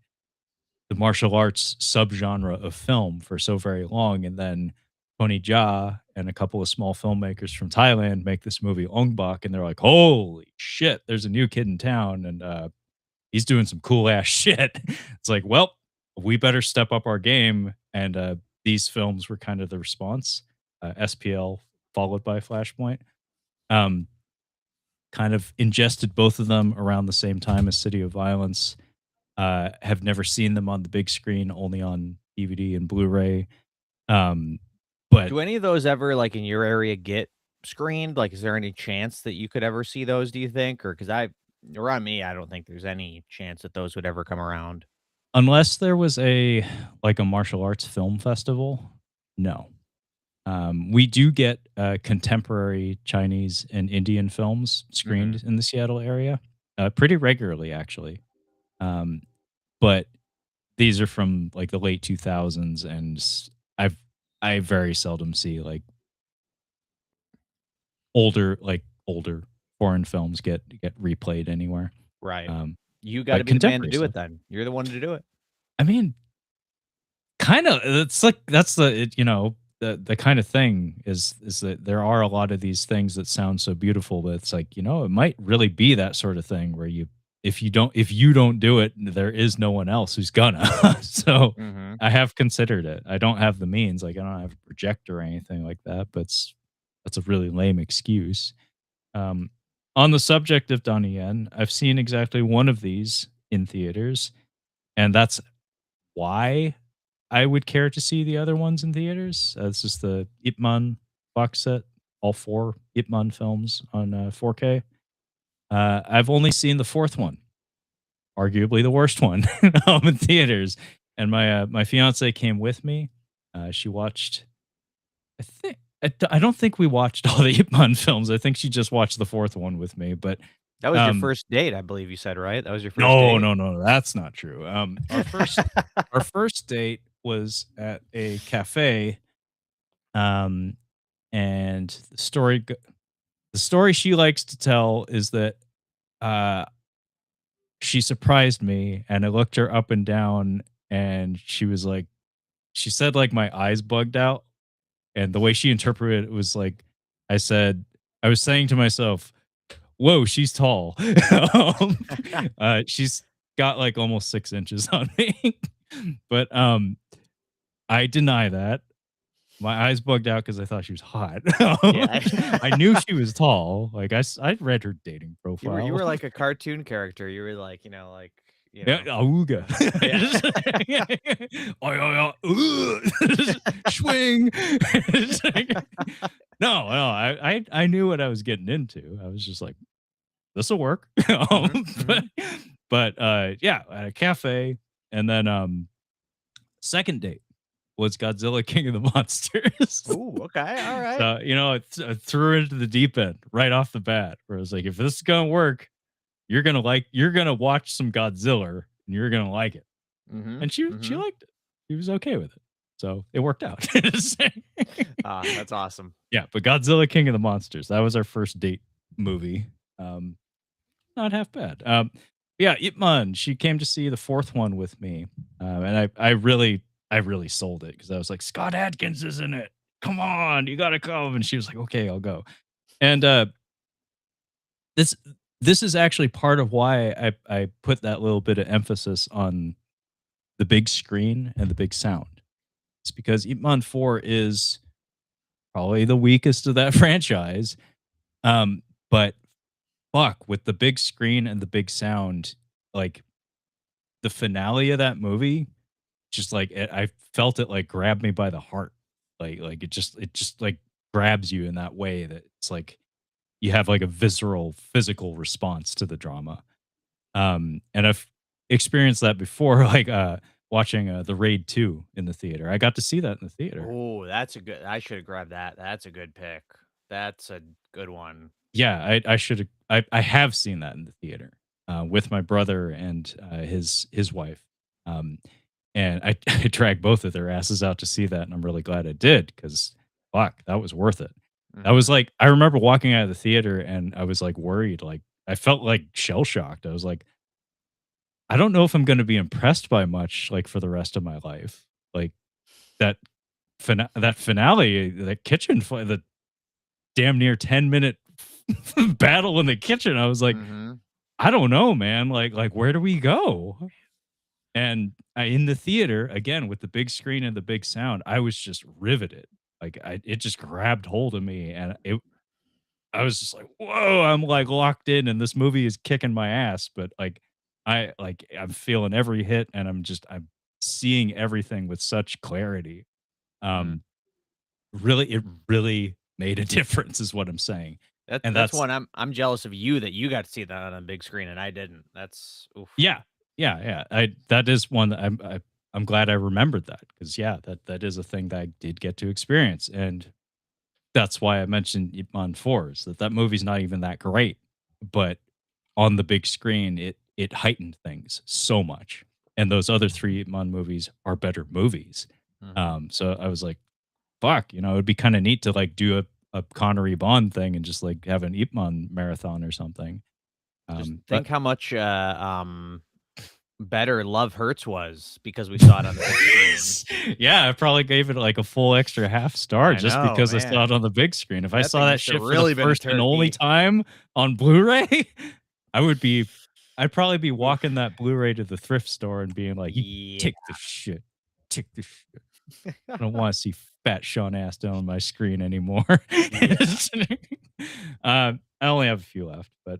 the martial arts subgenre of film for so very long, and then Tony Jaa and a couple of small filmmakers from Thailand make this movie Ong Bak, and they're like, "Holy shit! There's a new kid in town, and he's doing some cool ass shit." It's like, well, we better step up our game, and these films were kind of the response. SPL followed by Flashpoint. Um, Kind of ingested both of them around the same time as City of Violence. Have never seen them on the big screen, only on DVD and Blu-ray. Um, but Do any of those ever, like, in your area get screened? Like, is there any chance that you could ever see those, do you think? Or because Around me, I don't think there's any chance that those would ever come around. Unless there was like a martial arts film festival, no. We do get, contemporary Chinese and Indian films Mhm. screened in the Seattle area, pretty regularly, actually. Um, but these are from, like, the late 2000s, and I've I very seldom see, like, older foreign films get replayed anywhere. Right. Um, You gotta but be the man to contemporary do it stuff, then. You're the one to do it. I mean, kinda, it's like that's the kind of thing is that there are a lot of these things that sound so beautiful, but it's like, it might really be that sort of thing where if you don't do it, there is no one else who's gonna. So, Mhm. I have considered it. I don't have the means, like, I don't have a projector or anything like that, but that's a really lame excuse. Um, on the subject of Donnie Yen, I've seen exactly one of these in theaters, and that's why I would care to see the other ones in theaters. This is the Ip Man box set, all 4 Ip Man films on, 4K. I've only seen the 4th one, arguably the worst one, in theaters, and my fiancée came with me. She watched I don't think we watched all the Ip Man films. I think she just watched the 4th one with me, but, That was your um first date, I believe you said, right? That was your first no, date? no, no, that's not true. Our first date was at a cafe. Um, and the story she likes to tell is that, uh, she surprised me, and I looked her up and down, and she said, like, my eyes bugged out, and the way she interpreted it was like, I was saying to myself, "Whoa, she's tall." Um, she's got, like, almost 6 inches on me. But, I deny that. My eyes bugged out because I thought she was hot. Yeah. I knew she was tall. Like, I read her dating You profile. were like a cartoon character. You were like, Yeah, auga. yeah. Oi, oi, oi, swing. It's like no, I knew what I was getting into. I was just like, "This'll work." Mhm, But mhm. yeah, at a cafe, and then, second date was Godzilla King of the Monsters. Ooh, okay, alright. So, I threw her into the deep end right off the bat, where I was like, "If this is gonna work, you're gonna watch some Godzilla, and you're gonna like it." Mhm, And she mhm. liked it. She was okay with it. So, it worked out. Ah, that's awesome. Yeah, but Godzilla King of the Monsters, that was our first date movie. Um, Not half bad. Yeah, Ip Man, she came to see the 4th one with me, and I really sold it because I was like, "Scott Adkins is in it. Come on, you gotta come." And she was like, "Okay, I'll go." And, this this is actually part of why I put that little bit of emphasis on the big screen and the big sound. It's because Ip Man 4 is probably the weakest of that franchise, but fuck, with the big screen and the big sound, like, the finale of that movie, just like I felt it like grab me by the heart. Like it just like grabs you in that way that it's like you have like a visceral physical response to the drama. And I've experienced that before, like watching The Raid 2 in the theater. I got to see that in the theater. Oh, that's a good I should have grabbed that. That's a good pick. That's a good one. Yeah, I should have I have seen that in the theater with my brother and his wife. Um And I I dragged both of their asses out to see that, and I'm really glad I did because fuck, that was worth it. That was Mhm. like I remember walking out of the theater and I was, like, worried, like, I felt, like, shell-shocked. I was like, "I don't know if I'm gonna be impressed by much, like, for the rest of my life." Like, that that finale, that kitchen fight, the damn near 10-minute battle in the kitchen, I was like, Mhm. "I don't know, man. Like, where do we go?" And in the theater, again, with the big screen and the big sound, I was just riveted. Like, it just grabbed hold of me, and I was just like, "Whoa!" I'm like locked in, and this movie is kicking my ass. But I'm feeling every hit, and I'm seeing everything with such clarity. Mm. Um, it really made a difference, is what I'm saying. And That's one I'm jealous of you that you got to see that on a big screen and I didn't. That's oof. yeah, yeah, yeah. That is one that I'm glad I remembered that because yeah, that is a thing that I did get to experience, and that's why I mentioned Ip Man 4 is that movie's not even that great, but on the big screen, it heightened things so much, and those other 3 Ip Man movies are better movies. Mhm. So I was like, "Fuck," it'd be kinda neat to, like, do a Connery Bond thing and just, like, have an Ip Man marathon or something. Just But think how much, better Love Hurts was because we saw it on the big screen. yeah, I probably gave it, like, a full extra half star I just know, because I saw it man. on the big screen. If I That saw thing that must have shit for the really been a first and only turkey. time on Blu-ray, I would be I'd probably be walking that Blu-ray to the thrift store and being like, "You Yeah. take this shit. Take this shit. I don't wanna see fat Sean Astin on my screen anymore." Yeah. I only have a few left, but,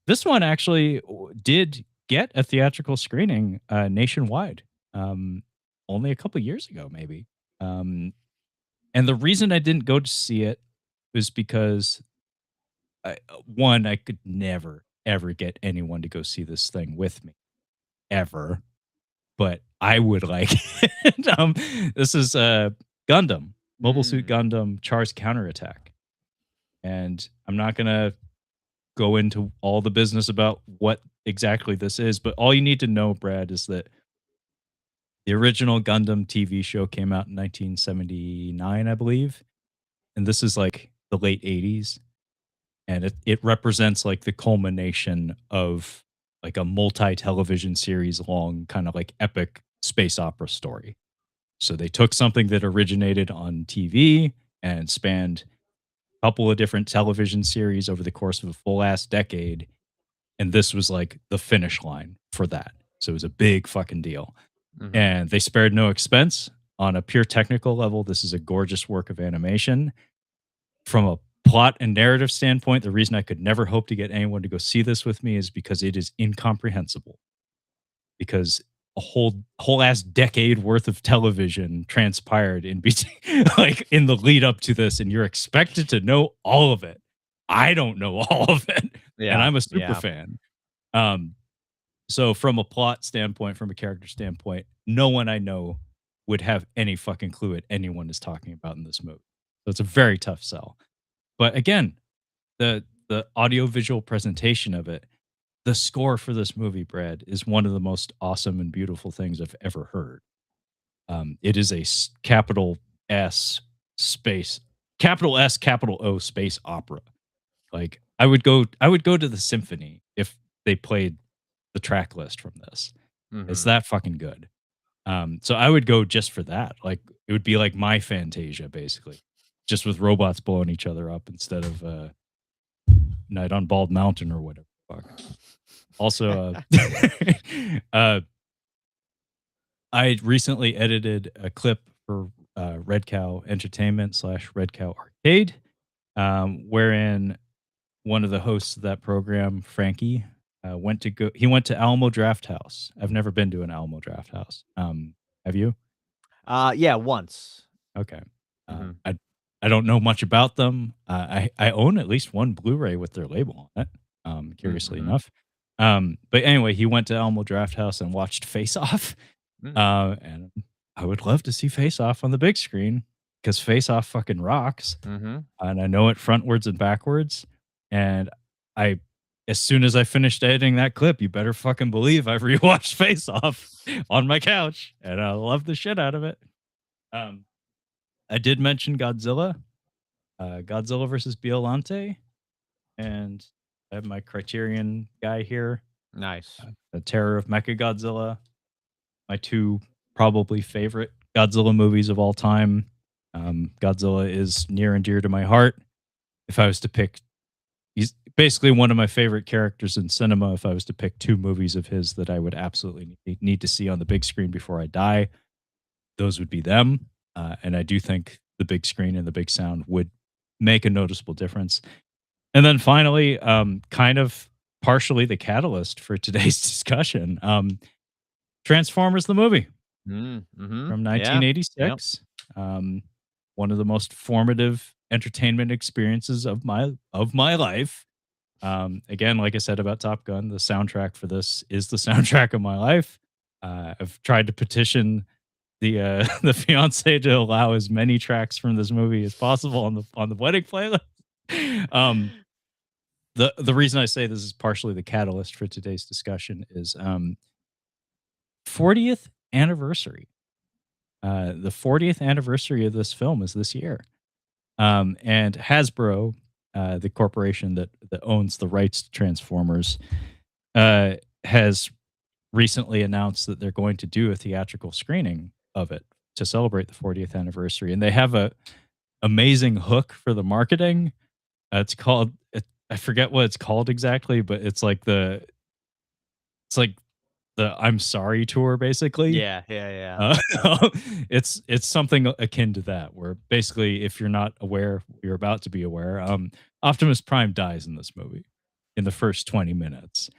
this one actually did get a theatrical screening, nationwide, only a couple years ago, maybe. Um, and the reason I didn't go to see it was because one, I could never, ever get anyone to go see this thing with me, ever. But I would like it. This is Gundam, Mobile Suit Mm. Gundam, Char's Counterattack, and I'm not gonna go into all the business about what exactly this is, but all you need to know, Brad, is that the original Gundam TV show came out in 1979, I believe, and this is like the late 80s, and it represents like the culmination of like a multi-television series long kind of like epic space opera story. So they took something that originated on TV and spanned a couple of different television series over the course of a full ass decade, and this was like the finish line for that. So it was a big fucking deal. Mhm. And they spared no expense. On a pure technical level, this is a gorgeous work of animation. From a plot and narrative standpoint, the reason I could never hope to get anyone to go see this with me is because it is incomprehensible. Because a whole ass decade worth of television transpired in between, like in the lead up to this, and you're expected to know all of it. I don't know all of it, and Yeah, I'm a super yeah. fan. Um, so from a plot standpoint, from a character standpoint, no one I know would have any fucking clue what anyone is talking about in this movie. So it's a very tough sell. But again, the audio visual presentation of it, the score for this movie, Brad, is one of the most awesome and beautiful things I've ever heard. It is a capital S space, capital S, capital O space opera. Like I would go to the symphony if they played the track list from this. It's Mhm. that fucking good. So I would go just for that. Like it would be like my Fantasia, basically, just with robots blowing each other up instead of Night on Bald Mountain or whatever. Fuck. Also, uh, I recently edited a clip for Red Cow Entertainment slash Red Cow Arcade, wherein one of the hosts of that program, Frankie, he went to Alamo Draft House. I've never been to an Alamo Draft House. Have you? Yeah, once. Okay. Mhm. I don't know much about them. I own at least one Blu-ray with their label on it. Curiously Mhm. enough. But anyway, he went to Alamo Draft House and watched Face Off. Mm. And I would love to see Face Off on the big screen because Face Off fucking rocks, Mhm. and I know it frontwards and backwards. And I, as soon as I finished editing that clip, you better fucking believe I've rewatched Face Off on my couch, and I love the shit out of it. Um, I did mention Godzilla, Godzilla versus Biollante, and I have my Criterion guy here, Nice. The Terror of Mechagodzilla, my two probably favorite Godzilla movies of all time. Godzilla is near and dear to my heart. If I was to pick, he's basically one of my favorite characters in cinema. If I was to pick two movies of his that I would absolutely need to see on the big screen before I die, those would be them. And I do think the big screen and the big sound would make a noticeable difference. And then finally, kind of partially the catalyst for today's discussion, Transformers the movie Mm, mhm. from Yeah. Yep. 1986. Um, one of the most formative entertainment experiences of my life. Again, like I said about Top Gun, the soundtrack for this is the soundtrack of my life. I've tried to petition the the fiance to allow as many tracks from this movie as possible on the wedding playlist. Um, the reason I say this is partially the catalyst for today's discussion is 40th anniversary. The 40th anniversary of this film is this year. And Hasbro, the corporation that owns the rights to Transformers, has recently announced that they're going to do a theatrical screening of it to celebrate the 40th anniversary, and they have a amazing hook for the marketing. It's called I forget what it's called exactly, but it's like the I'm sorry tour, basically. Yeah, yeah, yeah. It's something akin to that, where basically, if you're not aware, you're about to be aware. Optimus Prime dies in this movie in the first 20 minutes,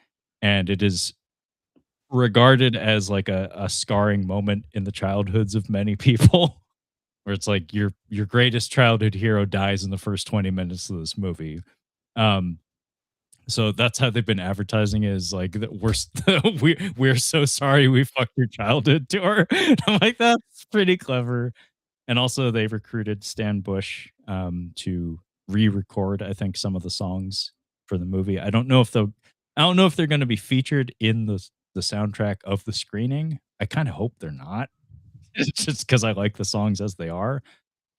and it is regarded as like a scarring moment in the childhoods of many people, where it's like your greatest childhood hero dies in the first 20 minutes of this movie. Um, so that's how they've been advertising it, is like that we're so sorry we fucked your childhood tour. I'm like, that's pretty clever. And also they recruited Stan Bush to re-record, I think, some of the songs for the movie. I don't know if they're going to be featured in the soundtrack of the screening. I kind of hope they're not. It's just because I like the songs as they are.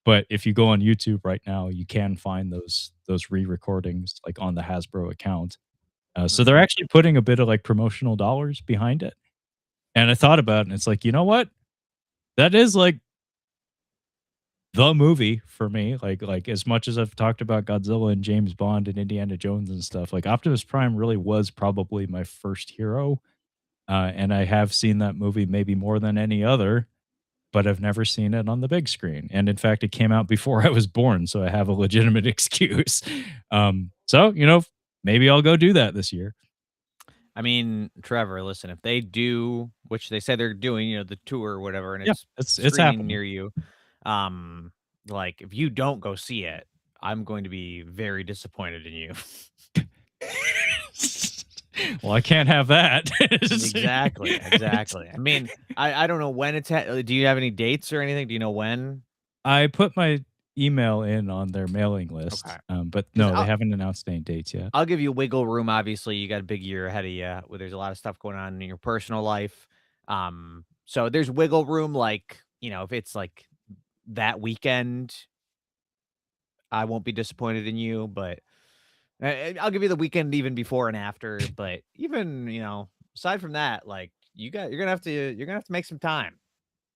But if you go on YouTube right now, you can find those re-recordings like on the Hasbro account. So they're actually putting a bit of like promotional dollars behind it. And I thought about it, and it's like, you know what? That is like the movie for me. Like as much as I've talked about Godzilla and James Bond and Indiana Jones and stuff, like Optimus Prime really was probably my first hero. And I have seen that movie maybe more than any other, but I've never seen it on the big screen. And in fact, it came out before I was born, so I have a legitimate excuse. So, maybe I'll go do that this year. I mean, Trevor, listen, if they do, which they say they're doing, the tour or whatever, and Yeah, it's it's screening happening. near you, like if you don't go see it, I'm going to be very disappointed in you. Well, I can't have that. Exactly, exactly. I mean, I don't know when do you have any dates or anything? Do you know when? I put my email in on their mailing list, Okay. but 'Cause no, they haven't announced any dates yet. I'll give you wiggle room. Obviously, you got a big year ahead of you where there's a lot of stuff going on in your personal life. So there's wiggle room. Like, if it's like that weekend, I won't be disappointed in you, but I'll give you the weekend even before and after. But even, aside from that, like you're gonna have to make some time.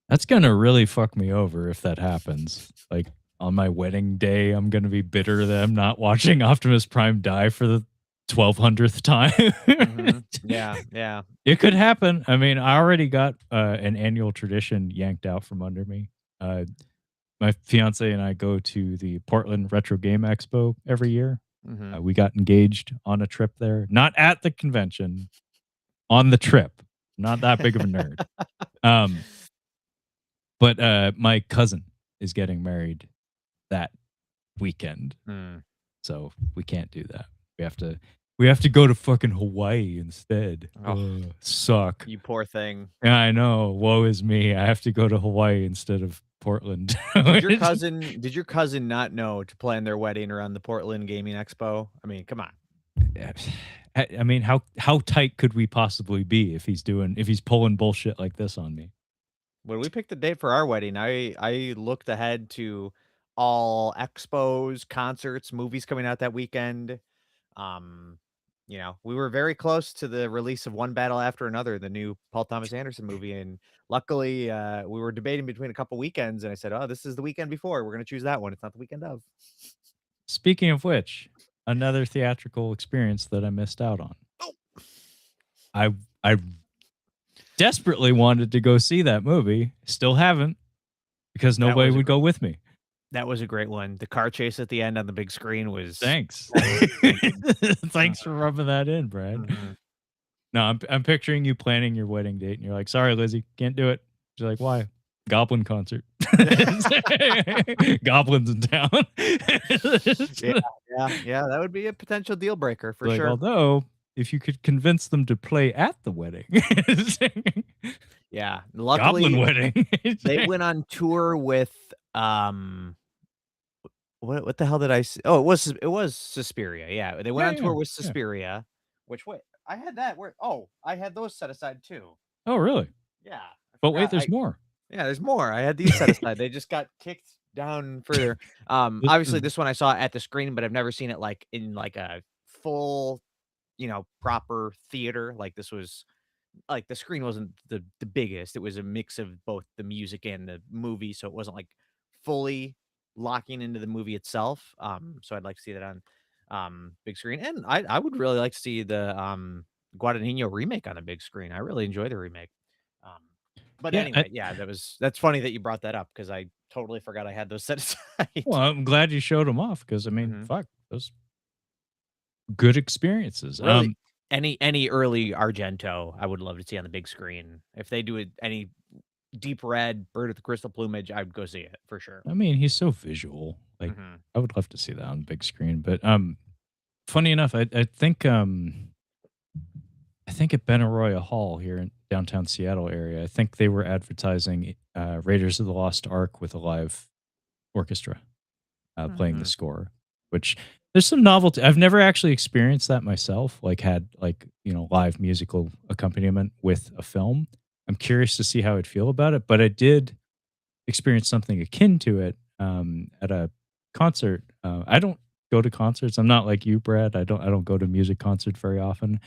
That's gonna really fuck me over if that happens. Like on my wedding day, I'm gonna be bitter that I'm not watching Optimus Prime die for the 1200th time. Yeah, yeah. It could happen. I mean, I already got an annual tradition yanked out from under me. My fiance and I go to the Portland Retro Game Expo every year. We got engaged on a trip there, not at the convention, on the trip. Not that big of a nerd. But my cousin is getting married that weekend, so we can't do that. We have to go to fucking Hawaii instead. Oh, suck. you poor thing. Yeah, I know. Woe is me. I have to go to Hawaii instead of Portland. Did your cousin not know to plan their wedding around the Portland Gaming Expo? I mean, come on. I mean, how tight could we possibly be if he's pulling bullshit like this on me? When we picked the date for our wedding, I looked ahead to all expos, concerts, movies coming out that weekend. Um, we were very close to the release of One Battle After Another, the new Paul Thomas Anderson movie, and luckily, we were debating between a couple weekends, and I said, "Oh, this is the weekend before. We're gonna choose that one. It's not the weekend of." Speaking of which, another theatrical experience that I missed out on. Oh. I desperately wanted to go see that movie. Still haven't, because nobody would go with me. That was a great one. The car chase at the end on the big screen was Thanks. Thanks for rubbing that in, Brad. No, I'm picturing you planning your wedding date, and you're like, "Sorry, Lizzie, can't do it." She's like, "Why?" Goblin concert. Goblins in town. Yeah, that would be a potential deal breaker for Like, sure. although if you could convince them to play at the wedding, Yeah, goblin luckily, wedding. they went on tour with, what the hell did I s oh, it was Suspiria, yeah, they went Yeah, on yeah, tour with yeah. Suspiria, which wait, I had that where oh, I had those set aside too. Oh, really? Yeah, I But wait, forgot, there's more. yeah, there's more, I had these set aside, they just got kicked down further. This Obviously, is this one I saw at the screen, but I've never seen it, like, in, like, a full, proper theater, like, this was like, the screen wasn't the biggest, it was a mix of both the music and the movie, so it wasn't, like, fully locking into the movie itself, so I'd like to see that on, big screen, and I would really like to see the, Guadagnino remake on a big screen, I really enjoy the remake, um, but yeah. anyway, yeah, that's funny that you brought that up because I totally forgot I had those set aside. Well, I'm glad you showed them off because I mean, Mhm. fuck, those good experiences. Really, any early Argento, I would love to see on the big screen. If they do it any Deep Red, Bird with the Crystal Plumage, I would go see it for sure. I mean, he's so visual. Like, Mhm. I would love to see that on big screen. But funny enough, I think at Benaroya Hall here in downtown Seattle area, I think they were advertising Raiders of the Lost Ark with a live orchestra playing the Mhm. score, which there's some novelty. I've never actually experienced that myself, like had like, live musical accompaniment with a film. I'm curious to see how I'd feel about it, but I did experience something akin to it at a concert. I don't go to concerts. I'm not like you, Brad. I don't go to music concerts very often,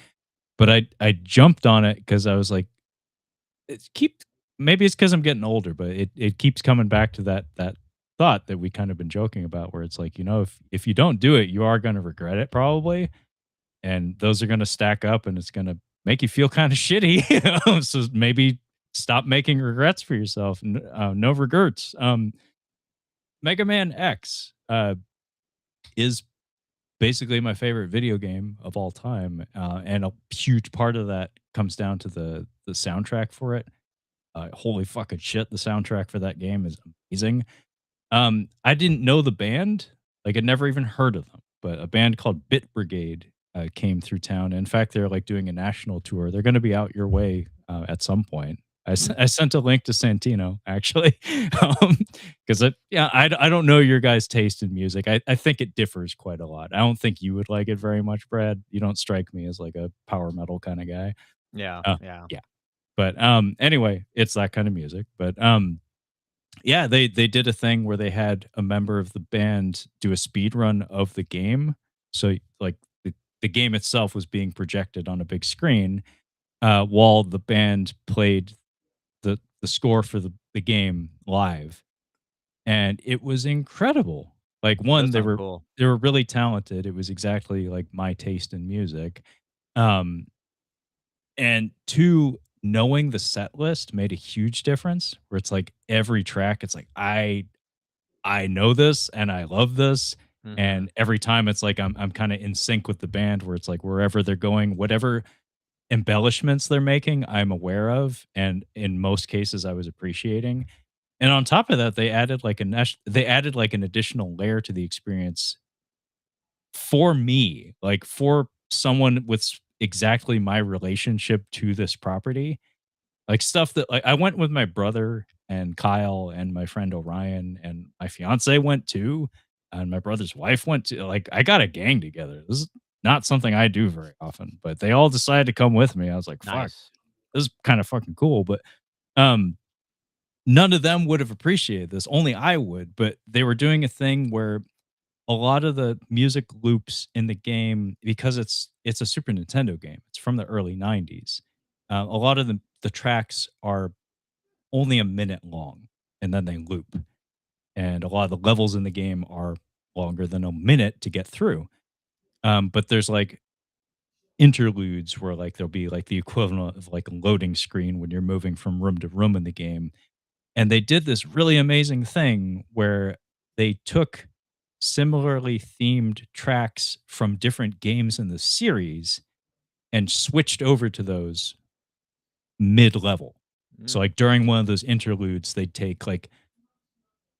but I jumped on it because I was like, it's keep maybe it's because I'm getting older, but it keeps coming back to that thought that we kind of been joking about, where it's like, if you don't do it, you are going to regret it probably, and those are going to stack up, and it's going to make you feel kind of shitty. So maybe stop making regrets for yourself. No regrets. Mega Man X is basically my favorite video game of all time, and a huge part of that comes down to the soundtrack for it. Holy fucking shit, the soundtrack for that game is amazing. I didn't know the band, like, I'd never even heard of them, but a band called Bit Brigade, came through town. In fact, they're, like, doing a national tour. They're gonna be out your way, at some point. I sent a link to Santino, actually, because I don't know your guys' taste in music. I think it differs quite a lot. I don't think you would like it very much, Brad. You don't strike me as, like, a power metal kinda guy. Yeah, Uh, yeah. yeah. But, anyway, it's that kind of music, but, yeah, they did a thing where they had a member of the band do a speed run of the game. So, like, the game itself was being projected on a big screen, while the band played the score for the game live, and it was incredible. Like, That 1, does they sound were cool. they were really talented. It was exactly like my taste in music. Um And 2, knowing the set list made a huge difference, where it's like every track, it's like, I know this and I love this, Mhm. and every time it's like I'm kinda in sync with the band, where it's like wherever they're going, whatever embellishments they're making, I'm aware of, and in most cases, I was appreciating. And on top of that, they added, like, an additional layer to the experience for me, like, for someone with exactly my relationship to this property. Like, stuff that, like, I went with my brother and Kyle and my friend Orion, and my fiancé went too, and my brother's wife went to, like, I got a gang together. This is not something I do very often, but they all decided to come with me. I was like, "Fuck, Nice. this is kinda fucking cool," but, um, none of them would have appreciated this, only I would, but they were doing a thing where a lot of the music loops in the game, because it's a Super Nintendo game, it's from the early '90s, a lot of the tracks are only a minute long, and then they loop. And a lot of the levels in the game are longer than a minute to get through. But there's like interludes where like there'll be like the equivalent of like a loading screen when you're moving from room to room in the game. And they did this really amazing thing where they took similarly themed tracks from different games in the series and switched over to those mid level. So Mm. like during one of those interludes, they'd take like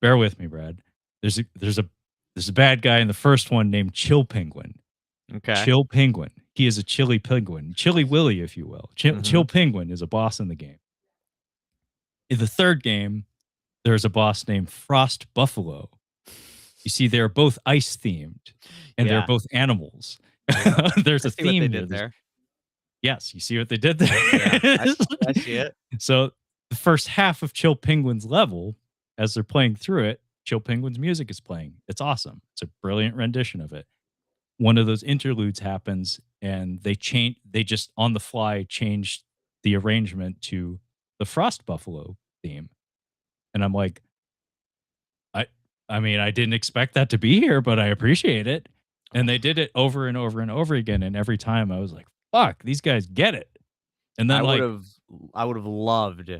bear with me, Brad. There's a bad guy in the first one named Chill Penguin. Okay. Chill Penguin. He is a chilly penguin, Chilly Willy, if you will. Chill Penguin is a boss in the game. In the third game, there's a boss named Frost Buffalo. You see, they're both ice themed, and they're Yeah. both animals. There's I a see what they theme did here. there. Yes, you see what they did there? Yeah, I see it. So the first half of Chill Penguin's level, as they're playing through it, Chill Penguin's music is playing. It's awesome. It's a brilliant rendition of it. One of those interludes happens, and they just on the fly changed the arrangement to the Frost Buffalo theme. And I'm like, I I mean, I didn't expect that to be here, but I appreciate it. And they did it over and over and over again, and every time I was like, "Fuck, these guys get it." And then, I would like, have I would have loved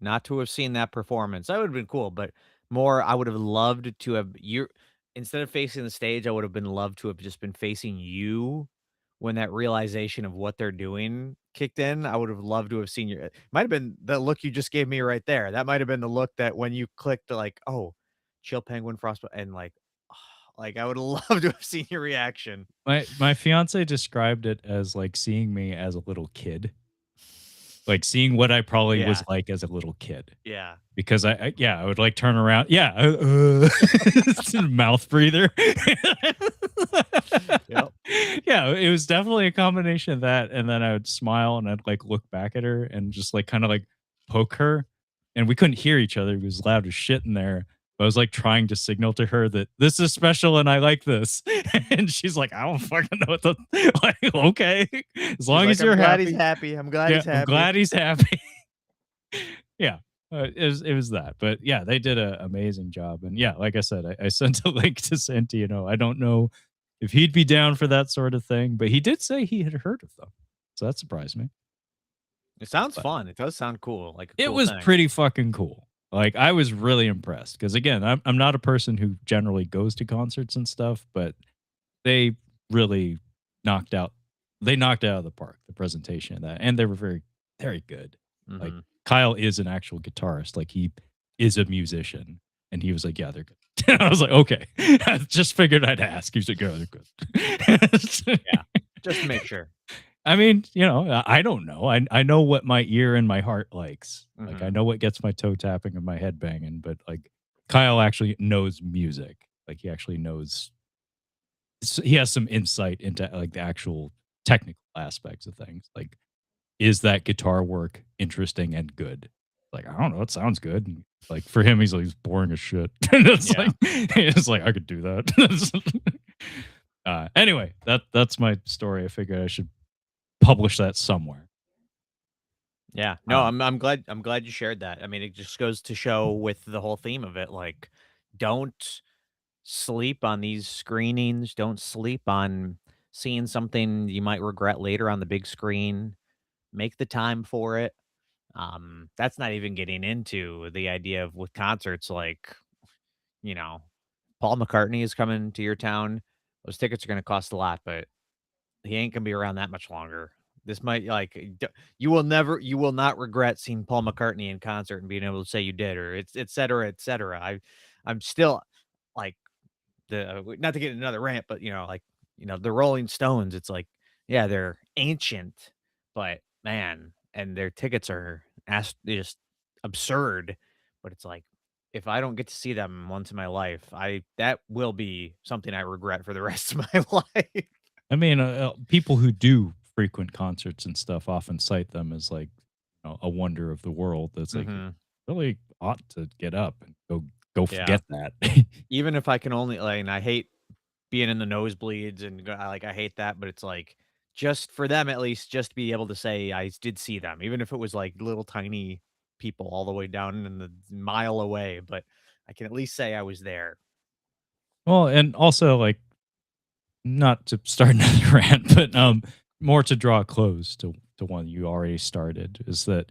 not to have seen that performance. That would have been cool, but more I would have loved to have you instead of facing the stage, I would have been loved to have just been facing you when that realization of what they're doing kicked in. I would have loved to have seen your might have been the look you just gave me right there. That might have been the look that when you clicked like, "Oh, Chill Penguin Frostbite," and like I would have loved to have seen your reaction. my fiance described it as, like, seeing me as a little kid, like, seeing what I probably was Yeah. like as a little kid. Yeah. Because I would, like, turn around yeah, mouth breather. Yep. Yeah, it was definitely a combination of that, and then I would smile, and I'd, like, look back at her and just, like, kinda, like, poke her, and we couldn't hear each other, it was loud as shit in there, but I was, like, trying to signal to her that, "This is special and I like this," and she's like, "I don't fucking know what the" like, "Okay, as She's long like, as "I'm you're glad he's happy." happy. I'm glad Yeah, he's I'm happy." glad he's happy. Yeah, it was that, but yeah, they did an amazing job, and yeah, like I said, I sent a link to Santino. I don't know if he'd be down for that sort of thing, but he did say he had heard of them, so that surprised me. It sounds But fun. It does sound cool, like a it cool was thing. pretty fucking cool. Like, I was really impressed because again, I'm not a person who generally goes to concerts and stuff, but they really knocked out they knocked it out of the park, the presentation of that, and they were very, very good. Like, Mhm. Kyle is an actual guitarist, like, he is a musician, and he was like, "Yeah, they're good." I was like, "Okay." I just figured I'd ask. He's like, "Yeah, they're good." Yeah, just to make sure. I mean, I don't know. I know what my ear and my heart likes. Like, I Mhm. know what gets my toe tapping and my head banging, but, like, Kyle actually knows music. Like, he actually knows he has some insight into, like, the actual technical aspects of things. Like, is that guitar work interesting and good? Like, I don't know, it sounds good. And, like, for him, he's like, "It's boring as shit." And Yeah. it's like, I could do that. Anyway, that's my story. I figured I should publish that somewhere. Yeah. No, Um, I'm glad you shared that. I mean, it just goes to show with the whole theme of it, like, don't sleep on these screenings, don't sleep on seeing something you might regret later on the big screen. Make the time for it. That's not even getting into the idea of with concerts, like, you know, Paul McCartney is coming to your town. Those tickets are gonna cost a lot, but he ain't gonna be around that much longer. This might you will not regret seeing Paul McCartney in concert and being able to say you did, or it's et cetera, et cetera. I'm still like not to get another rant, but the Rolling Stones. It's like, yeah, they're ancient, but man, and their tickets are just absurd. But it's like, if I don't get to see them once in my life, I that will be something I regret for the rest of my life. I mean, people who do frequent concerts and stuff often cite them as like a wonder of the world. That's like Mhm. really ought to get up and go Yeah. forget that. Even if I can only like, and I hate being in the nosebleeds and I hate that, but it's like just for them at least, just to be able to say I did see them, even if it was like little tiny people all the way down in the mile away, but I can at least say I was there. Well, and also like not to start another rant, but more to draw a close to one you already started is that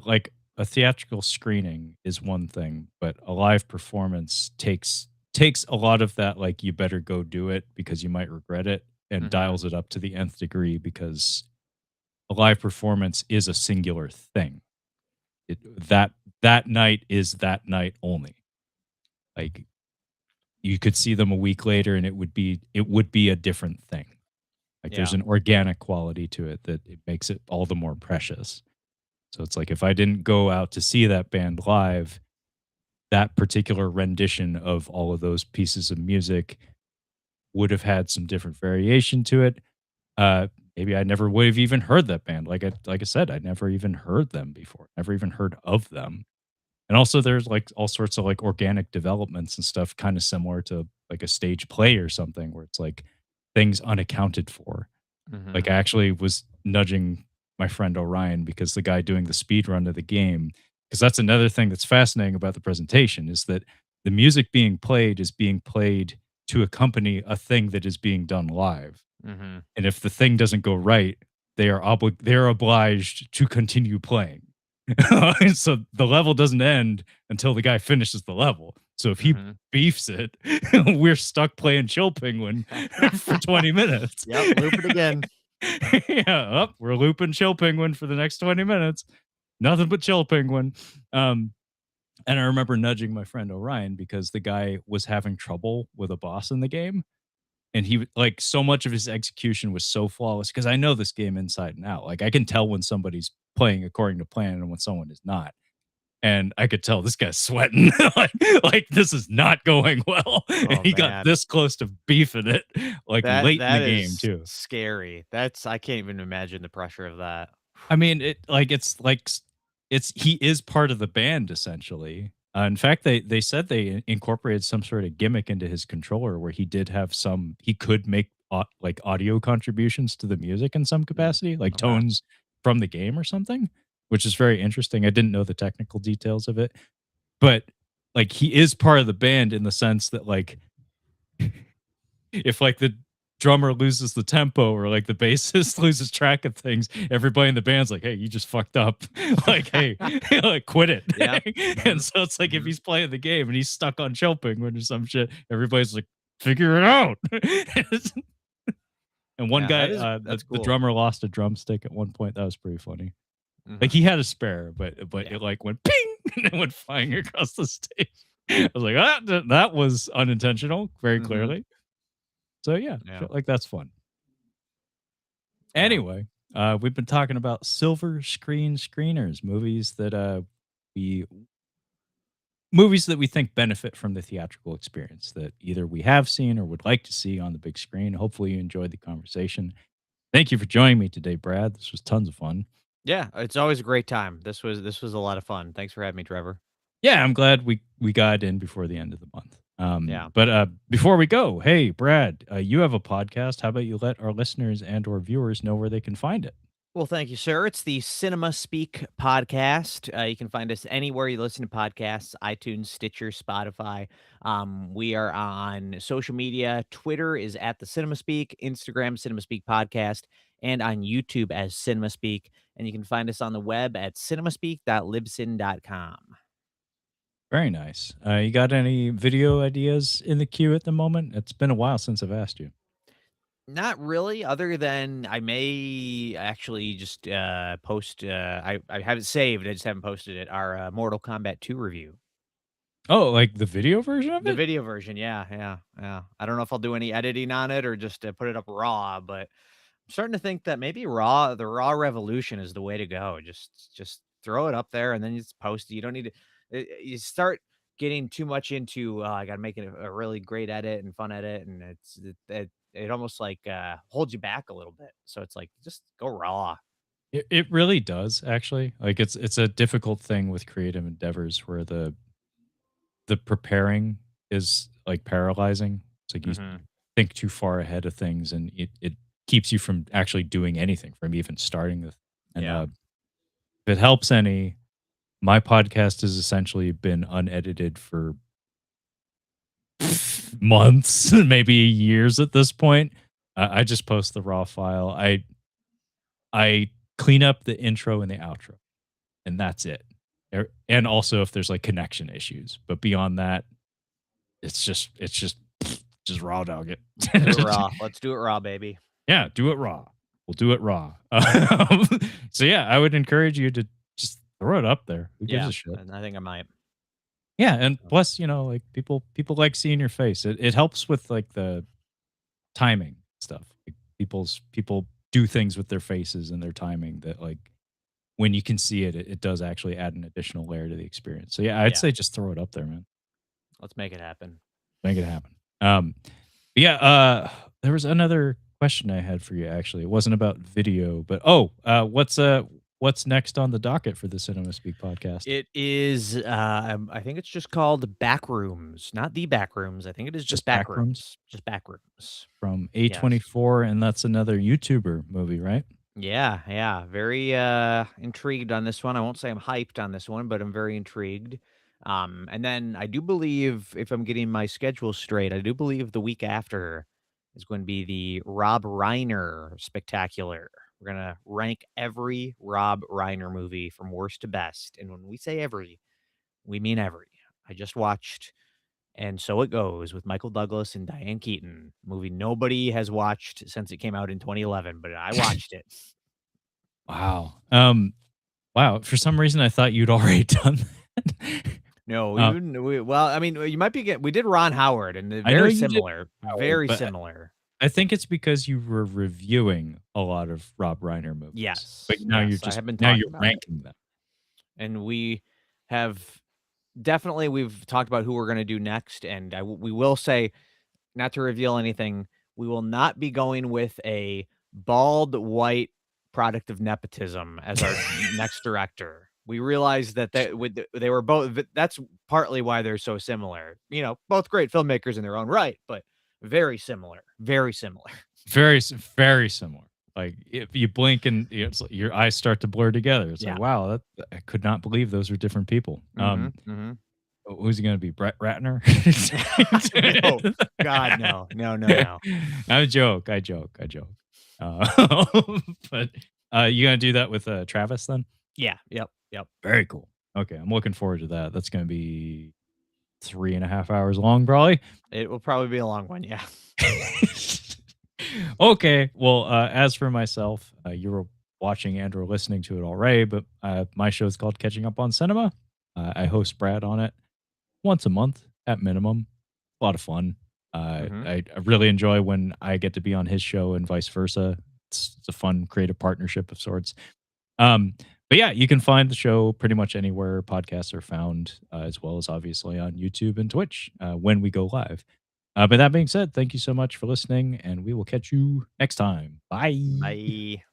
like a theatrical screening is one thing, but a live performance takes a lot of that like you better go do it because you might regret it and Mhm. dials it up to the nth degree because a live performance is a singular thing. That that night is that night only. Like you could see them a week later and it would be a different thing. Like there's Yeah. an organic quality to it that it makes it all the more precious. So it's like if I didn't go out to see that band live, that particular rendition of all of those pieces of music would have had some different variation to it. Uh, Maybe I never would have even heard that band. Like I said, I'd never even heard them before. Never even heard of them. And also there's like all sorts of like organic developments and stuff kind of similar to like a stage play or something where it's like things unaccounted for. Like, Mhm. I actually was nudging my friend Orion because the guy doing the speed run of the game, because that's another thing that's fascinating about the presentation is that the music being played is being played to accompany a thing that is being done live. Mhm. And if the thing doesn't go right, they are obliged to continue playing. So the level doesn't end until the guy finishes the level. So if he Mhm. beefs it, we're stuck playing Chill Penguin for 20 minutes. Yep, loop it again. Yeah, we're looping Chill Penguin for the next 20 minutes. Nothing but Chill Penguin. Um, and I remember nudging my friend Orion because the guy was having trouble with a boss in the game. And like so much of his execution was so flawless because I know this game inside and out. Like I can tell when somebody's playing according to plan and when someone is not. And I could tell this guy's sweating. like this is not going well. And Oh, he got man. this close to beefing it like That late in the that game is too. scary. That's I can't even imagine the pressure of that. I mean, it's he is part of the band essentially. In fact, they said they incorporated some sort of gimmick into his controller where he could make like audio contributions to the music in some Mm, capacity, like okay. tones from the game or something, which is very interesting. I didn't know the technical details of it, but like he is part of the band in the sense that like if like the drummer loses the tempo or like the bassist loses track of things, everybody in the band's like, "Hey, you just fucked up." Like, "Hey, like quit it." Yeah. And Mhm. so it's like if Mhm. he's playing the game and he's stuck on chopping or some shit, everybody's like, "Figure it out." And one Yeah, guy, the that's the cool. drummer lost a drumstick at one point. That was pretty funny. Like Mhm. he had a spare, but Yeah. it like went ping and it went flying across the stage. I was like, ah, that was unintentional, very Mhm. clearly. So yeah, Yeah. shit like that's fun. Yeah. Anyway, we've been talking about silver screen screeners, we movies that we think benefit from the theatrical experience that either we have seen or would like to see on the big screen. Hopefully you enjoyed the conversation. Thank you for joining me today, Brad. This was tons of fun. Yeah, it's always a great time. This was a lot of fun. Thanks for having me, Trevor. Yeah, I'm glad we got in before the end of the month. Yeah. But before we go, hey Brad, you have a podcast. How about you let our listeners and or viewers know where they can find it? Well, thank you, sir. It's the Cinema Speak podcast. You can find us anywhere you listen to podcasts: iTunes, Stitcher, Spotify. We are on social media. Twitter is at the Cinema Speak, Instagram Cinema Speak podcast, and on YouTube as Cinema Speak. And you can find us on the web at cinemaspeak.libsyn.com. Very nice. You got any video ideas in the queue at the moment? It's been a while since I've asked you. Not really, other than I may actually just post. I have it saved. I just haven't posted it. Our Mortal Kombat 2 review. Oh, like the video version of The it? video version, yeah, yeah, yeah. I don't know if I'll do any editing on it or just, put it up raw, but I'm starting to think that maybe the raw revolution is the way to go. Just throw it up there and then you just post it. You don't need to you start getting too much into, I gotta make it a really great edit and fun edit, and it almost, like, holds you back a little bit. So it's like, just go raw. It really does actually. Like it's a difficult thing with creative endeavors where the preparing is like paralyzing. It's like you Mhm. think too far ahead of things and it keeps you from actually doing anything, from even starting the and Yeah. if it helps any, my podcast has essentially been unedited for months, maybe years at this point. I just post the raw file. I clean up the intro and the outro, and that's it. And also if there's like connection issues, but beyond that, it's just raw dog it. Let's do it raw. Let's do it raw, baby. Yeah, do it raw. We'll do it raw. So yeah, I would encourage you to just throw it up there. Who gives Yeah, a shit? and I think I might. Yeah, and plus, like people like seeing your face. It helps with like the timing stuff. Like people do things with their faces and their timing that like when you can see it, it does actually add an additional layer to the experience. So yeah, I'd Yeah, say just throw it up there, man. let's make it happen. Make it happen. Yeah, there was another question I had for you actually. It wasn't about video, but what's next on the docket for the Cinema Speak podcast? It is, I think it's just called Backrooms, not The Backrooms. I think it is just Just Backrooms Backrooms. Just Backrooms. from Yes. A24, and that's another YouTuber movie, right? Yeah, yeah. Very intrigued on this one. I won't say I'm hyped on this one, but I'm very intrigued. And then I do believe, if I'm getting my schedule straight, I do believe the week after is going to be the Rob Reiner spectacular. We're gonna rank every Rob Reiner movie from worst to best. And when we say every, we mean every. I just watched And So It Goes with Michael Douglas and Diane Keaton, movie nobody has watched since it came out in 2011, but I watched it. Wow. Wow. For some reason, I thought you'd already done that. No, we Um, wouldn't well, I mean, you might be get we did Ron Howard, and they're I know very you did similar, Howard, very but similar. I think it's because you were reviewing a lot of Rob Reiner movies, but Yes, yes, I have been talking you're about it. ranking them. And we have we've talked about who we're gonna do next, and we will say, not to reveal anything, we will not be going with a bald white product of nepotism as our next director. We realized that they were both that's partly why they're so similar. Both great filmmakers in their own right, but very similar, very similar. Very similar. Like if you blink and it's like your eyes start to blur together. It's like, Yeah. wow, I could not believe those are different people. Mhm, mhm. Who's he going to be? Brett Ratner? No. God, no. No, no, no. I joke. I joke. I joke. But you gonna do that with Travis then? Yeah, yep, yep. Very cool. Okay, I'm looking forward to that. That's gonna be 3.5 hours long, probably. It will probably be a long one, yeah. Okay. Well, as for myself, you were watching and or listening to it already, but my show is called Catching Up on Cinema. I host Brad on it once a month at minimum. A lot of fun. Mhm. I really enjoy when I get to be on his show and vice versa. It's a fun creative partnership of sorts. But yeah, you can find the show pretty much anywhere podcasts are found, as well as obviously on YouTube and Twitch when we go live. But that being said, thank you so much for listening, and we will catch you next time. Bye. Bye.